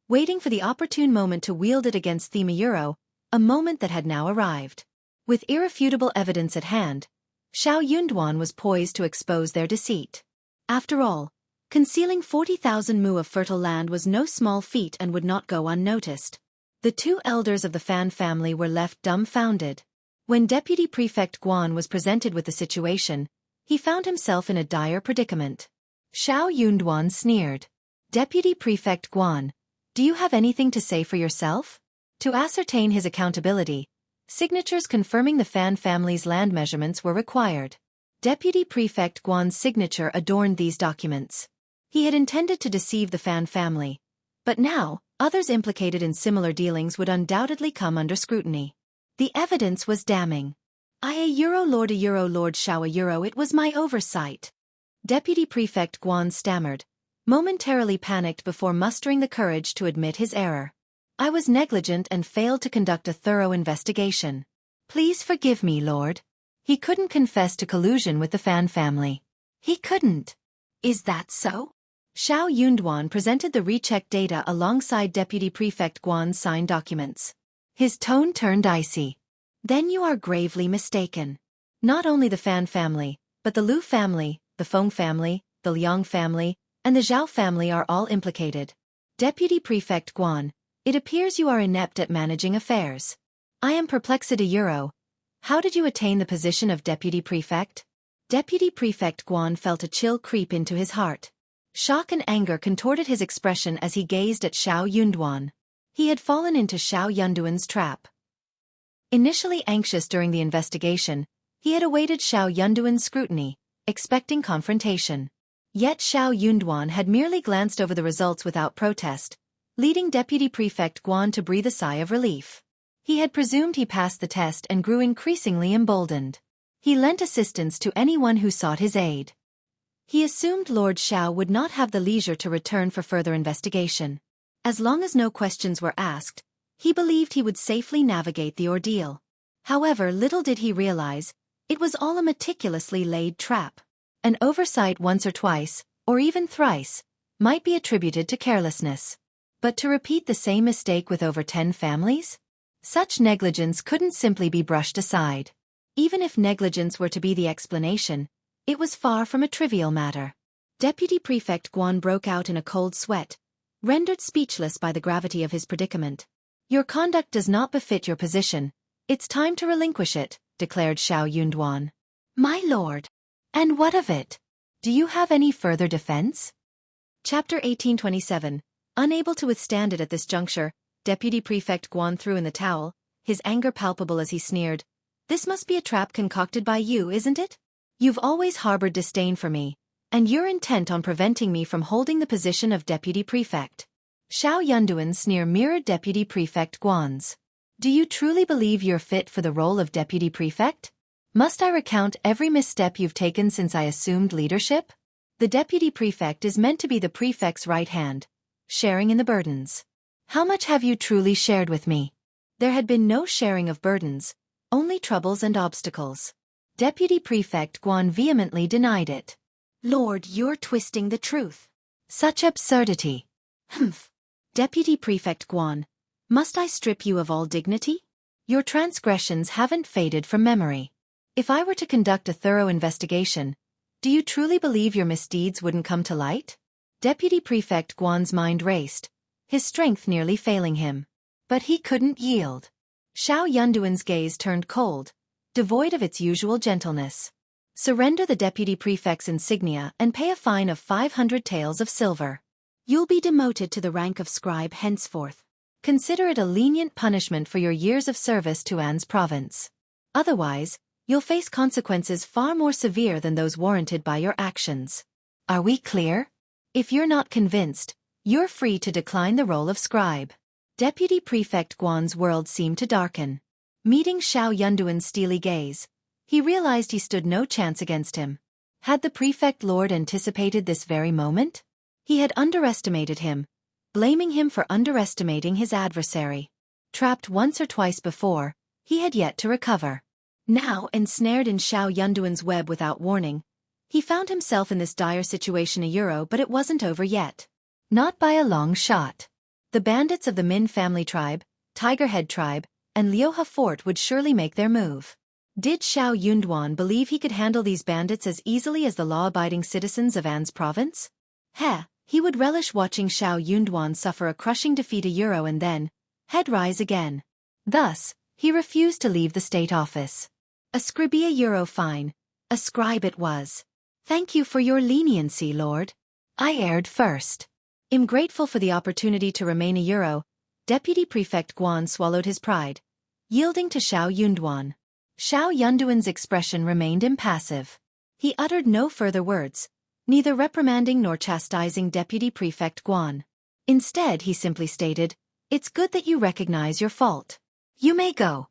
waiting for the opportune moment to wield it against Thema Euro, a moment that had now arrived. With irrefutable evidence at hand, Xiao Yunduan was poised to expose their deceit. After all, concealing 40,000 mu of fertile land was no small feat and would not go unnoticed. The two elders of the Fan family were left dumbfounded. When Deputy Prefect Guan was presented with the situation, he found himself in a dire predicament. Xiao Yunduan sneered. Deputy Prefect Guan, do you have anything to say for yourself? To ascertain his accountability, signatures confirming the Fan family's land measurements were required. Deputy Prefect Guan's signature adorned these documents. He had intended to deceive the Fan family. But now, others implicated in similar dealings would undoubtedly come under scrutiny. The evidence was damning. A Euro Lord Xiao a Euro, it was my oversight. Deputy Prefect Guan stammered, momentarily panicked before mustering the courage to admit his error. I was negligent and failed to conduct a thorough investigation. Please forgive me, Lord. He couldn't confess to collusion with the Fan family. He couldn't. Is that so? Xiao Yunduan presented the rechecked data alongside Deputy Prefect Guan's signed documents. His tone turned icy. Then you are gravely mistaken. Not only the Fan family, but the Lu family, the Feng family, the Liang family, and the Zhao family are all implicated. Deputy Prefect Guan, it appears you are inept at managing affairs. I am perplexed a Euro. How did you attain the position of Deputy Prefect? Deputy Prefect Guan felt a chill creep into his heart. Shock and anger contorted his expression as he gazed at Xiao Yunduan. He had fallen into Xiao Yunduan's trap. Initially anxious during the investigation, he had awaited Xiao Yunduan's scrutiny, expecting confrontation. Yet Xiao Yunduan had merely glanced over the results without protest, leading Deputy Prefect Guan to breathe a sigh of relief. He had presumed he passed the test and grew increasingly emboldened. He lent assistance to anyone who sought his aid. He assumed Lord Xiao would not have the leisure to return for further investigation. As long as no questions were asked, he believed he would safely navigate the ordeal. However, little did he realize, it was all a meticulously laid trap. An oversight once or twice, or even thrice, might be attributed to carelessness. But to repeat the same mistake with over 10 families? Such negligence couldn't simply be brushed aside. Even if negligence were to be the explanation, it was far from a trivial matter. Deputy Prefect Guan broke out in a cold sweat, rendered speechless by the gravity of his predicament. Your conduct does not befit your position. It's time to relinquish it, declared Xiao Yunduan. My lord. And what of it? Do you have any further defense? Chapter 1827. Unable to withstand it at this juncture, Deputy Prefect Guan threw in the towel, his anger palpable as he sneered. This must be a trap concocted by you, isn't it? You've always harbored disdain for me, and you're intent on preventing me from holding the position of Deputy Prefect. Xiao Yunduan's sneer mirrored Deputy Prefect Guan's. Do you truly believe you're fit for the role of Deputy Prefect? Must I recount every misstep you've taken since I assumed leadership? The Deputy Prefect is meant to be the Prefect's right hand, sharing in the burdens. How much have you truly shared with me? There had been no sharing of burdens, only troubles and obstacles. Deputy Prefect Guan vehemently denied it. Lord, you're twisting the truth. Such absurdity. Humph. Deputy Prefect Guan, must I strip you of all dignity? Your transgressions haven't faded from memory. If I were to conduct a thorough investigation, do you truly believe your misdeeds wouldn't come to light? Deputy Prefect Guan's mind raced, his strength nearly failing him. But he couldn't yield. Xiao Yunduan's gaze turned cold, devoid of its usual gentleness. Surrender the Deputy Prefect's insignia and pay a fine of 500 taels of silver. You'll be demoted to the rank of scribe henceforth. Consider it a lenient punishment for your years of service to An's province. Otherwise, you'll face consequences far more severe than those warranted by your actions. Are we clear? If you're not convinced, you're free to decline the role of scribe. Deputy Prefect Guan's world seemed to darken. Meeting Xiao Yunduan's steely gaze, he realized he stood no chance against him. Had the Prefect Lord anticipated this very moment? He had underestimated him, blaming him for underestimating his adversary. Trapped once or twice before, he had yet to recover. Now, ensnared in Xiao Yunduan's web without warning, he found himself in this dire situation but it wasn't over yet. Not by a long shot. The bandits of the Min family tribe, Tigerhead tribe, and Liuhe Fort would surely make their move. Did Xiao Yunduan believe he could handle these bandits as easily as the law-abiding citizens of An's province? He would relish watching Xiao Yunduan suffer a crushing defeat and then, head rise again. Thus, he refused to leave the state office. A scribe fine. A scribe it was. Thank you for your leniency, Lord. I erred first. I'm grateful for the opportunity to remain a Deputy Prefect Guan swallowed his pride, yielding to Xiao Yunduan. Xiao Yunduan's expression remained impassive. He uttered no further words, neither reprimanding nor chastising Deputy Prefect Guan. Instead, he simply stated, "It's good that you recognize your fault. You may go."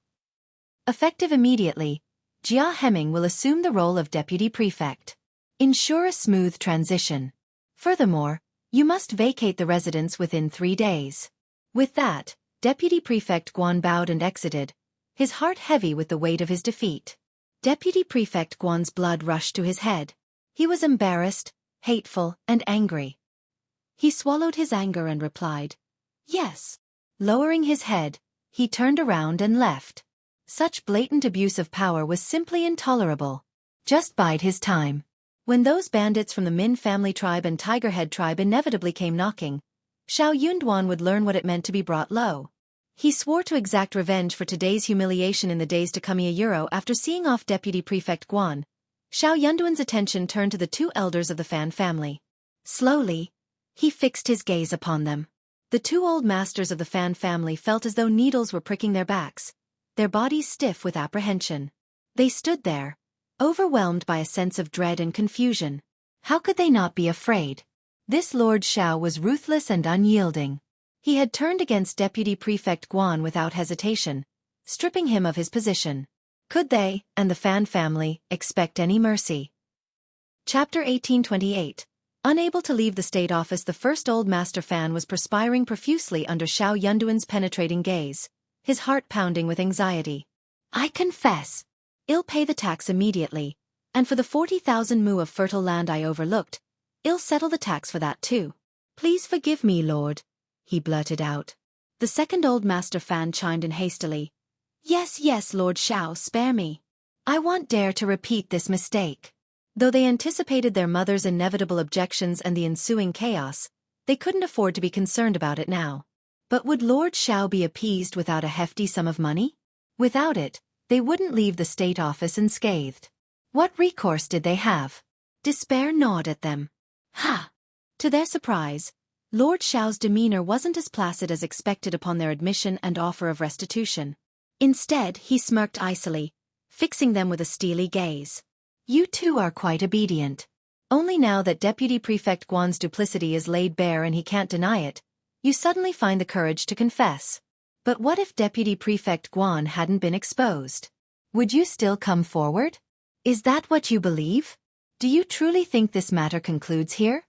Effective immediately, Jia Hemming will assume the role of Deputy Prefect. Ensure a smooth transition. Furthermore, you must vacate the residence within 3 days. With that, Deputy Prefect Guan bowed and exited, his heart heavy with the weight of his defeat. Deputy Prefect Guan's blood rushed to his head. He was embarrassed, hateful, and angry. He swallowed his anger and replied, "Yes." Lowering his head, he turned around and left. Such blatant abuse of power was simply intolerable. Just bide his time. When those bandits from the Min family tribe and Tigerhead tribe inevitably came knocking, Xiao Yunduan would learn what it meant to be brought low. He swore to exact revenge for today's humiliation in the days to come. After seeing off Deputy Prefect Guan, Xiao Yunduan's attention turned to the 2 elders of the Fan family. Slowly, he fixed his gaze upon them. The 2 old masters of the Fan family felt as though needles were pricking their backs, their bodies stiff with apprehension. They stood there, overwhelmed by a sense of dread and confusion. How could they not be afraid? This Lord Xiao was ruthless and unyielding. He had turned against Deputy Prefect Guan without hesitation, stripping him of his position. Could they, and the Fan family, expect any mercy? Chapter 1828. Unable to leave the state office, the first old master Fan was perspiring profusely under Xiao Yunduan's penetrating gaze, his heart pounding with anxiety. "I confess. I'll pay the tax immediately, and for the 40,000 mu of fertile land I overlooked, I'll settle the tax for that too. Please forgive me, Lord," he blurted out. The second old master Fan chimed in hastily. "Yes, yes, Lord Xiao, spare me. I won't dare to repeat this mistake." Though they anticipated their mother's inevitable objections and the ensuing chaos, they couldn't afford to be concerned about it now. But would Lord Xiao be appeased without a hefty sum of money? Without it, they wouldn't leave the state office unscathed. What recourse did they have? Despair gnawed at them. Ha! To their surprise, Lord Xiao's demeanor wasn't as placid as expected upon their admission and offer of restitution. Instead, he smirked icily, fixing them with a steely gaze. "You too are quite obedient. Only now that Deputy Prefect Guan's duplicity is laid bare and he can't deny it, you suddenly find the courage to confess. But what if Deputy Prefect Guan hadn't been exposed? Would you still come forward? Is that what you believe? Do you truly think this matter concludes here?"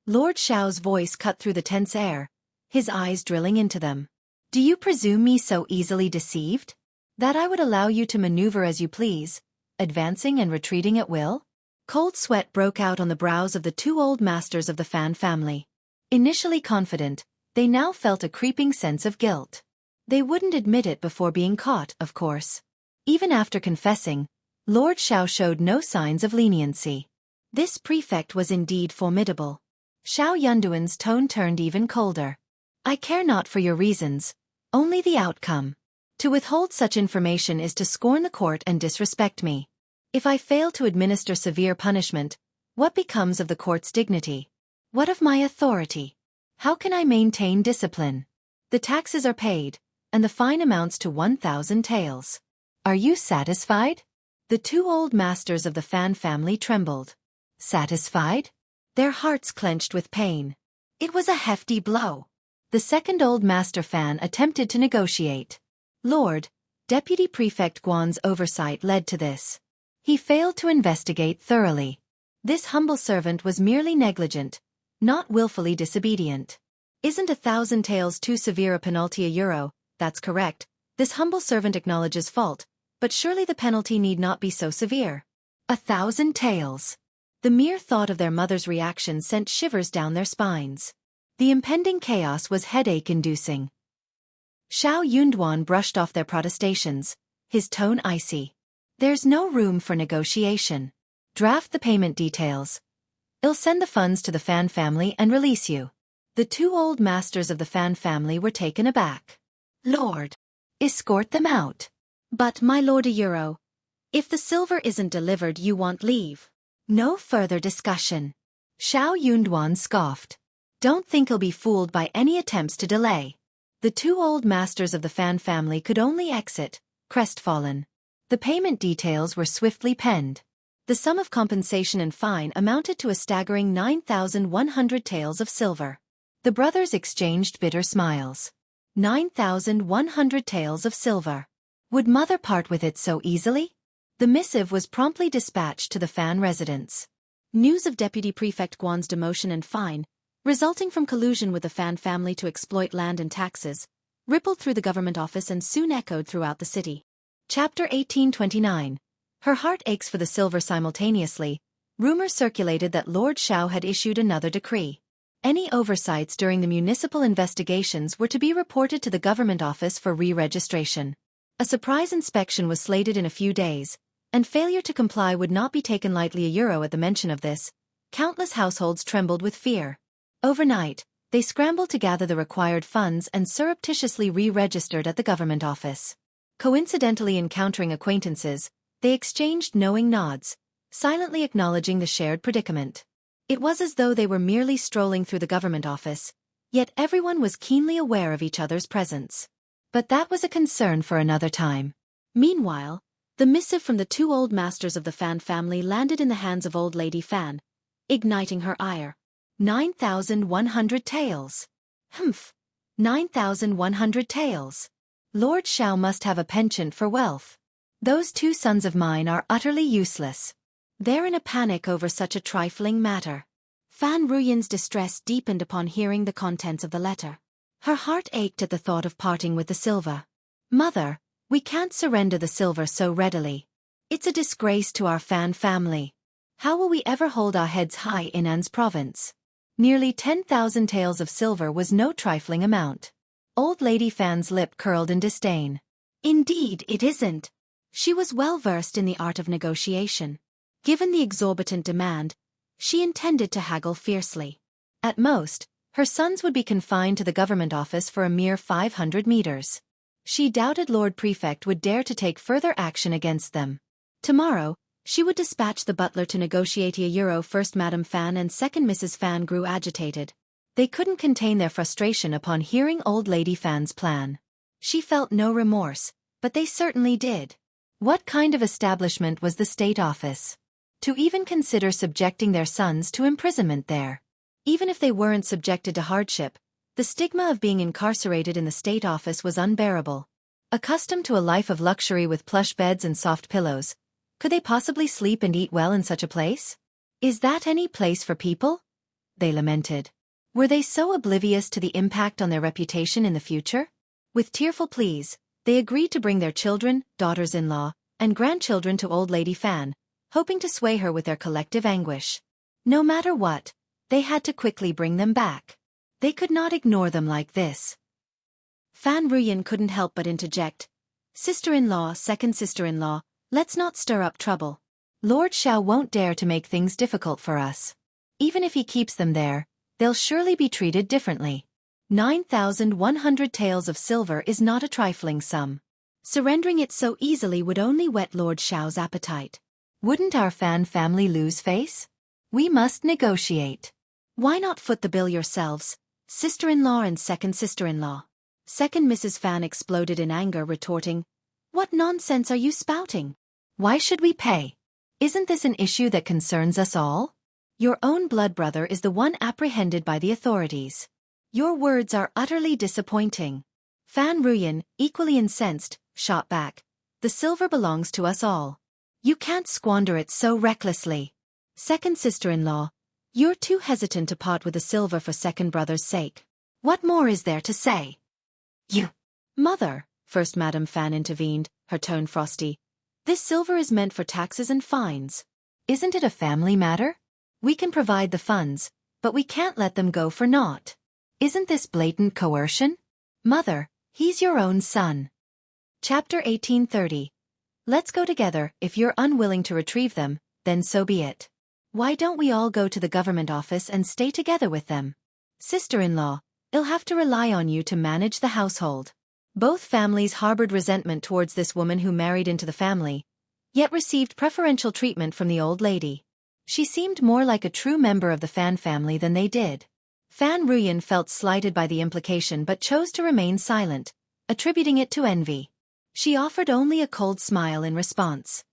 Lord Xiao's voice cut through the tense air, his eyes drilling into them. "Do you presume me so easily deceived? That I would allow you to maneuver as you please, advancing and retreating at will?" Cold sweat broke out on the brows of the 2 old masters of the Fan family. Initially confident, they now felt a creeping sense of guilt. They wouldn't admit it before being caught, of course. Even after confessing, Lord Xiao showed no signs of leniency. This prefect was indeed formidable. Xiao Yunduan's tone turned even colder. "I care not for your reasons, only the outcome. To withhold such information is to scorn the court and disrespect me. If I fail to administer severe punishment, what becomes of the court's dignity? What of my authority? How can I maintain discipline? The taxes are paid, and the fine amounts to 1,000 taels. Are you satisfied?" The 2 old masters of the Fan family trembled. Satisfied? Their hearts clenched with pain. It was a hefty blow. The second old master Fan attempted to negotiate. "Lord, Deputy Prefect Guan's oversight led to this. He failed to investigate thoroughly. This humble servant was merely negligent, not willfully disobedient. Isn't 1,000 taels too severe a penalty? €1? That's correct. This humble servant acknowledges fault, but surely the penalty need not be so severe. 1,000 taels." The mere thought of their mother's reaction sent shivers down their spines. The impending chaos was headache-inducing. Xiao Yunduan brushed off their protestations, his tone icy. "There's no room for negotiation. Draft the payment details. I'll send the funds to the Fan family and release you." The 2 old masters of the Fan family were taken aback. "Lord, escort them out." "But my lord €1, if the silver isn't delivered you want leave." "No further discussion." Xiao Yunduan scoffed. "Don't think I'll be fooled by any attempts to delay." The 2 old masters of the Fan family could only exit, crestfallen. The payment details were swiftly penned. The sum of compensation and fine amounted to a staggering 9,100 taels of silver. The brothers exchanged bitter smiles. 9,100 taels of silver. Would mother part with it so easily? The missive was promptly dispatched to the Fan residence. News of Deputy Prefect Guan's demotion and fine, resulting from collusion with the Fan family to exploit land and taxes, rippled through the government office and soon echoed throughout the city. Chapter 1829. Her heart aches for the silver simultaneously. Rumors circulated that Lord Xiao had issued another decree. Any oversights during the municipal investigations were to be reported to the government office for re-registration. A surprise inspection was slated in a few days, and failure to comply would not be taken lightly. Euro at the mention of this, countless households trembled with fear. Overnight, they scrambled to gather the required funds and surreptitiously re-registered at the government office. Coincidentally encountering acquaintances, they exchanged knowing nods, silently acknowledging the shared predicament. It was as though they were merely strolling through the government office, yet everyone was keenly aware of each other's presence. But that was a concern for another time. Meanwhile, the missive from the two old masters of the Fan family landed in the hands of old Lady Fan, igniting her ire. 9,100 taels. Humph. 9,100 taels. Lord Xiao must have a penchant for wealth. Those two sons of mine are utterly useless. They're in a panic over such a trifling matter. Fan Ruyan's distress deepened upon hearing the contents of the letter. Her heart ached at the thought of parting with the silver. Mother, we can't surrender the silver so readily. It's a disgrace to our Fan family. How will we ever hold our heads high in An's province? Nearly 10,000 taels of silver was no trifling amount. Old Lady Fan's lip curled in disdain. Indeed, it isn't. She was well versed in the art of negotiation. Given the exorbitant demand, she intended to haggle fiercely. At most, her sons would be confined to the government office for a mere 500 meters. She doubted Lord Prefect would dare to take further action against them. Tomorrow, she would dispatch the butler to negotiate. Euro. First Madame Fan and second Mrs. Fan grew agitated. They couldn't contain their frustration upon hearing old Lady Fan's plan. She felt no remorse, but they certainly did. What kind of establishment was the state office? To even consider subjecting their sons to imprisonment there. Even if they weren't subjected to hardship, the stigma of being incarcerated in the state office was unbearable. Accustomed to a life of luxury with plush beds and soft pillows, could they possibly sleep and eat well in such a place? Is that any place for people? They lamented. Were they so oblivious to the impact on their reputation in the future? With tearful pleas, they agreed to bring their children, daughters-in-law, and grandchildren to old Lady Fan, hoping to sway her with their collective anguish. No matter what, they had to quickly bring them back. They could not ignore them like this. Fan Ruyan couldn't help but interject. Sister-in-law, second sister-in-law, let's not stir up trouble. Lord Xiao won't dare to make things difficult for us. Even if he keeps them there, they'll surely be treated differently. 9,100 taels of silver is not a trifling sum. Surrendering it so easily would only whet Lord Xiao's appetite. Wouldn't our Fan family lose face? We must negotiate. Why not foot the bill yourselves, sister-in-law and second sister-in-law? Second Mrs. Fan exploded in anger, retorting, "What nonsense are you spouting? Why should we pay? Isn't this an issue that concerns us all? Your own blood brother is the one apprehended by the authorities. Your words are utterly disappointing." Fan Ruyan, equally incensed, shot back, "The silver belongs to us all. You can't squander it so recklessly." Second sister-in-law, "You're too hesitant to part with the silver for second brother's sake. What more is there to say?" "You." "Mother," First Madame Fan intervened, her tone frosty. "This silver is meant for taxes and fines. Isn't it a family matter? We can provide the funds, but we can't let them go for naught. Isn't this blatant coercion? Mother, he's your own son." Chapter 1830. Let's go together. If you're unwilling to retrieve them, then so be it. Why don't we all go to the government office and stay together with them? Sister-in-law, I'll have to rely on you to manage the household. Both families harbored resentment towards this woman who married into the family, yet received preferential treatment from the old lady. She seemed more like a true member of the Fan family than they did. Fan Ruyan felt slighted by the implication but chose to remain silent, attributing it to envy. She offered only a cold smile in response.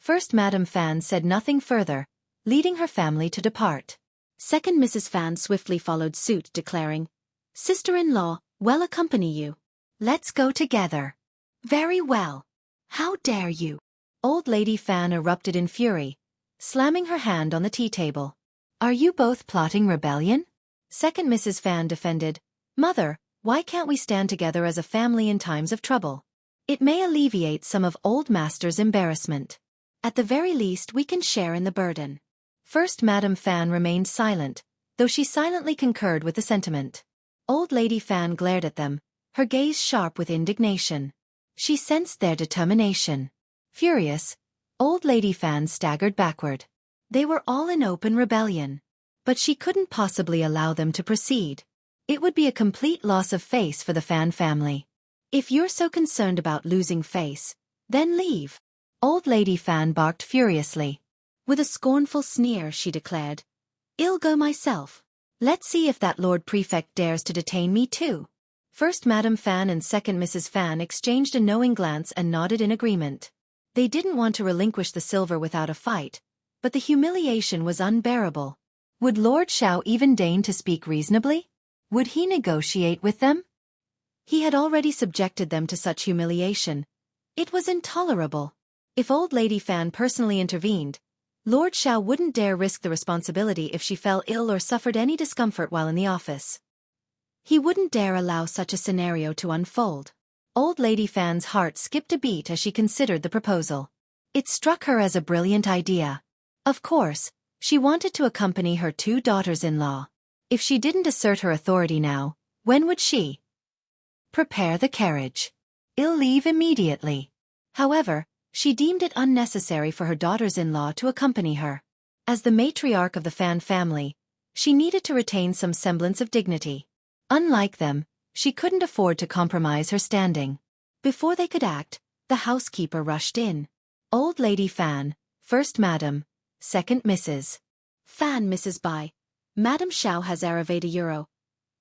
First Madame Fan said nothing further, leading her family to depart. Second Mrs. Fan swiftly followed suit, declaring, "Sister-in-law, we'll accompany you. Let's go together." "Very well. How dare you?" Old Lady Fan erupted in fury, slamming her hand on the tea table. "Are you both plotting rebellion?" Second Mrs. Fan defended, "Mother, why can't we stand together as a family in times of trouble? It may alleviate some of old master's embarrassment. At the very least we can share in the burden." First Madame Fan remained silent, though she silently concurred with the sentiment. Old Lady Fan glared at them, her gaze sharp with indignation. She sensed their determination. Furious, Old Lady Fan staggered backward. They were all in open rebellion. But she couldn't possibly allow them to proceed. It would be a complete loss of face for the Fan family. "If you're so concerned about losing face, then leave." Old Lady Fan barked furiously. With a scornful sneer, she declared, "I'll go myself. Let's see if that Lord Prefect dares to detain me too." First Madame Fan and Second Mrs. Fan exchanged a knowing glance and nodded in agreement. They didn't want to relinquish the silver without a fight, but the humiliation was unbearable. Would Lord Xiao even deign to speak reasonably? Would he negotiate with them? He had already subjected them to such humiliation. It was intolerable. If Old Lady Fan personally intervened, Lord Xiao wouldn't dare risk the responsibility if she fell ill or suffered any discomfort while in the office. He wouldn't dare allow such a scenario to unfold. Old Lady Fan's heart skipped a beat as she considered the proposal. It struck her as a brilliant idea. Of course, she wanted to accompany her two daughters-in-law. If she didn't assert her authority now, when would she? "Prepare the carriage. I'll leave immediately." However, she deemed it unnecessary for her daughters-in-law to accompany her. As the matriarch of the Fan family, she needed to retain some semblance of dignity. Unlike them, she couldn't afford to compromise her standing. Before they could act, the housekeeper rushed in. Old Lady Fan, First Madam, Second Mrs. Fan Mrs. Bai. "Madame Xiao has arrived euro."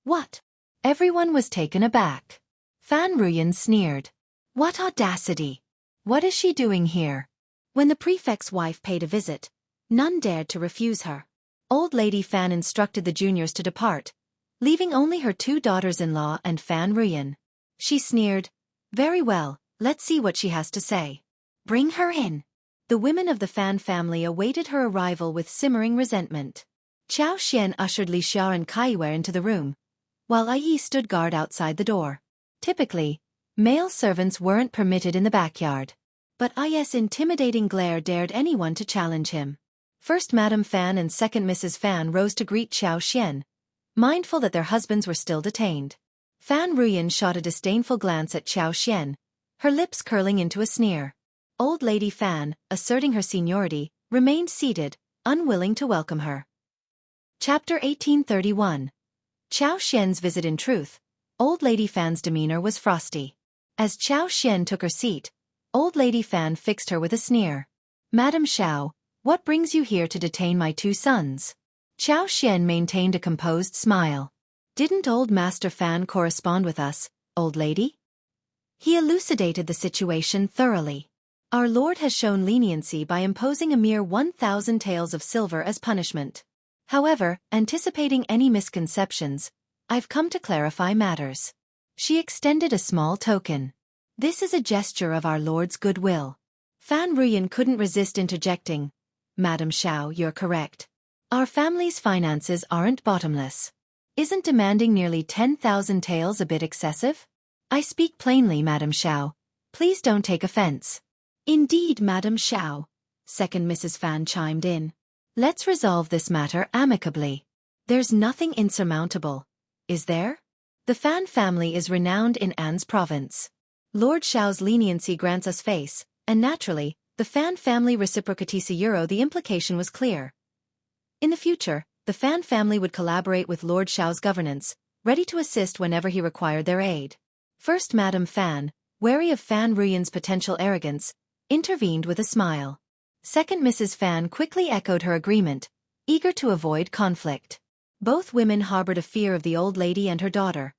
"What?" Everyone was taken aback. Fan Ruyan sneered. "What audacity! What is she doing here?" When the prefect's wife paid a visit, none dared to refuse her. Old Lady Fan instructed the juniors to depart, leaving only her two daughters-in-law and Fan Ruyan. She sneered, "Very well, let's see what she has to say. Bring her in." The women of the Fan family awaited her arrival with simmering resentment. Qiao Xian ushered Li Xia and Kaiwei into the room, while Ai stood guard outside the door. Typically, male servants weren't permitted in the backyard. But Ai's intimidating glare dared anyone to challenge him. First Madame Fan and Second Mrs. Fan rose to greet Qiao Xian, mindful that their husbands were still detained. Fan Ruyan shot a disdainful glance at Qiao Xian, her lips curling into a sneer. Old Lady Fan, asserting her seniority, remained seated, unwilling to welcome her. Chapter 1831. Qiao Xian's visit. In truth, Old Lady Fan's demeanor was frosty. As Qiao Xian took her seat, Old Lady Fan fixed her with a sneer. "Madame Xiao, what brings you here to detain my two sons?" Qiao Xian maintained a composed smile. "Didn't Old Master Fan correspond with us, old lady?" He elucidated the situation thoroughly. "Our lord has shown leniency by imposing a mere 1,000 taels of silver as punishment. However, anticipating any misconceptions, I've come to clarify matters." She extended a small token. "This is a gesture of our lord's goodwill." Fan Ruyan couldn't resist interjecting. "Madame Xiao, you're correct. Our family's finances aren't bottomless. Isn't demanding nearly 10,000 taels a bit excessive?" "I speak plainly, Madame Xiao. Please don't take offense." "Indeed, Madame Xiao," Second Mrs. Fan chimed in. "Let's resolve this matter amicably. There's nothing insurmountable, is there? The Fan family is renowned in An's province. Lord Xiao's leniency grants us face, and naturally, the Fan family reciprocates euro. The implication was clear. In the future, the Fan family would collaborate with Lord Xiao's governance, ready to assist whenever he required their aid. First Madame Fan, wary of Fan Ruyan's potential arrogance, intervened with a smile. Second Mrs. Fan quickly echoed her agreement, eager to avoid conflict. Both women harbored a fear of the old lady and her daughter,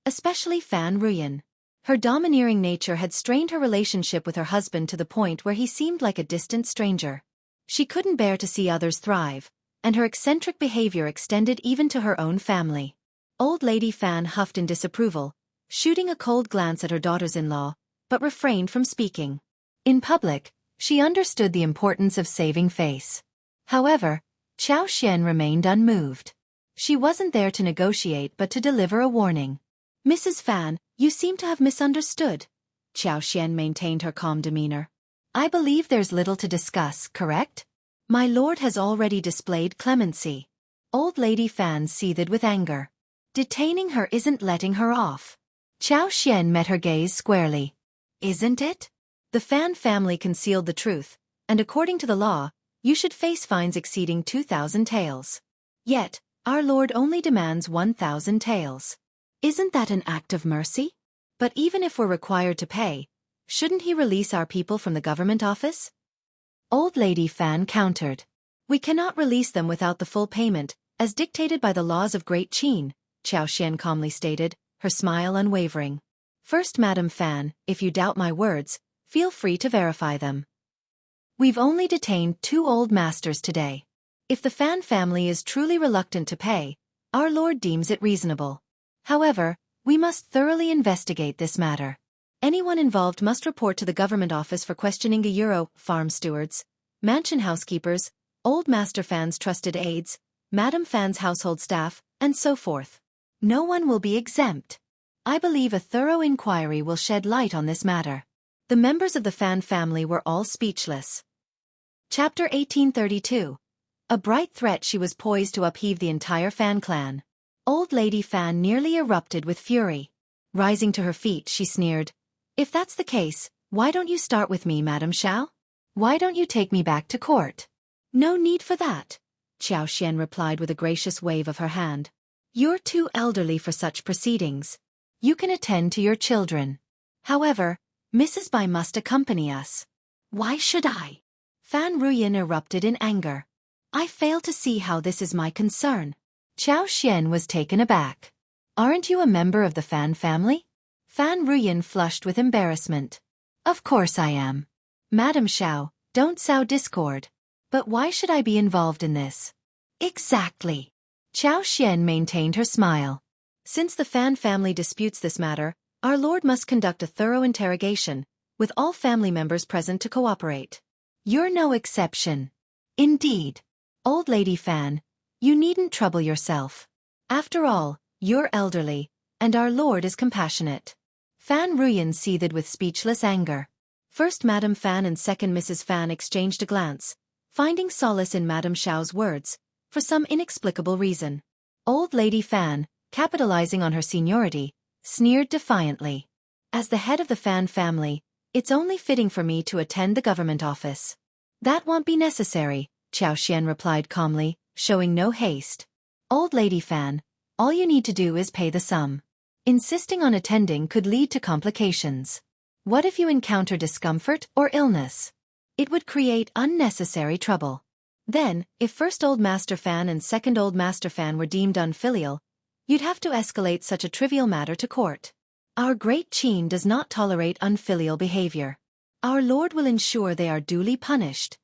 especially Fan Ruyan. Her domineering nature had strained her relationship with her husband to the point where he seemed like a distant stranger. She couldn't bear to see others thrive, and her eccentric behavior extended even to her own family. Old Lady Fan huffed in disapproval, shooting a cold glance at her daughters-in-law, but refrained from speaking. In public, she understood the importance of saving face. However, Xianxia remained unmoved. She wasn't there to negotiate but to deliver a warning. Mrs. Fan, you seem to have misunderstood. Xianxia maintained her calm demeanor. I believe there's little to discuss, correct? My lord has already displayed clemency. Old Lady Fan seethed with anger. Detaining her isn't letting her off. Xianxia met her gaze squarely. Isn't it? The Fan family concealed the truth, and according to the law, you should face fines exceeding 2,000 taels. Yet, our lord only demands 1,000 taels. Isn't that an act of mercy? But even if we're required to pay, shouldn't he release our people from the government office? Old Lady Fan countered. We cannot release them without the full payment, as dictated by the laws of Great Qin, Xianxia calmly stated, her smile unwavering. First, Madam Fan, if you doubt my words, feel free to verify them. We've only detained 2 old masters today. If the Fan family is truly reluctant to pay, our lord deems it reasonable. However, we must thoroughly investigate this matter. Anyone involved must report to the government office for questioning the Euro farm stewards, mansion housekeepers, old Master Fan's trusted aides, Madam Fan's household staff, and so forth. No one will be exempt. I believe a thorough inquiry will shed light on this matter. The members of the Fan family were all speechless. Chapter 1832. A bright threat. She was poised to upheave the entire Fan clan. Old Lady Fan nearly erupted with fury. Rising to her feet, she sneered. If that's the case, why don't you start with me, Madam Xiao? Why don't you take me back to court? No need for that, Xianxia replied with a gracious wave of her hand. You're too elderly for such proceedings. You can attend to your children. However, Mrs. Bai must accompany us. Why should I? Fan Ruyin erupted in anger. I fail to see how this is my concern. Xianxia was taken aback. Aren't you a member of the Fan family? Fan Ruyin flushed with embarrassment. Of course I am. Madam Xiao, don't sow discord. But why should I be involved in this? Exactly. Xianxia maintained her smile. Since the Fan family disputes this matter, our lord must conduct a thorough interrogation, with all family members present to cooperate. You're no exception. Indeed. Old Lady Fan, you needn't trouble yourself. After all, you're elderly, and our lord is compassionate. Fan Ruyin seethed with speechless anger. First Madam Fan and second Mrs. Fan exchanged a glance, finding solace in Madam Xiao's words, for some inexplicable reason. Old Lady Fan, capitalizing on her seniority, sneered defiantly. As the head of the Fan family, it's only fitting for me to attend the government office. That won't be necessary, Xianxia replied calmly, showing no haste. Old Lady Fan, all you need to do is pay the sum. Insisting on attending could lead to complications. What if you encounter discomfort or illness? It would create unnecessary trouble. Then, if first Old Master Fan and second Old Master Fan were deemed unfilial, you'd have to escalate such a trivial matter to court. Our Great Qin does not tolerate unfilial behavior. Our lord will ensure they are duly punished.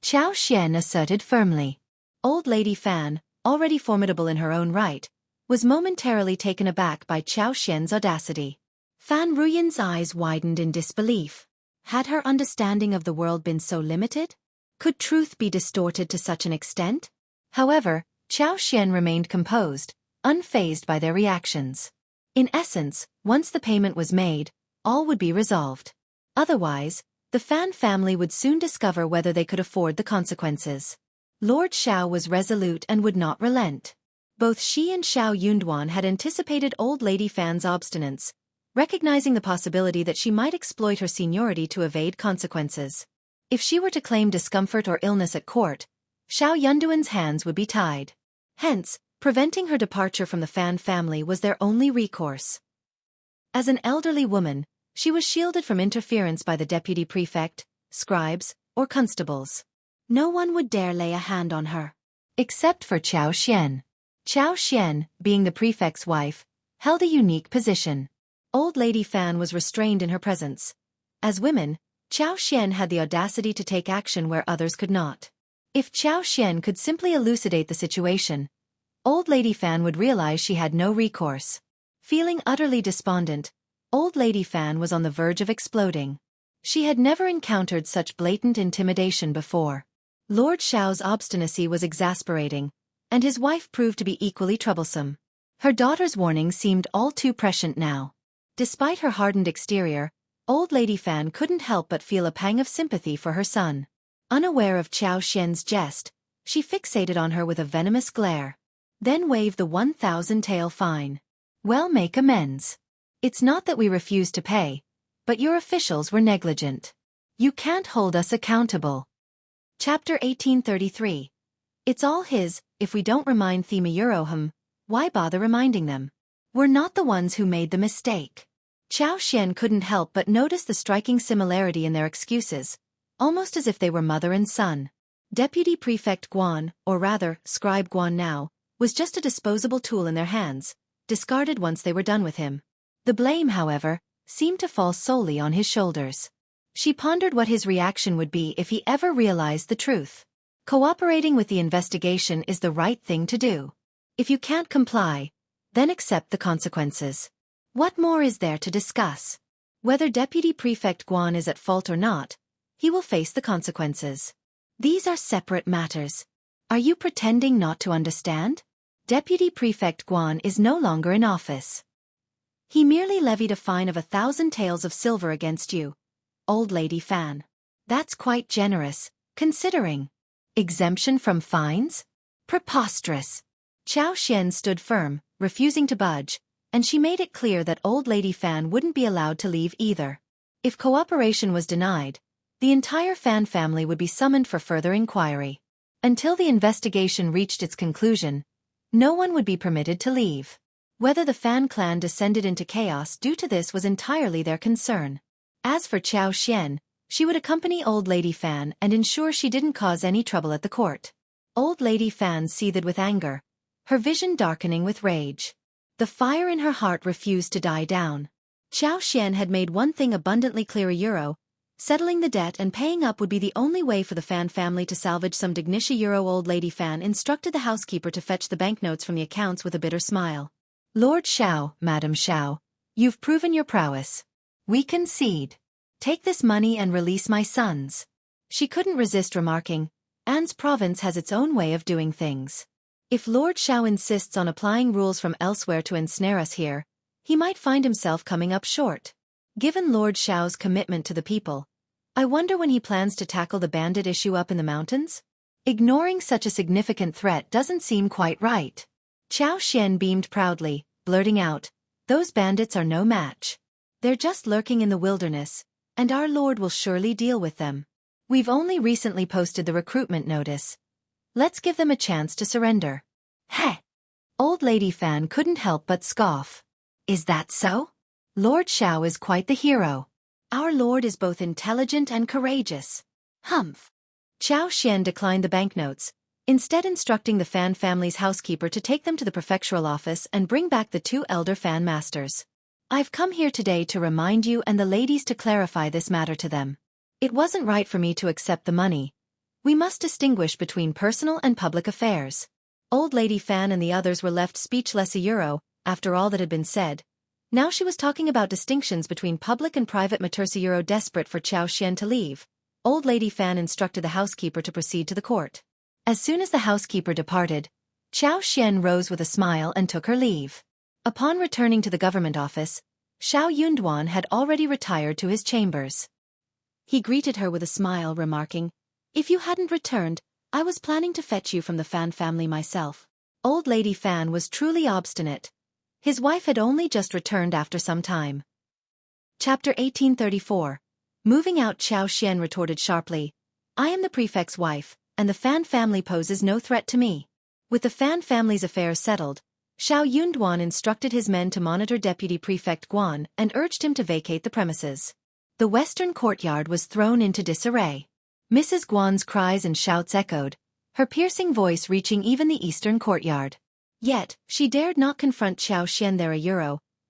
Xianxia asserted firmly. Old Lady Fan, already formidable in her own right, was momentarily taken aback by Xiaoxian's audacity. Fan Ruyin's eyes widened in disbelief. Had her understanding of the world been so limited? Could truth be distorted to such an extent? However, Xiaoxian remained composed, unfazed by their reactions. In essence, once the payment was made, all would be resolved. Otherwise, the Fan family would soon discover whether they could afford the consequences. Lord Xiao was resolute and would not relent. Both she and Xiao Yunduan had anticipated Old Lady Fan's obstinance, recognizing the possibility that she might exploit her seniority to evade consequences. If she were to claim discomfort or illness at court, Xiao Yunduan's hands would be tied. Hence, preventing her departure from the Fan family was their only recourse. As an elderly woman, she was shielded from interference by the deputy prefect, scribes, or constables. No one would dare lay a hand on her. Except for Xiao Xian, being the prefect's wife, held a unique position. Old Lady Fan was restrained in her presence. As women, Xiao Xian had the audacity to take action where others could not. If Xiao Xian could simply elucidate the situation, Old Lady Fan would realize she had no recourse. Feeling utterly despondent, Old Lady Fan was on the verge of exploding. She had never encountered such blatant intimidation before. Lord Xiao's obstinacy was exasperating, and his wife proved to be equally troublesome. Her daughter's warning seemed all too prescient now. Despite her hardened exterior, Old Lady Fan couldn't help but feel a pang of sympathy for her son. Unaware of Xiao Xian's jest, she fixated on her with a venomous glare. Then waved the 1,000 tael fine. Well, make amends. It's not that we refuse to pay, but your officials were negligent. You can't hold us accountable. Chapter 1833. It's all his. If we don't remind Thema Euroham, why bother reminding them? We're not the ones who made the mistake. Xiao Xian couldn't help but notice the striking similarity in their excuses, almost as if they were mother and son. Deputy Prefect Guan, or rather, Scribe Guan now, was just a disposable tool in their hands, discarded once they were done with him. The blame, however, seemed to fall solely on his shoulders. She pondered what his reaction would be if he ever realized the truth. Cooperating with the investigation is the right thing to do. If you can't comply, then accept the consequences. What more is there to discuss? Whether Deputy Prefect Guan is at fault or not, he will face the consequences. These are separate matters. Are you pretending not to understand? Deputy Prefect Guan is no longer in office. He merely levied a fine of 1,000 taels of silver against you, Old Lady Fan. That's quite generous, considering. Exemption from fines? Preposterous. Xiao Xian stood firm, refusing to budge, and she made it clear that Old Lady Fan wouldn't be allowed to leave either. If cooperation was denied, the entire Fan family would be summoned for further inquiry. Until the investigation reached its conclusion, no one would be permitted to leave. Whether the Fan clan descended into chaos due to this was entirely their concern. As for Xiao Xian, she would accompany Old Lady Fan and ensure she didn't cause any trouble at the court. Old Lady Fan seethed with anger, her vision darkening with rage. The fire in her heart refused to die down. Xiao Xian had made one thing abundantly clear: settling the debt and paying up would be the only way for the Fan family to salvage some dignity. Old Lady Fan instructed the housekeeper to fetch the banknotes from the accounts with a bitter smile. Lord Xiao, Madam Xiao, you've proven your prowess. We concede. Take this money and release my sons. She couldn't resist remarking, Anne's province has its own way of doing things. If Lord Xiao insists on applying rules from elsewhere to ensnare us here, he might find himself coming up short. Given Lord Xiao's commitment to the people, I wonder when he plans to tackle the bandit issue up in the mountains? Ignoring such a significant threat doesn't seem quite right. Xiao Xian beamed proudly, blurting out, those bandits are no match. They're just lurking in the wilderness, and our Lord will surely deal with them. We've only recently posted the recruitment notice. Let's give them a chance to surrender. Heh! Old Lady Fan couldn't help but scoff. Is that so? Lord Xiao is quite the hero. Our Lord is both intelligent and courageous. Humph! Xiao Xian declined the banknotes, instead instructing the Fan family's housekeeper to take them to the prefectural office and bring back the 2 elder Fan masters. I've come here today to remind you and the ladies to clarify this matter to them. It wasn't right for me to accept the money. We must distinguish between personal and public affairs. Old Lady Fan and the others were left speechless. After all that had been said, now she was talking about distinctions between public and private matters. Desperate for Xiao Xian to leave, Old Lady Fan instructed the housekeeper to proceed to the court. As soon as the housekeeper departed, Xiao Xian rose with a smile and took her leave. Upon returning to the government office, Xiao Yunduan had already retired to his chambers. He greeted her with a smile, remarking, If you hadn't returned, I was planning to fetch you from the Fan family myself. Old Lady Fan was truly obstinate. His wife had only just returned after some time. Chapter 1834. Moving out. Xiao Xian retorted sharply, I am the prefect's wife, and the Fan family poses no threat to me. With the Fan family's affairs settled, Xiao Yunduan instructed his men to monitor Deputy Prefect Guan and urged him to vacate the premises. The western courtyard was thrown into disarray. Mrs. Guan's cries and shouts echoed, her piercing voice reaching even the eastern courtyard. Yet, she dared not confront Xiao Xian there.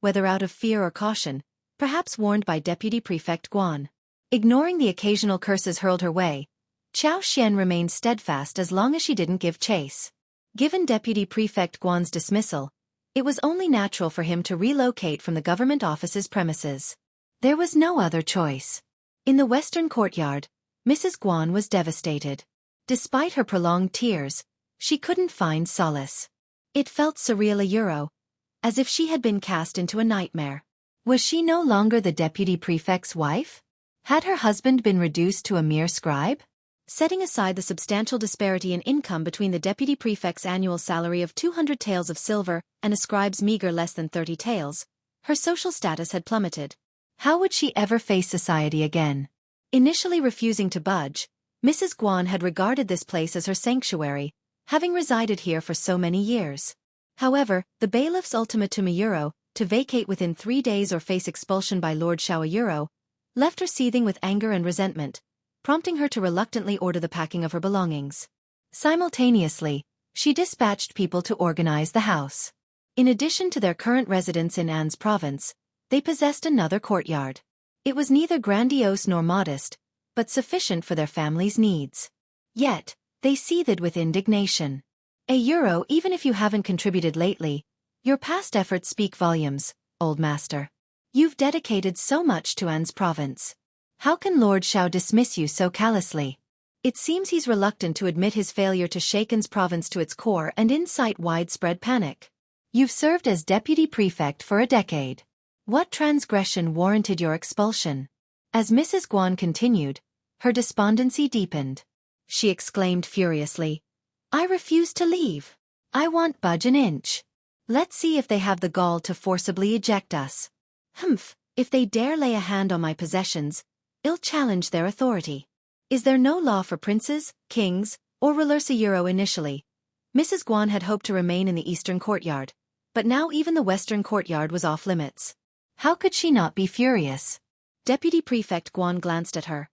whether out of fear or caution, perhaps warned by Deputy Prefect Guan. Ignoring the occasional curses hurled her way, Xianxia remained steadfast as long as she didn't give chase. Given Deputy Prefect Guan's dismissal, it was only natural for him to relocate from the government office's premises. There was no other choice. In the western courtyard, Mrs. Guan was devastated. Despite her prolonged tears, she couldn't find solace. It felt surreal, as if she had been cast into a nightmare. Was she no longer the deputy prefect's wife? Had her husband been reduced to a mere scribe? Setting aside the substantial disparity in income between the deputy prefect's annual salary of 200 taels of silver and a scribe's meager less than 30 taels, her social status had plummeted. How would she ever face society again? Initially refusing to budge, Mrs. Guan had regarded this place as her sanctuary, having resided here for so many years. However, the bailiff's ultimatum to vacate within 3 days or face expulsion by Lord Xiao left her seething with anger and resentment, prompting her to reluctantly order the packing of her belongings. Simultaneously, she dispatched people to organize the house. In addition to their current residence in An's province, they possessed another courtyard. It was neither grandiose nor modest, but sufficient for their family's needs. Yet, they seethed with indignation. Even if you haven't contributed lately, your past efforts speak volumes, old master. You've dedicated so much to An's province. How can Lord Xiao dismiss you so callously? It seems he's reluctant to admit his failure to shake An's province to its core and incite widespread panic. You've served as deputy prefect for a decade. What transgression warranted your expulsion? As Mrs. Guan continued, her despondency deepened. She exclaimed furiously, I refuse to leave. I won't budge an inch. Let's see if they have the gall to forcibly eject us. If they dare lay a hand on my possessions, I'll challenge their authority. Is there no law for princes, kings, or rulers? Initially, Mrs. Guan had hoped to remain in the eastern courtyard, but now even the western courtyard was off limits. How could she not be furious? Deputy Prefect Guan glanced at her.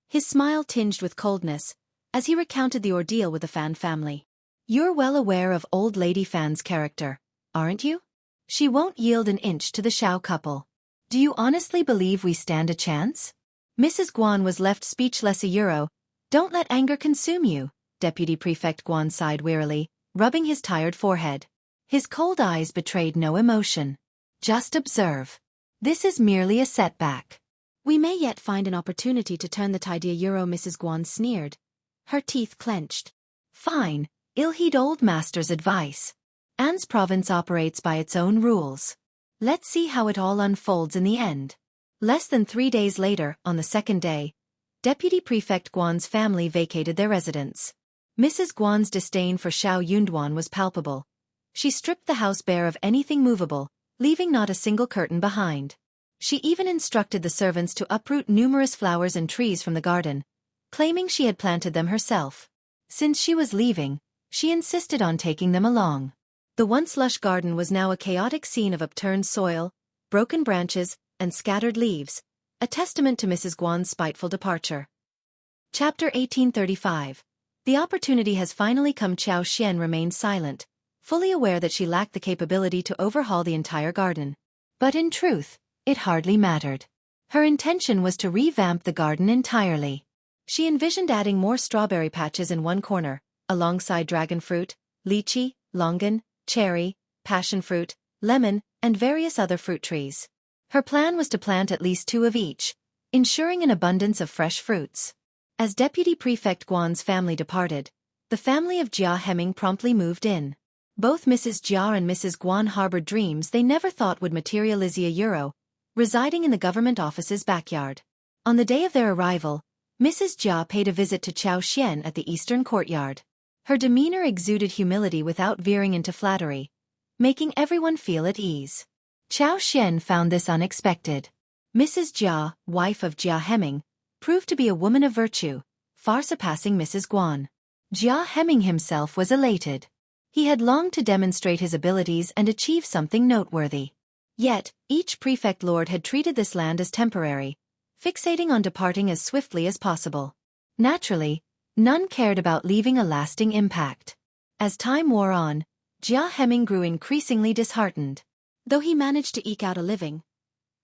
His smile tinged with coldness, as he recounted the ordeal with the Fan family. You're well aware of old lady Fan's character, aren't you? She won't yield an inch to the Xiao couple. Do you honestly believe we stand a chance? Mrs. Guan was left speechless. Don't let anger consume you, Deputy Prefect Guan sighed wearily, rubbing his tired forehead. His cold eyes betrayed no emotion. Just observe. This is merely a setback. We may yet find an opportunity to turn the tide. Mrs. Guan sneered, her teeth clenched. Fine, I'll heed old master's advice. An's province operates by its own rules. Let's see how it all unfolds in the end. Less than 3 days later, on the second day, Deputy Prefect Guan's family vacated their residence. Mrs. Guan's disdain for Xiao Yunduan was palpable. She stripped the house bare of anything movable, leaving not a single curtain behind. She even instructed the servants to uproot numerous flowers and trees from the garden, claiming she had planted them herself. Since she was leaving, she insisted on taking them along. The once lush garden was now a chaotic scene of upturned soil, broken branches, and scattered leaves, a testament to Mrs. Guan's spiteful departure. Chapter 1835. The opportunity has finally come. Xianxia remained silent, fully aware that she lacked the capability to overhaul the entire garden. But in truth, it hardly mattered. Her intention was to revamp the garden entirely. She envisioned adding more strawberry patches in one corner, alongside dragon fruit, lychee, longan, cherry, passion fruit, lemon, and various other fruit trees. Her plan was to plant at least 2 of each, ensuring an abundance of fresh fruits. As Deputy Prefect Guan's family departed, the family of Jianghu promptly moved in. Both Mrs. Jia and Mrs. Guan harbored dreams they never thought would materialize. Residing in the government office's backyard. On the day of their arrival, Mrs. Jia paid a visit to Xianxia at the eastern courtyard. Her demeanor exuded humility without veering into flattery, making everyone feel at ease. Xianxia found this unexpected. Mrs. Jia, wife of Jianghu, proved to be a woman of virtue, far surpassing Mrs. Guan. Jianghu himself was elated. He had longed to demonstrate his abilities and achieve something noteworthy. Yet, each prefect lord had treated this land as temporary, fixating on departing as swiftly as possible. Naturally, none cared about leaving a lasting impact. As time wore on, Jianghu grew increasingly disheartened. Though he managed to eke out a living,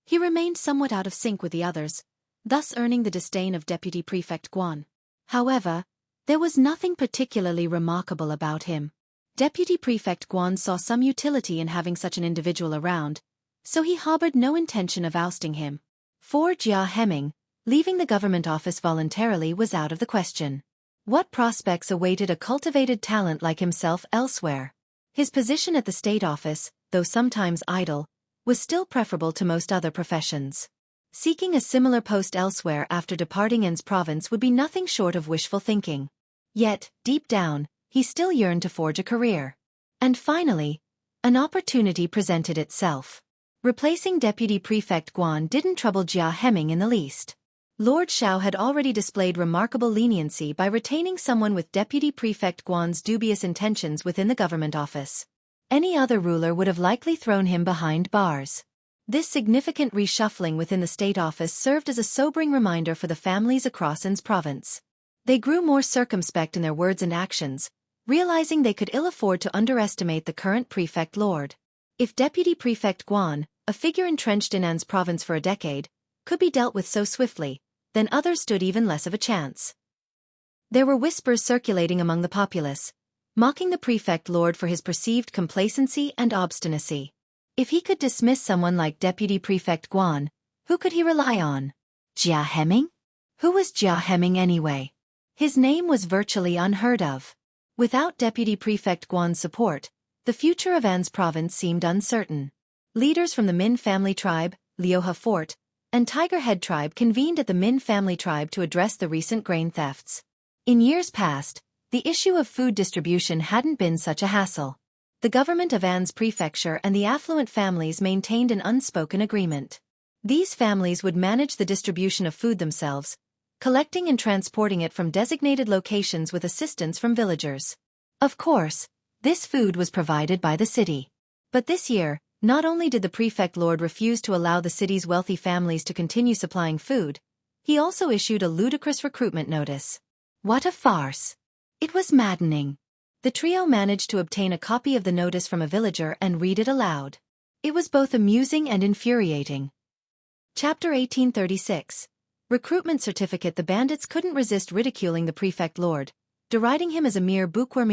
he remained somewhat out of sync with the others, thus earning the disdain of Deputy Prefect Guan. However, there was nothing particularly remarkable about him. Deputy Prefect Guan saw some utility in having such an individual around, so he harbored no intention of ousting him. For Jia Heming, leaving the government office voluntarily was out of the question. What prospects awaited a cultivated talent like himself elsewhere? His position at the state office, though sometimes idle, was still preferable to most other professions. Seeking a similar post elsewhere after departing An's province would be nothing short of wishful thinking. Yet, deep down, he still yearned to forge a career. And finally, an opportunity presented itself. Replacing Deputy Prefect Guan didn't trouble Jia Heming in the least. Lord Shao had already displayed remarkable leniency by retaining someone with Deputy Prefect Guan's dubious intentions within the government office. Any other ruler would have likely thrown him behind bars. This significant reshuffling within the state office served as a sobering reminder for the families across An's province. They grew more circumspect in their words and actions, realizing they could ill afford to underestimate the current prefect lord. If Deputy Prefect Guan, a figure entrenched in An's province for a decade, could be dealt with so swiftly, then others stood even less of a chance. There were whispers circulating among the populace, mocking the prefect lord for his perceived complacency and obstinacy. If he could dismiss someone like Deputy Prefect Guan, who could he rely on? Jia Heming? Who was Jia Heming anyway? His name was virtually unheard of. Without Deputy Prefect Guan's support, the future of An's province seemed uncertain. Leaders from the Min family tribe, Liuhe Fort, and Tiger Head tribe convened at the Min family tribe to address the recent grain thefts. In years past, the issue of food distribution hadn't been such a hassle. The government of An's prefecture and the affluent families maintained an unspoken agreement. These families would manage the distribution of food themselves, collecting and transporting it from designated locations with assistance from villagers. Of course, this food was provided by the city. But this year, not only did the prefect lord refuse to allow the city's wealthy families to continue supplying food, he also issued a ludicrous recruitment notice. What a farce! It was maddening. The trio managed to obtain a copy of the notice from a villager and read it aloud. It was both amusing and infuriating. Chapter 1836. Recruitment certificate. The bandits couldn't resist ridiculing the prefect lord, deriding him as a mere bookworm,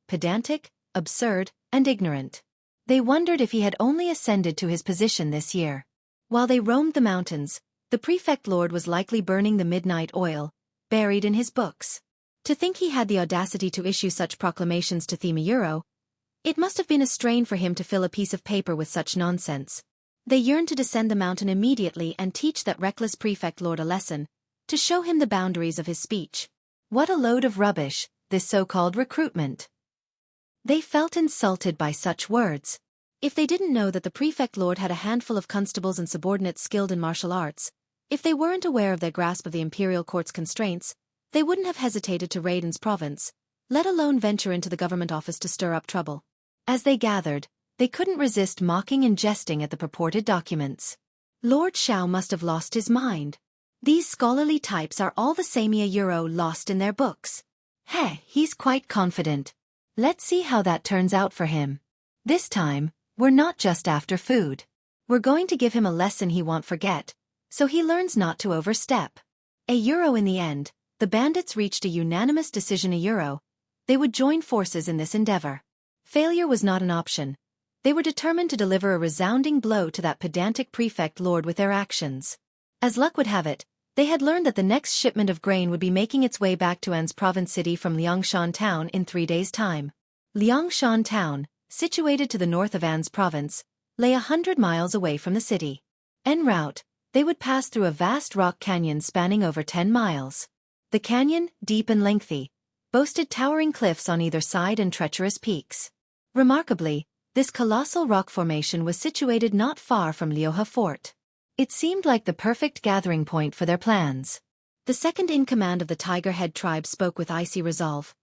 pedantic, absurd, and ignorant. They wondered if he had only ascended to his position this year. While they roamed the mountains, the prefect lord was likely burning the midnight oil, buried in his books. To think he had the audacity to issue such proclamations to Thema, it must have been a strain for him to fill a piece of paper with such nonsense. They yearned to descend the mountain immediately and teach that reckless prefect lord a lesson, to show him the boundaries of his speech. What a load of rubbish, this so-called recruitment. They felt insulted by such words. If they didn't know that the prefect lord had a handful of constables and subordinates skilled in martial arts, if they weren't aware of their grasp of the imperial court's constraints, they wouldn't have hesitated to raid An's province, let alone venture into the government office to stir up trouble. As they gathered, they couldn't resist mocking and jesting at the purported documents. Lord Shao must have lost his mind. These scholarly types are all the same lost in their books. He's quite confident. Let's see how that turns out for him. This time, we're not just after food. We're going to give him a lesson he won't forget, so he learns not to overstep. In the end, the bandits reached a unanimous decision. They would join forces in this endeavor. Failure was not an option. They were determined to deliver a resounding blow to that pedantic prefect lord with their actions. As luck would have it, they had learned that the next shipment of grain would be making its way back to An's province city from Liangshan town in 3 days' time. Liangshan town, situated to the north of An's province, lay 100 miles away from the city. En route, they would pass through a vast rock canyon spanning over 10 miles. The canyon, deep and lengthy, boasted towering cliffs on either side and treacherous peaks. Remarkably, this colossal rock formation was situated not far from Liuhe Fort. It seemed like the perfect gathering point for their plans. The second-in-command of the Tiger Head tribe spoke with icy resolve.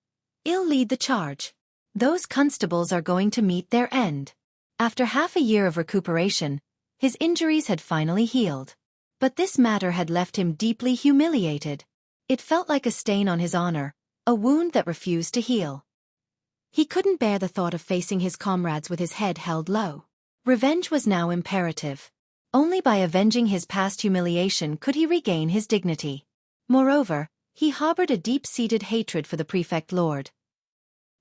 "I'll lead the charge. Those constables are going to meet their end." After half a year of recuperation, his injuries had finally healed. But this matter had left him deeply humiliated. It felt like a stain on his honor, a wound that refused to heal. He couldn't bear the thought of facing his comrades with his head held low. Revenge was now imperative. Only by avenging his past humiliation could he regain his dignity. Moreover, he harbored a deep-seated hatred for the prefect lord.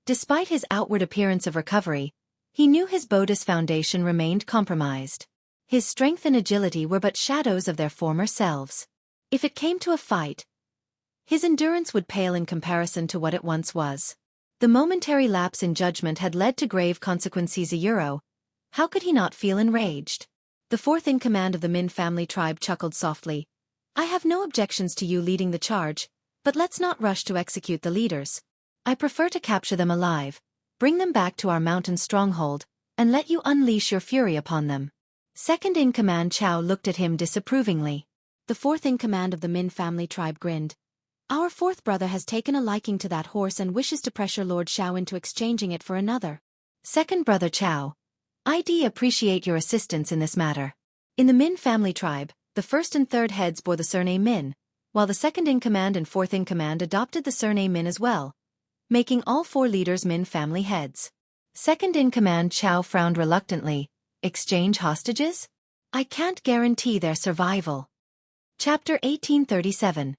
Despite his outward appearance of recovery, he knew his Buddhist foundation remained compromised. His strength and agility were but shadows of their former selves. If it came to a fight, his endurance would pale in comparison to what it once was. The momentary lapse in judgment had led to grave consequences. How could he not feel enraged? The fourth in command of the Min family tribe chuckled softly. I have no objections to you leading the charge, but let's not rush to execute the leaders. I prefer to capture them alive, bring them back to our mountain stronghold, and let you unleash your fury upon them. Second in command Chao looked at him disapprovingly. The fourth in command of the Min family tribe grinned. Our fourth brother has taken a liking to that horse and wishes to pressure Lord Xiao into exchanging it for another. Second brother Chao, I'd appreciate your assistance in this matter. In the Min family tribe, the first and third heads bore the surname Min, while the second in command and fourth in command adopted the surname Min as well, making all four leaders Min family heads. Second in command Chao frowned reluctantly. Exchange hostages? I can't guarantee their survival. Chapter 1837.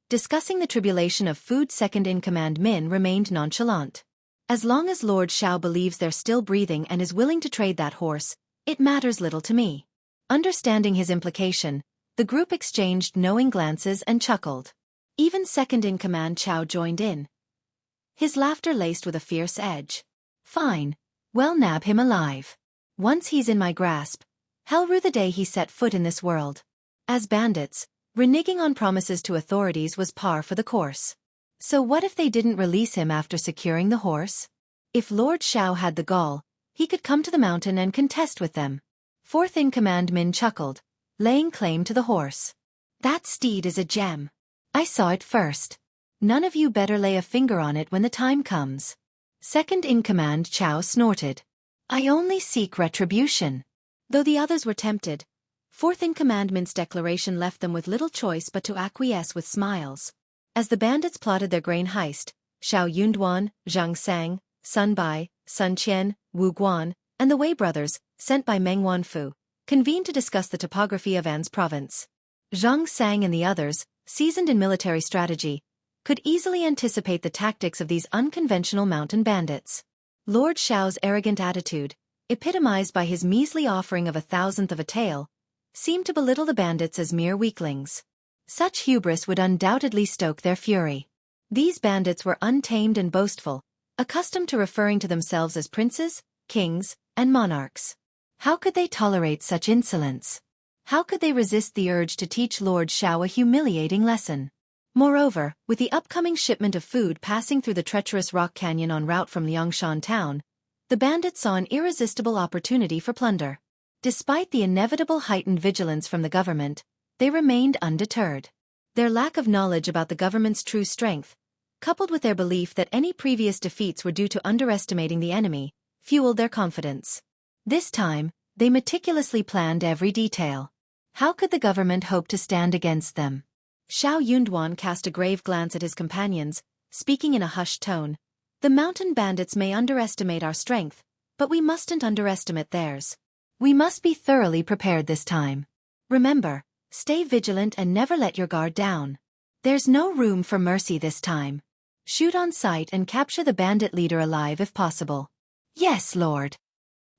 Discussing the tribulation of food. Second in command Min remained nonchalant. As long as Lord Xiao believes they're still breathing and is willing to trade that horse, it matters little to me. Understanding his implication, the group exchanged knowing glances and chuckled. Even second in command Chao joined in, his laughter laced with a fierce edge. Fine, we'll nab him alive. Once he's in my grasp, hell rue the day he set foot in this world. As bandits, reneging on promises to authorities was par for the course. So what if they didn't release him after securing the horse? If Lord Xiao had the gall, he could come to the mountain and contest with them. Fourth in command Min chuckled, laying claim to the horse. That steed is a gem. I saw it first. None of you better lay a finger on it when the time comes. Second in command Chao snorted. I only seek retribution. Though the others were tempted, fourth in command Min's declaration left them with little choice but to acquiesce with smiles. As the bandits plotted their grain heist, Xiao Yunduan, Zhang Sang, Sun Bai, Sun Qian, Wu Guan, and the Wei brothers, sent by Meng Wanfu, convened to discuss the topography of An's province. Zhang Sang and the others, seasoned in military strategy, could easily anticipate the tactics of these unconventional mountain bandits. Lord Xiao's arrogant attitude, epitomized by his measly offering of 1,000th of a tael, seemed to belittle the bandits as mere weaklings. Such hubris would undoubtedly stoke their fury. These bandits were untamed and boastful, accustomed to referring to themselves as princes, kings, and monarchs. How could they tolerate such insolence? How could they resist the urge to teach Lord Xiao a humiliating lesson? Moreover, with the upcoming shipment of food passing through the treacherous rock canyon en route from Liangshan town, the bandits saw an irresistible opportunity for plunder. Despite the inevitable heightened vigilance from the government, they remained undeterred. Their lack of knowledge about the government's true strength, coupled with their belief that any previous defeats were due to underestimating the enemy, fueled their confidence. This time, they meticulously planned every detail. How could the government hope to stand against them? Xiao Yunduan cast a grave glance at his companions, speaking in a hushed tone. The mountain bandits may underestimate our strength, but we mustn't underestimate theirs. We must be thoroughly prepared this time. Remember, stay vigilant and never let your guard down. There's no room for mercy this time. Shoot on sight and capture the bandit leader alive if possible. Yes, Lord.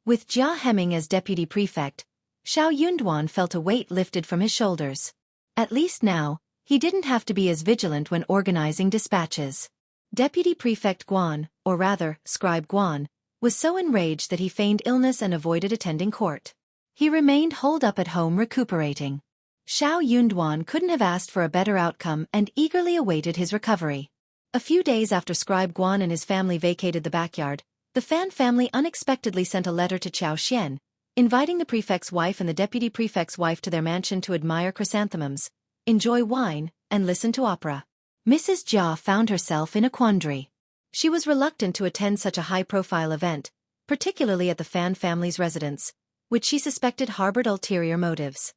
With Jia Heming as deputy prefect, Xiao Yunduan felt a weight lifted from his shoulders. At least now, he didn't have to be as vigilant when organizing dispatches. Deputy Prefect Guan, or rather, Scribe Guan, was so enraged that he feigned illness and avoided attending court. He remained holed up at home recuperating. Xiao Yunduan couldn't have asked for a better outcome and eagerly awaited his recovery. A few days after Scribe Guan and his family vacated the backyard, the Fan family unexpectedly sent a letter to Chao Xian, inviting the prefect's wife and the deputy prefect's wife to their mansion to admire chrysanthemums, enjoy wine, and listen to opera. Mrs. Jia found herself in a quandary. She was reluctant to attend such a high-profile event, particularly at the Fan family's residence, which she suspected harbored ulterior motives.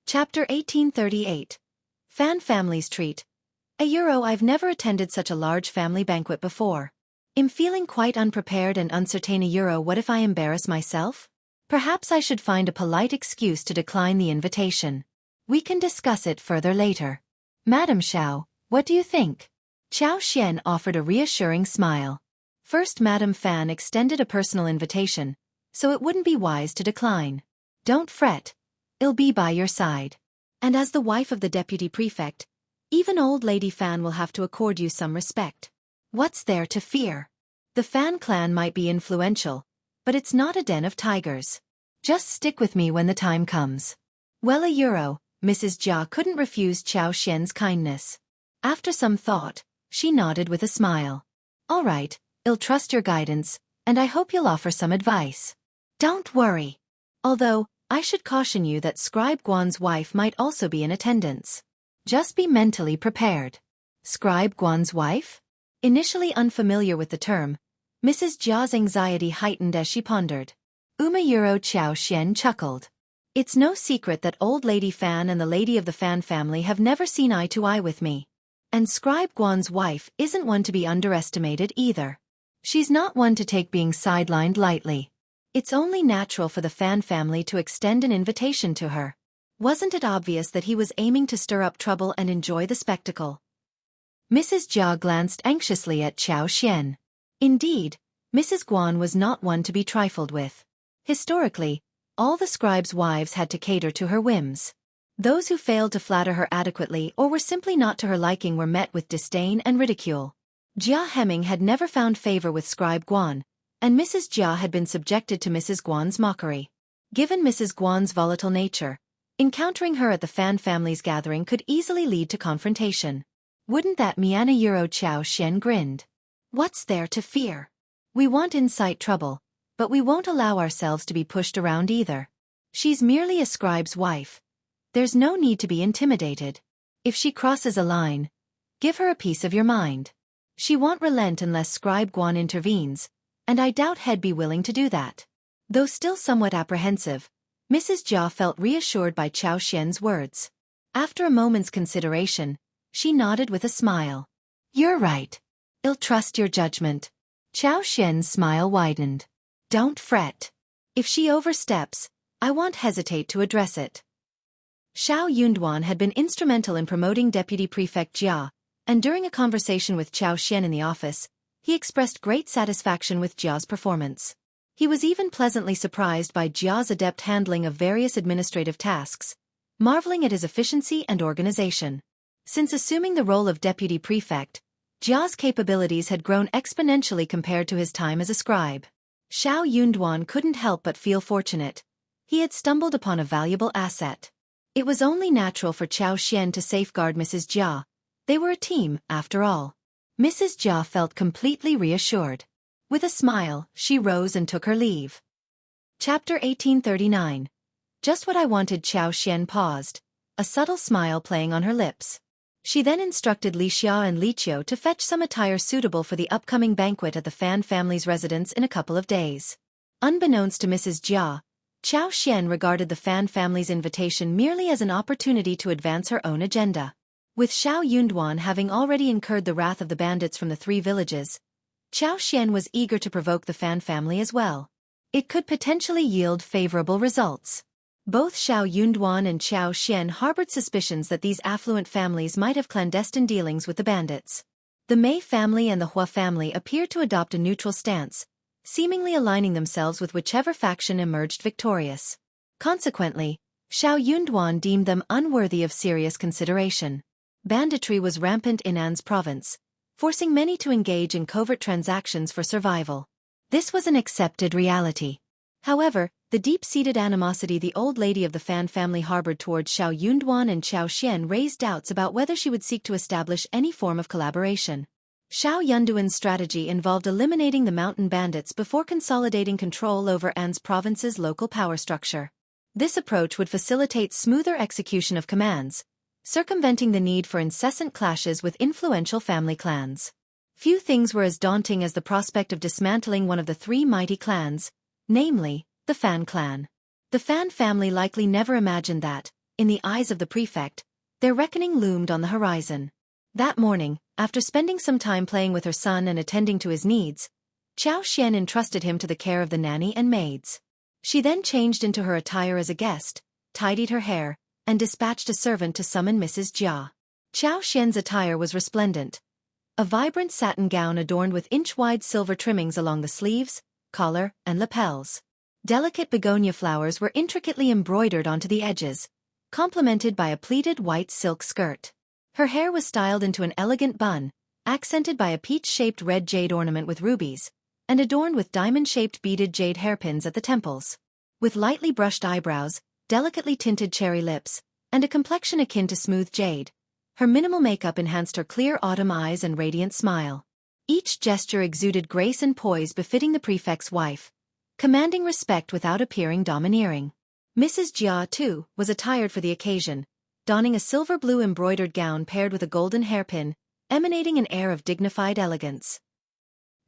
Chapter 1838. Fan Family's Treat. I've never attended such a large family banquet before. I'm feeling quite unprepared and uncertain. What if I embarrass myself? Perhaps I should find a polite excuse to decline the invitation. We can discuss it further later. Madam Xiao, what do you think? Qiao Xian offered a reassuring smile. First, Madam Fan extended a personal invitation, so it wouldn't be wise to decline. Don't fret. I'll be by your side. And as the wife of the deputy prefect, even old Lady Fan will have to accord you some respect. What's there to fear? The Fan clan might be influential, but it's not a den of tigers. Just stick with me when the time comes. Well, Mrs. Jia couldn't refuse Qiao Xian's kindness. After some thought, she nodded with a smile. All right, I'll trust your guidance, and I hope you'll offer some advice. Don't worry. Although, I should caution you that Scribe Guan's wife might also be in attendance. Just be mentally prepared. Scribe Guan's wife? Initially unfamiliar with the term, Mrs. Jia's anxiety heightened as she pondered. Qiao Xian chuckled. It's no secret that old Lady Fan and the lady of the Fan family have never seen eye to eye with me. And Scribe Guan's wife isn't one to be underestimated either. She's not one to take being sidelined lightly. It's only natural for the Fan family to extend an invitation to her. Wasn't it obvious that he was aiming to stir up trouble and enjoy the spectacle? Mrs. Jia glanced anxiously at Qiao Xian. Indeed, Mrs. Guan was not one to be trifled with. Historically, all the scribes' wives had to cater to her whims. Those who failed to flatter her adequately or were simply not to her liking were met with disdain and ridicule. Jia Hemming had never found favor with Scribe Guan, and Mrs. Jia had been subjected to Mrs. Guan's mockery. Given Mrs. Guan's volatile nature, encountering her at the Fan family's gathering could easily lead to confrontation. Wouldn't that Qiao Xian grinned. What's there to fear? We won't incite trouble, but we won't allow ourselves to be pushed around either. She's merely a scribe's wife. There's no need to be intimidated. If she crosses a line, give her a piece of your mind. She won't relent unless Scribe Guan intervenes, and I doubt he'd be willing to do that. Though still somewhat apprehensive, Mrs. Jia felt reassured by Qiao Xian's words. After a moment's consideration, she nodded with a smile. You're right. I'll trust your judgment. Qiao Xian's smile widened. Don't fret. If she oversteps, I won't hesitate to address it. Xiao Yunduan had been instrumental in promoting Deputy Prefect Jia, and during a conversation with Qiao Xian in the office, he expressed great satisfaction with Jia's performance. He was even pleasantly surprised by Jia's adept handling of various administrative tasks, marveling at his efficiency and organization. Since assuming the role of Deputy Prefect, Jia's capabilities had grown exponentially compared to his time as a scribe. Xiao Yunduan couldn't help but feel fortunate. He had stumbled upon a valuable asset. It was only natural for Qiao Xian to safeguard Mrs. Jia. They were a team, after all. Mrs. Jia felt completely reassured. With a smile, she rose and took her leave. Chapter 1839. Just what I wanted. Qiao Xian paused, a subtle smile playing on her lips. She then instructed Li Xia and Li Qiu to fetch some attire suitable for the upcoming banquet at the Fan family's residence in a couple of days. Unbeknownst to Mrs. Jia, Qiao Xian regarded the Fan family's invitation merely as an opportunity to advance her own agenda. With Xiao Yunduan having already incurred the wrath of the bandits from the 3 villages, Qiao Xian was eager to provoke the Fan family as well. It could potentially yield favorable results. Both Xiao Yunduan and Qiao Xian harbored suspicions that these affluent families might have clandestine dealings with the bandits. The Mei family and the Hua family appeared to adopt a neutral stance, seemingly aligning themselves with whichever faction emerged victorious. Consequently, Xiao Yunduan deemed them unworthy of serious consideration. Banditry was rampant in An's province, forcing many to engage in covert transactions for survival. This was an accepted reality. However, the deep-seated animosity the old lady of the Fan family harbored towards Xiao Yunduan and Qiao Xian raised doubts about whether she would seek to establish any form of collaboration. Xiao Yunduan's strategy involved eliminating the mountain bandits before consolidating control over An's province's local power structure. This approach would facilitate smoother execution of commands, circumventing the need for incessant clashes with influential family clans. Few things were as daunting as the prospect of dismantling one of the 3 mighty clans, namely, the Fan clan. The Fan family likely never imagined that, in the eyes of the prefect, their reckoning loomed on the horizon. That morning, after spending some time playing with her son and attending to his needs, Qiao Xian entrusted him to the care of the nanny and maids. She then changed into her attire as a guest, tidied her hair, and dispatched a servant to summon Mrs. Jia. Xiao Xian's attire was resplendent. A vibrant satin gown adorned with inch-wide silver trimmings along the sleeves, collar, and lapels. Delicate begonia flowers were intricately embroidered onto the edges, complemented by a pleated white silk skirt. Her hair was styled into an elegant bun, accented by a peach-shaped red jade ornament with rubies, and adorned with diamond-shaped beaded jade hairpins at the temples. With lightly brushed eyebrows, delicately tinted cherry lips, and a complexion akin to smooth jade, her minimal makeup enhanced her clear autumn eyes and radiant smile. Each gesture exuded grace and poise befitting the prefect's wife, commanding respect without appearing domineering. Mrs. Jia, too, was attired for the occasion, donning a silver blue embroidered gown paired with a golden hairpin, emanating an air of dignified elegance.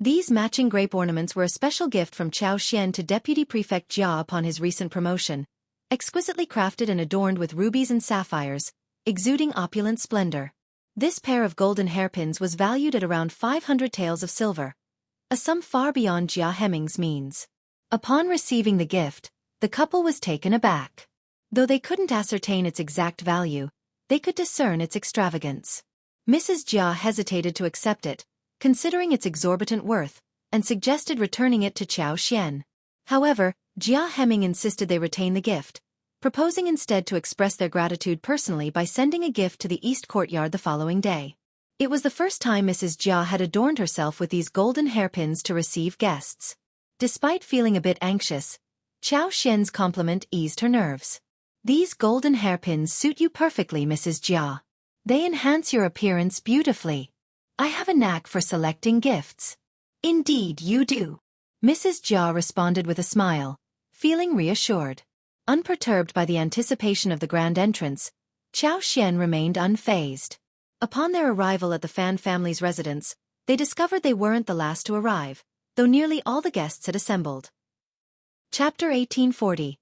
These matching grape ornaments were a special gift from Xiao Xian to Deputy Prefect Jia upon his recent promotion, exquisitely crafted and adorned with rubies and sapphires, exuding opulent splendor. This pair of golden hairpins was valued at around 500 taels of silver, a sum far beyond Jia Hemming's means. Upon receiving the gift, the couple was taken aback. Though they couldn't ascertain its exact value, they could discern its extravagance. Mrs. Jia hesitated to accept it, considering its exorbitant worth, and suggested returning it to Xiao Xian. However, Jia Hemming insisted they retain the gift, proposing instead to express their gratitude personally by sending a gift to the East Courtyard the following day. It was the first time Mrs. Jia had adorned herself with these golden hairpins to receive guests. Despite feeling a bit anxious, Xiao Xian's compliment eased her nerves. "These golden hairpins suit you perfectly, Mrs. Jia. They enhance your appearance beautifully. I have a knack for selecting gifts." "Indeed you do," Mrs. Jia responded with a smile, feeling reassured. Unperturbed by the anticipation of the grand entrance, Xiao Xian remained unfazed. Upon their arrival at the Fan family's residence, they discovered they weren't the last to arrive, though nearly all the guests had assembled. Chapter 1840.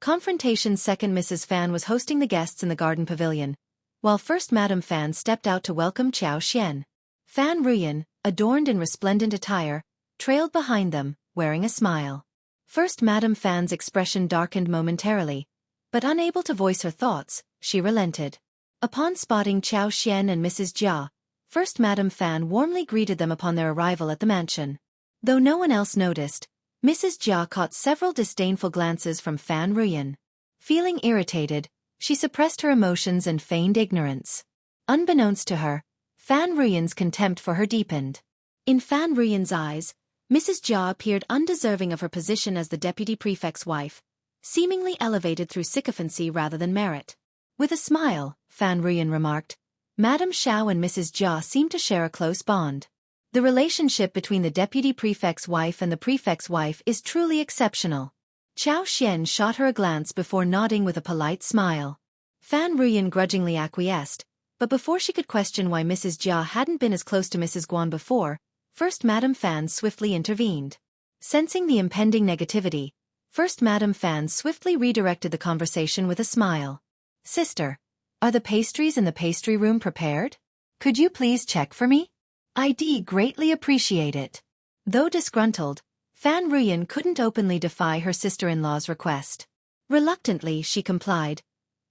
Confrontation's second Mrs. Fan was hosting the guests in the garden pavilion, while First Madame Fan stepped out to welcome Xiao Xian. Fan Ruyan, adorned in resplendent attire, trailed behind them, wearing a smile. First Madame Fan's expression darkened momentarily, but unable to voice her thoughts, she relented. Upon spotting Xiao Xian and Mrs. Jia, First Madame Fan warmly greeted them upon their arrival at the mansion. Though no one else noticed, Mrs. Jia caught several disdainful glances from Fan Ruyan. Feeling irritated, she suppressed her emotions and feigned ignorance. Unbeknownst to her, Fan Ruyan's contempt for her deepened. In Fan Ruyan's eyes, Mrs. Jia appeared undeserving of her position as the deputy prefect's wife, seemingly elevated through sycophancy rather than merit. With a smile, Fan Ruyan remarked, "Madame Xiao and Mrs. Jia seem to share a close bond. The relationship between the deputy prefect's wife and the prefect's wife is truly exceptional." Xiao Xian shot her a glance before nodding with a polite smile. Fan Ruyan grudgingly acquiesced, but before she could question why Mrs. Jia hadn't been as close to Mrs. Guan before, First Madame Fan swiftly intervened. Sensing the impending negativity, First Madame Fan swiftly redirected the conversation with a smile. "Sister, are the pastries in the pastry room prepared? Could you please check for me? I'd greatly appreciate it." Though disgruntled, Fan Ruyan couldn't openly defy her sister-in-law's request. Reluctantly, she complied,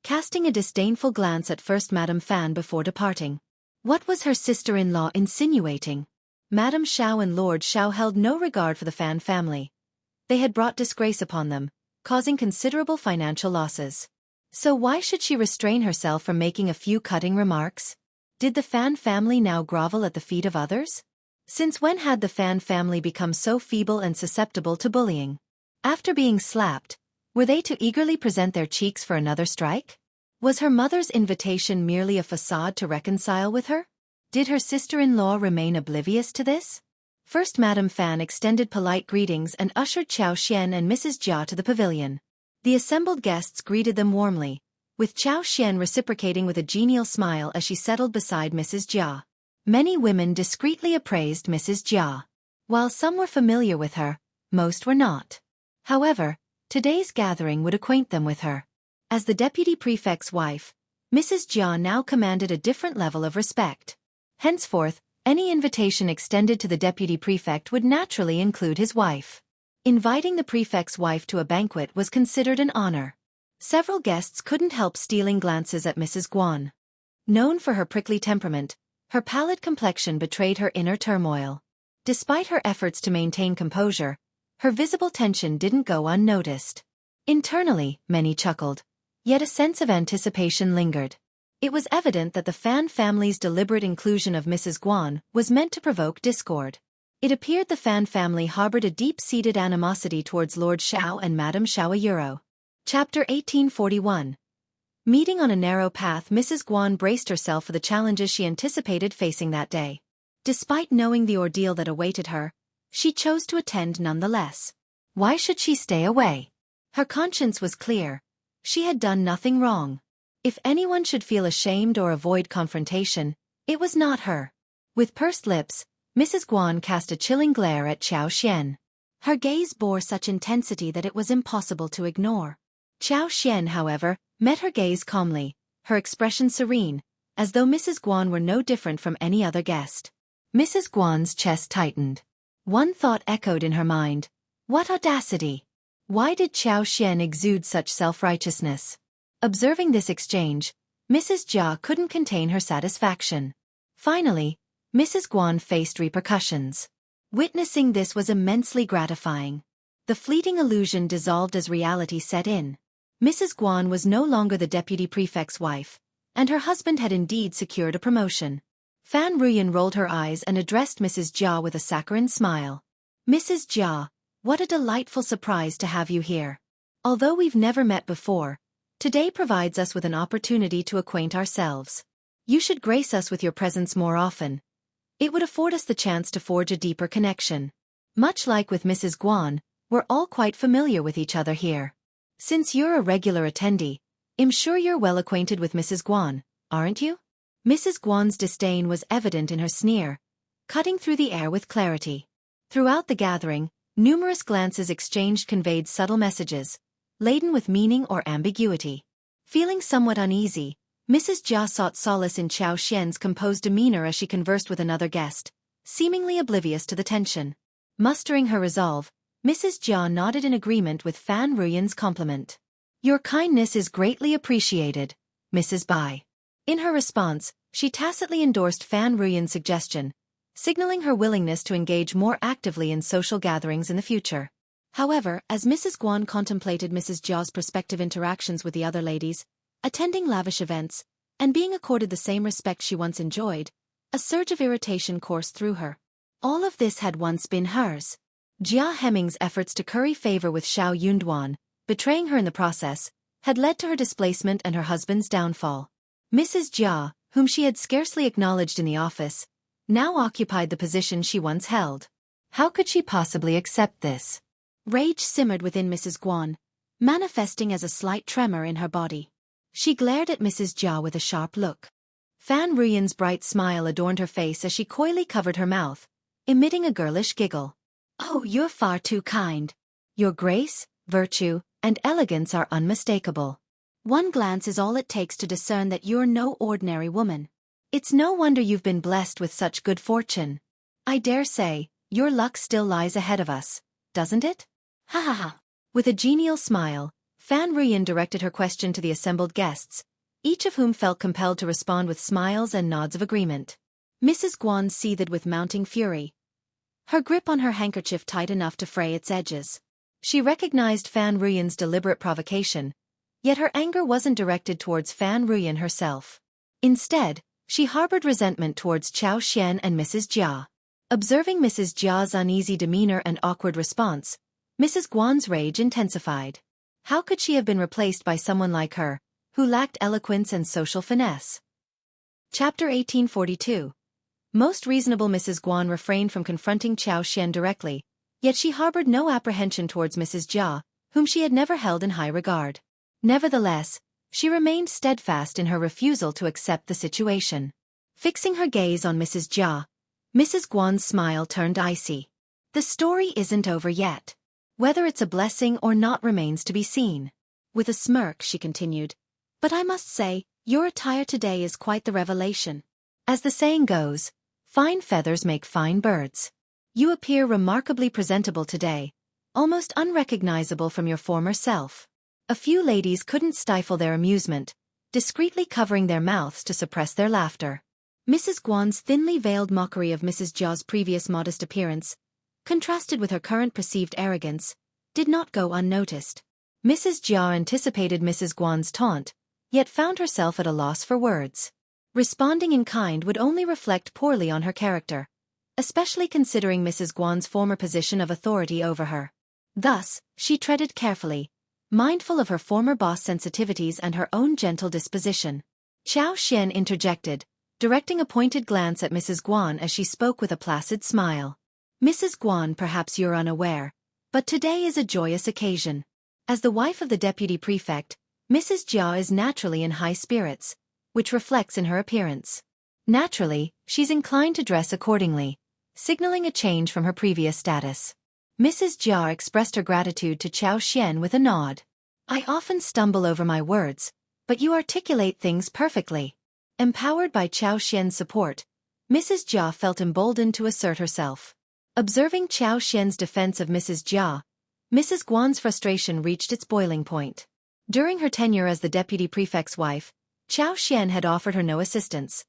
casting a disdainful glance at First Madame Fan before departing. What was her sister-in-law insinuating? Madame Xiao and Lord Xiao held no regard for the Fan family. They had brought disgrace upon them, causing considerable financial losses. So why should she restrain herself from making a few cutting remarks? Did the Fan family now grovel at the feet of others? Since when had the Fan family become so feeble and susceptible to bullying? After being slapped, were they to eagerly present their cheeks for another strike? Was her mother's invitation merely a facade to reconcile with her? Did her sister-in-law remain oblivious to this? First Madame Fan extended polite greetings and ushered Xiao Xian and Mrs. Jia to the pavilion. The assembled guests greeted them warmly, with Xiao Xian reciprocating with a genial smile as she settled beside Mrs. Jia. Many women discreetly appraised Mrs. Jia. While some were familiar with her, most were not. However, today's gathering would acquaint them with her. As the deputy prefect's wife, Mrs. Jia now commanded a different level of respect. Henceforth, any invitation extended to the deputy prefect would naturally include his wife. Inviting the prefect's wife to a banquet was considered an honor. Several guests couldn't help stealing glances at Mrs. Guan. Known for her prickly temperament, her pallid complexion betrayed her inner turmoil. Despite her efforts to maintain composure, her visible tension didn't go unnoticed. Internally, many chuckled, yet a sense of anticipation lingered. It was evident that the Fan family's deliberate inclusion of Mrs. Guan was meant to provoke discord. It appeared the Fan family harbored a deep-seated animosity towards Lord Xiao and Madame Xiao. Chapter 1841. Meeting on a narrow path, Mrs. Guan braced herself for the challenges she anticipated facing that day. Despite knowing the ordeal that awaited her, she chose to attend nonetheless. Why should she stay away? Her conscience was clear. She had done nothing wrong. If anyone should feel ashamed or avoid confrontation, it was not her. With pursed lips, Mrs. Guan cast a chilling glare at Xiao Xian. Her gaze bore such intensity that it was impossible to ignore. Xiao Xian, however, met her gaze calmly, her expression serene, as though Mrs. Guan were no different from any other guest. Mrs. Guan's chest tightened. One thought echoed in her mind. What audacity! Why did Xiao Xian exude such self-righteousness? Observing this exchange, Mrs. Jia couldn't contain her satisfaction. Finally, Mrs. Guan faced repercussions. Witnessing this was immensely gratifying. The fleeting illusion dissolved as reality set in. Mrs. Guan was no longer the deputy prefect's wife, and her husband had indeed secured a promotion. Fan Ruyan rolled her eyes and addressed Mrs. Jia with a saccharine smile. Mrs. Jia, what a delightful surprise to have you here. Although we've never met before, today provides us with an opportunity to acquaint ourselves. You should grace us with your presence more often. It would afford us the chance to forge a deeper connection. Much like with Mrs. Guan, we're all quite familiar with each other here. Since you're a regular attendee, I'm sure you're well acquainted with Mrs. Guan, aren't you? Mrs. Guan's disdain was evident in her sneer, cutting through the air with clarity. Throughout the gathering, numerous glances exchanged conveyed subtle messages, laden with meaning or ambiguity. Feeling somewhat uneasy, Mrs. Jia sought solace in Xiao Xian's composed demeanor as she conversed with another guest, seemingly oblivious to the tension. Mustering her resolve, Mrs. Jia nodded in agreement with Fan Ruyan's compliment. Your kindness is greatly appreciated, Mrs. Bai. In her response, she tacitly endorsed Fan Ruyan's suggestion, signaling her willingness to engage more actively in social gatherings in the future. However, as Mrs. Guan contemplated Mrs. Jia's prospective interactions with the other ladies, attending lavish events, and being accorded the same respect she once enjoyed, a surge of irritation coursed through her. All of this had once been hers. Jia Hemming's efforts to curry favor with Xiao Yunduan, betraying her in the process, had led to her displacement and her husband's downfall. Mrs. Jia, whom she had scarcely acknowledged in the office, now occupied the position she once held. How could she possibly accept this? Rage simmered within Mrs. Guan, manifesting as a slight tremor in her body. She glared at Mrs. Jia with a sharp look. Fan Ruyan's bright smile adorned her face as she coyly covered her mouth, emitting a girlish giggle. Oh, you're far too kind. Your grace, virtue, and elegance are unmistakable. One glance is all it takes to discern that you're no ordinary woman. It's no wonder you've been blessed with such good fortune. I dare say, your luck still lies ahead of us, doesn't it? Ha ha ha. With a genial smile, Fan Ruyan directed her question to the assembled guests, each of whom felt compelled to respond with smiles and nods of agreement. Mrs. Guan seethed with mounting fury, her grip on her handkerchief tight enough to fray its edges. She recognized Fan Ruyan's deliberate provocation, yet her anger wasn't directed towards Fan Ruyan herself. Instead, she harbored resentment towards Xiao Xian and Mrs. Jia. Observing Mrs. Jia's uneasy demeanor and awkward response, Mrs. Guan's rage intensified. How could she have been replaced by someone like her, who lacked eloquence and social finesse? Chapter 1842. Most reasonable Mrs. Guan refrained from confronting Xiao Xian directly, yet she harbored no apprehension towards Mrs. Jia, whom she had never held in high regard. Nevertheless, she remained steadfast in her refusal to accept the situation. Fixing her gaze on Mrs. Jia, Mrs. Guan's smile turned icy. The story isn't over yet. Whether it's a blessing or not remains to be seen. With a smirk, she continued, but I must say, your attire today is quite the revelation. As the saying goes, fine feathers make fine birds. You appear remarkably presentable today, almost unrecognizable from your former self. A few ladies couldn't stifle their amusement, discreetly covering their mouths to suppress their laughter. Mrs. Guan's thinly veiled mockery of Mrs. Jia's previous modest appearance, contrasted with her current perceived arrogance, did not go unnoticed. Mrs. Jia anticipated Mrs. Guan's taunt, yet found herself at a loss for words. Responding in kind would only reflect poorly on her character, especially considering Mrs. Guan's former position of authority over her. Thus, she treaded carefully, mindful of her former boss' sensitivities and her own gentle disposition. Xiao Xian interjected, directing a pointed glance at Mrs. Guan as she spoke with a placid smile. Mrs. Guan, perhaps you're unaware, but today is a joyous occasion. As the wife of the deputy prefect, Mrs. Jia is naturally in high spirits, which reflects in her appearance. Naturally, she's inclined to dress accordingly, signaling a change from her previous status. Mrs. Jia expressed her gratitude to Xiao Xian with a nod. I often stumble over my words, but you articulate things perfectly. Empowered by Xiao Xian's support, Mrs. Jia felt emboldened to assert herself. Observing Xiao Xian's defense of Mrs. Jia, Mrs. Guan's frustration reached its boiling point. During her tenure as the deputy prefect's wife, Xiao Xian had offered her no assistance.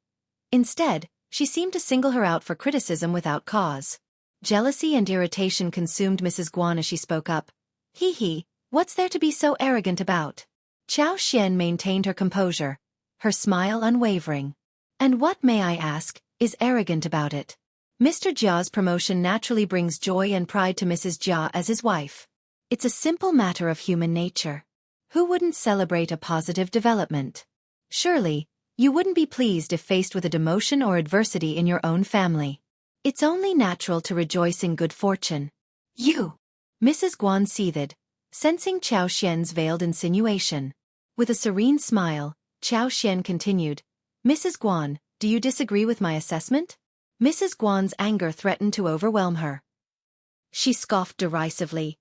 Instead, she seemed to single her out for criticism without cause. Jealousy and irritation consumed Mrs. Guan as she spoke up. Hee, what's there to be so arrogant about? Xiao Xian maintained her composure, her smile unwavering. And what, may I ask, is arrogant about it? Mr. Jia's promotion naturally brings joy and pride to Mrs. Jia as his wife. It's a simple matter of human nature. Who wouldn't celebrate a positive development? Surely, you wouldn't be pleased if faced with a demotion or adversity in your own family. It's only natural to rejoice in good fortune. You! Mrs. Guan seethed, sensing Xiao Xian's veiled insinuation. With a serene smile, Xiao Xian continued, Mrs. Guan, do you disagree with my assessment? Mrs. Guan's anger threatened to overwhelm her. She scoffed derisively.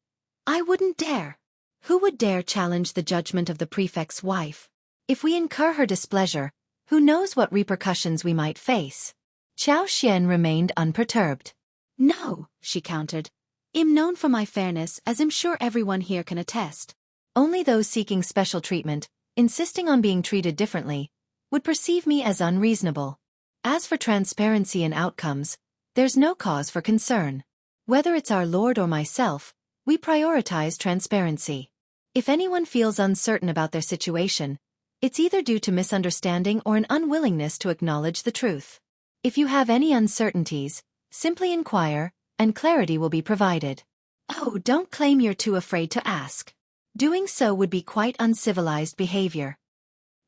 I wouldn't dare. Who would dare challenge the judgment of the prefect's wife? If we incur her displeasure, who knows what repercussions we might face? Xiao Xian remained unperturbed. No, she countered. I'm known for my fairness, as I'm sure everyone here can attest. Only those seeking special treatment, insisting on being treated differently, would perceive me as unreasonable. As for transparency and outcomes, there's no cause for concern. Whether it's our lord or myself, we prioritize transparency. If anyone feels uncertain about their situation, it's either due to misunderstanding or an unwillingness to acknowledge the truth. If you have any uncertainties, simply inquire, and clarity will be provided. Oh, don't claim you're too afraid to ask. Doing so would be quite uncivilized behavior.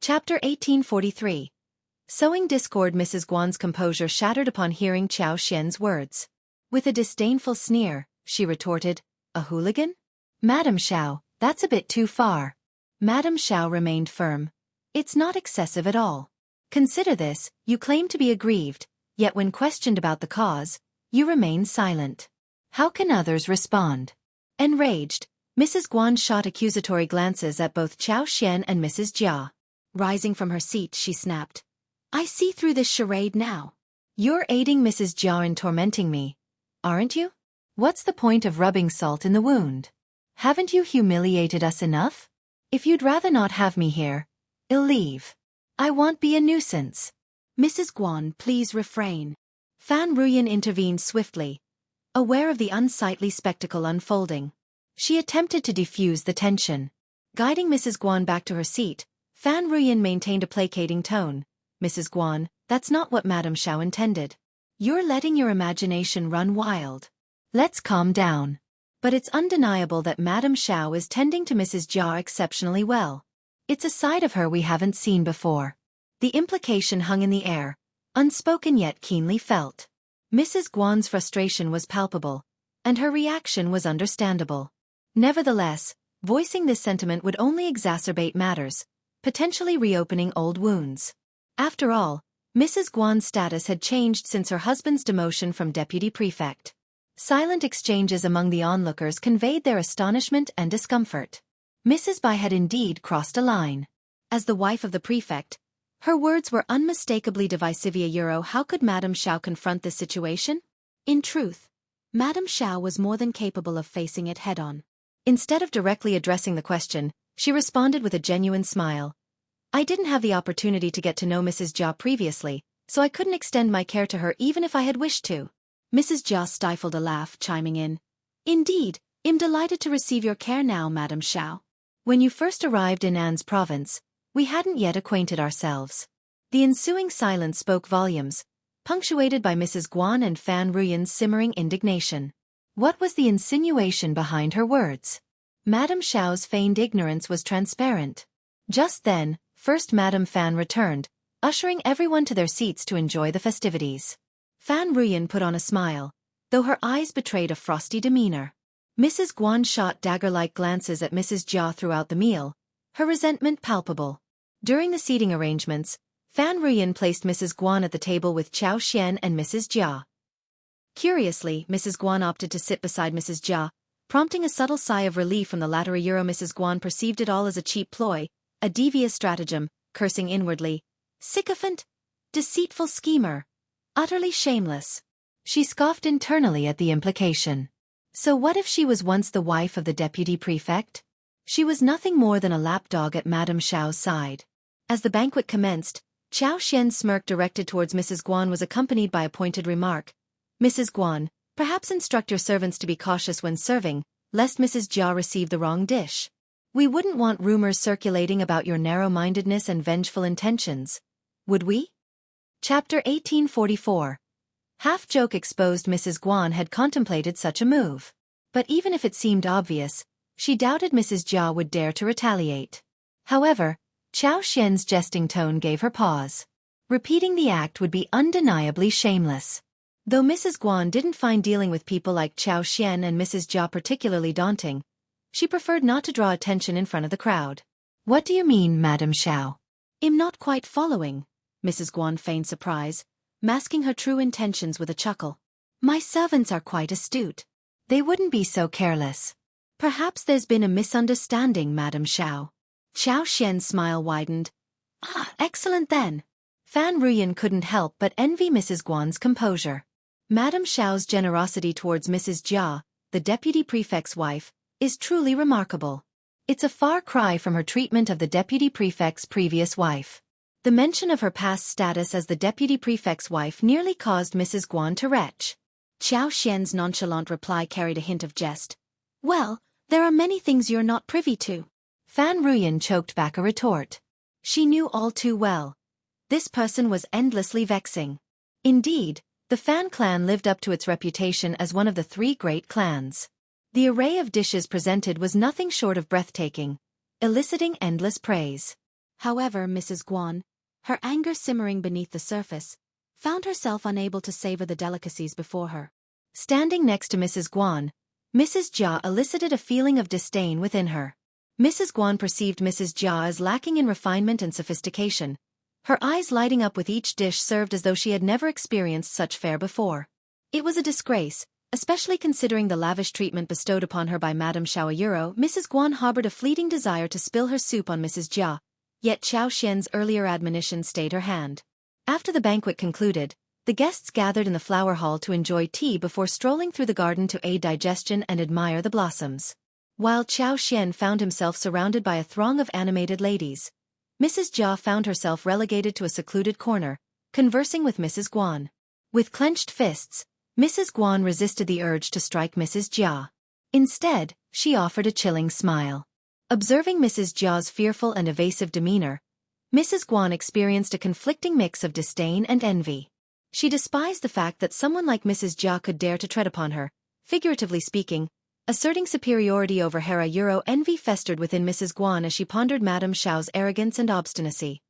Chapter 1843. Sowing discord. Mrs. Guan's composure shattered upon hearing Xiao Xian's words. With a disdainful sneer, she retorted, a hooligan? Madam Xiao, that's a bit too far. Madam Xiao remained firm. It's not excessive at all. Consider this, you claim to be aggrieved, yet when questioned about the cause, you remain silent. How can others respond? Enraged, Mrs. Guan shot accusatory glances at both Xiao Xian and Mrs. Jia. Rising from her seat, she snapped. I see through this charade now. You're aiding Mrs. Jia in tormenting me, aren't you? What's the point of rubbing salt in the wound? Haven't you humiliated us enough? If you'd rather not have me here, I'll leave. I won't be a nuisance. Mrs. Guan, please refrain. Fan Ruyan intervened swiftly, aware of the unsightly spectacle unfolding. She attempted to defuse the tension. Guiding Mrs. Guan back to her seat, Fan Ruyan maintained a placating tone. Mrs. Guan, that's not what Madame Xiao intended. You're letting your imagination run wild. Let's calm down. But it's undeniable that Madame Xiao is tending to Mrs. Jia exceptionally well. It's a side of her we haven't seen before. The implication hung in the air, unspoken yet keenly felt. Mrs. Guan's frustration was palpable, and her reaction was understandable. Nevertheless, voicing this sentiment would only exacerbate matters, potentially reopening old wounds. After all, Mrs. Guan's status had changed since her husband's demotion from deputy prefect. Silent exchanges among the onlookers conveyed their astonishment and discomfort. Mrs. Bai had indeed crossed a line. As the wife of the prefect, her words were unmistakably divisive. How could Madame Xiao confront this situation? In truth, Madame Xiao was more than capable of facing it head-on. Instead of directly addressing the question, she responded with a genuine smile. I didn't have the opportunity to get to know Mrs. Jia previously, so I couldn't extend my care to her even if I had wished to. Mrs. Jia stifled a laugh, chiming in. Indeed, I'm delighted to receive your care now, Madame Xiao. When you first arrived in An's province, we hadn't yet acquainted ourselves. The ensuing silence spoke volumes, punctuated by Mrs. Guan and Fan Ruyan's simmering indignation. What was the insinuation behind her words? Madame Xiao's feigned ignorance was transparent. Just then, first Madame Fan returned, ushering everyone to their seats to enjoy the festivities. Fan Ruyan put on a smile, though her eyes betrayed a frosty demeanor. Mrs. Guan shot dagger-like glances at Mrs. Jia throughout the meal, her resentment palpable. During the seating arrangements, Fan Ruyan placed Mrs. Guan at the table with Qiao Xian and Mrs. Jia. Curiously, Mrs. Guan opted to sit beside Mrs. Jia, prompting a subtle sigh of relief from the latter. Mrs. Guan perceived it all as a cheap ploy, a devious stratagem, cursing inwardly. Sycophant! Deceitful schemer! Utterly shameless! She scoffed internally at the implication. So what if she was once the wife of the deputy prefect? She was nothing more than a lapdog at Madame Xiao's side. As the banquet commenced, Qiao Xian's smirk directed towards Mrs. Guan was accompanied by a pointed remark. Mrs. Guan, perhaps instruct your servants to be cautious when serving, lest Mrs. Jia receive the wrong dish. We wouldn't want rumors circulating about your narrow-mindedness and vengeful intentions, would we? Chapter 1844. Half-joke exposed Mrs. Guan had contemplated such a move. But even if it seemed obvious, she doubted Mrs. Jia would dare to retaliate. However, Qiao Xian's jesting tone gave her pause. Repeating the act would be undeniably shameless. Though Mrs. Guan didn't find dealing with people like Qiao Xian and Mrs. Jia particularly daunting, she preferred not to draw attention in front of the crowd. What do you mean, Madame Xiao? I'm not quite following, Mrs. Guan feigned surprise, masking her true intentions with a chuckle. My servants are quite astute. They wouldn't be so careless. Perhaps there's been a misunderstanding, Madame Xiao. Qiao Xian's smile widened. Ah, excellent then. Fan Ruyan couldn't help but envy Mrs. Guan's composure. Madame Xiao's generosity towards Mrs. Jia, the deputy prefect's wife, is truly remarkable. It's a far cry from her treatment of the deputy prefect's previous wife. The mention of her past status as the deputy prefect's wife nearly caused Mrs. Guan to retch. Qiao Xian's nonchalant reply carried a hint of jest. Well, there are many things you're not privy to. Fan Ruyan choked back a retort. She knew all too well. This person was endlessly vexing. Indeed, the Fan clan lived up to its reputation as one of the three great clans. The array of dishes presented was nothing short of breathtaking, eliciting endless praise. However, Mrs. Guan, her anger simmering beneath the surface, found herself unable to savor the delicacies before her. Standing next to Mrs. Guan, Mrs. Jia elicited a feeling of disdain within her. Mrs. Guan perceived Mrs. Jia as lacking in refinement and sophistication. Her eyes lighting up with each dish served as though she had never experienced such fare before. It was a disgrace, especially considering the lavish treatment bestowed upon her by Madame Xiao. Mrs. Guan harbored a fleeting desire to spill her soup on Mrs. Jia, yet Qiao Xian's earlier admonition stayed her hand. After the banquet concluded, the guests gathered in the flower hall to enjoy tea before strolling through the garden to aid digestion and admire the blossoms. While Qiao Xian found himself surrounded by a throng of animated ladies, Mrs. Jia found herself relegated to a secluded corner, conversing with Mrs. Guan. With clenched fists, Mrs. Guan resisted the urge to strike Mrs. Jia. Instead, she offered a chilling smile. Observing Mrs. Jia's fearful and evasive demeanor, Mrs. Guan experienced a conflicting mix of disdain and envy. She despised the fact that someone like Mrs. Jia could dare to tread upon her, figuratively speaking, asserting superiority over her. Envy festered within Mrs. Guan as she pondered Madame Xiao's arrogance and obstinacy.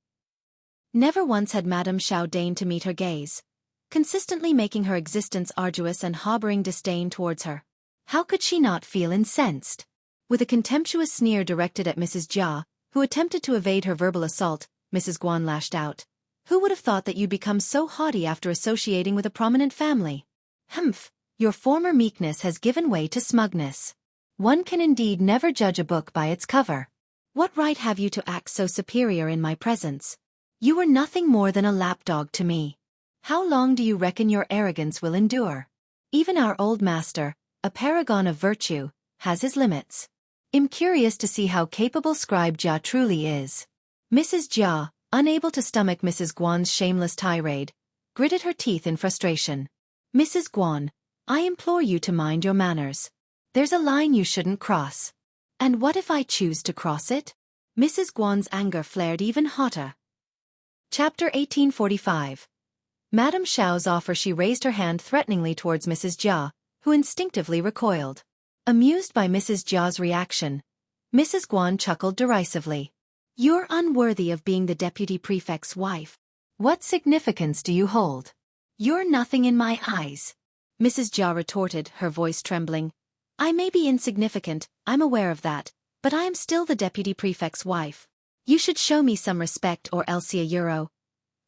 Never once had Madame Xiao deigned to meet her gaze, consistently making her existence arduous and harboring disdain towards her. How could she not feel incensed? With a contemptuous sneer directed at Mrs. Jia, who attempted to evade her verbal assault, Mrs. Guan lashed out. Who would have thought that you'd become so haughty after associating with a prominent family? Humph, your former meekness has given way to smugness. One can indeed never judge a book by its cover. What right have you to act so superior in my presence? You were nothing more than a lapdog to me. How long do you reckon your arrogance will endure? Even our old master, a paragon of virtue, has his limits. I'm curious to see how capable Scribe Jia truly is. Mrs. Jia, unable to stomach Mrs. Guan's shameless tirade, gritted her teeth in frustration. Mrs. Guan, I implore you to mind your manners. There's a line you shouldn't cross. And what if I choose to cross it? Mrs. Guan's anger flared even hotter. Chapter 1845. Madame Xiao's offer. She raised her hand threateningly towards Mrs. Jia, who instinctively recoiled. Amused by Mrs. Jia's reaction, Mrs. Guan chuckled derisively. You're unworthy of being the deputy prefect's wife. What significance do you hold? You're nothing in my eyes. Mrs. Jia retorted, her voice trembling. I may be insignificant, I'm aware of that, but I am still the deputy prefect's wife. You should show me some respect or else €1.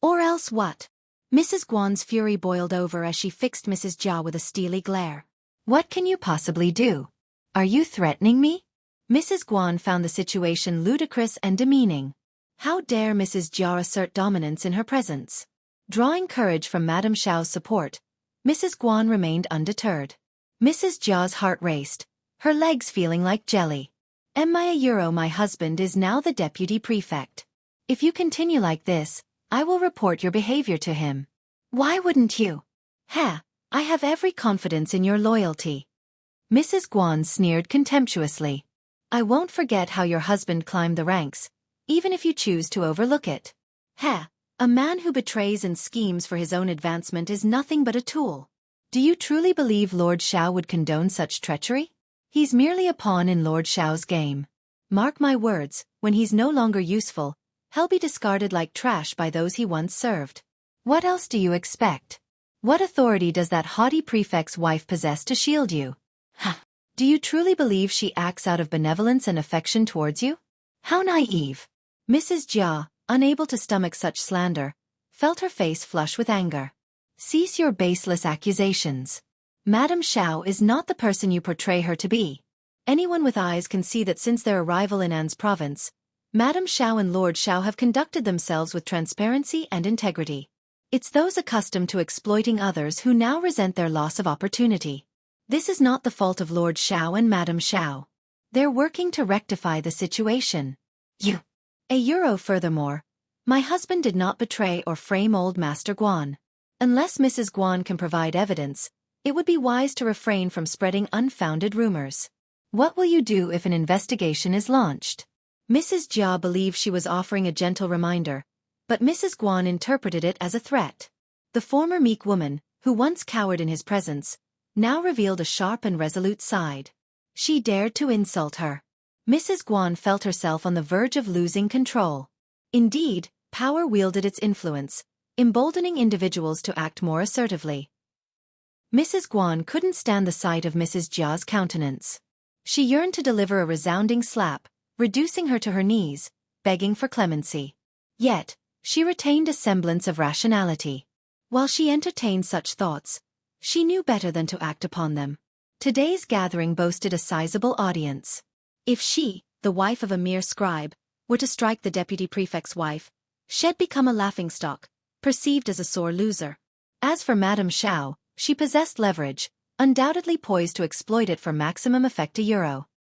Or else what? Mrs. Guan's fury boiled over as she fixed Mrs. Jia with a steely glare. What can you possibly do? Are you threatening me? Mrs. Guan found the situation ludicrous and demeaning. How dare Mrs. Jia assert dominance in her presence? Drawing courage from Madame Xiao's support, Mrs. Guan remained undeterred. Mrs. Jia's heart raced, her legs feeling like jelly. Am I €1? My husband is now the deputy prefect. If you continue like this, I will report your behavior to him. Why wouldn't you? I have every confidence in your loyalty. Mrs. Guan sneered contemptuously. I won't forget how your husband climbed the ranks, even if you choose to overlook it. A man who betrays and schemes for his own advancement is nothing but a tool. Do you truly believe Lord Xiao would condone such treachery? He's merely a pawn in Lord Xiao's game. Mark my words, when he's no longer useful, he'll be discarded like trash by those he once served. What else do you expect? What authority does that haughty prefect's wife possess to shield you? Do you truly believe she acts out of benevolence and affection towards you? How naive. Mrs. Jia, unable to stomach such slander, felt her face flush with anger. Cease your baseless accusations. Madame Xiao is not the person you portray her to be. Anyone with eyes can see that since their arrival in An's province, Madame Xiao and Lord Xiao have conducted themselves with transparency and integrity. It's those accustomed to exploiting others who now resent their loss of opportunity. This is not the fault of Lord Xiao and Madame Xiao. They're working to rectify the situation. €1 furthermore. My husband did not betray or frame old Master Guan. Unless Mrs. Guan can provide evidence, it would be wise to refrain from spreading unfounded rumors. What will you do if an investigation is launched? Mrs. Jia believed she was offering a gentle reminder, but Mrs. Guan interpreted it as a threat. The former meek woman, who once cowered in his presence, now revealed a sharp and resolute side. She dared to insult her. Mrs. Guan felt herself on the verge of losing control. Indeed, power wielded its influence, emboldening individuals to act more assertively. Mrs. Guan couldn't stand the sight of Mrs. Jia's countenance. She yearned to deliver a resounding slap, reducing her to her knees, begging for clemency. Yet, she retained a semblance of rationality. While she entertained such thoughts, she knew better than to act upon them. Today's gathering boasted a sizable audience. If she, the wife of a mere scribe, were to strike the deputy prefect's wife, she'd become a laughingstock, perceived as a sore loser. As for Madame Xiao, she possessed leverage, undoubtedly poised to exploit it for maximum effect. €1.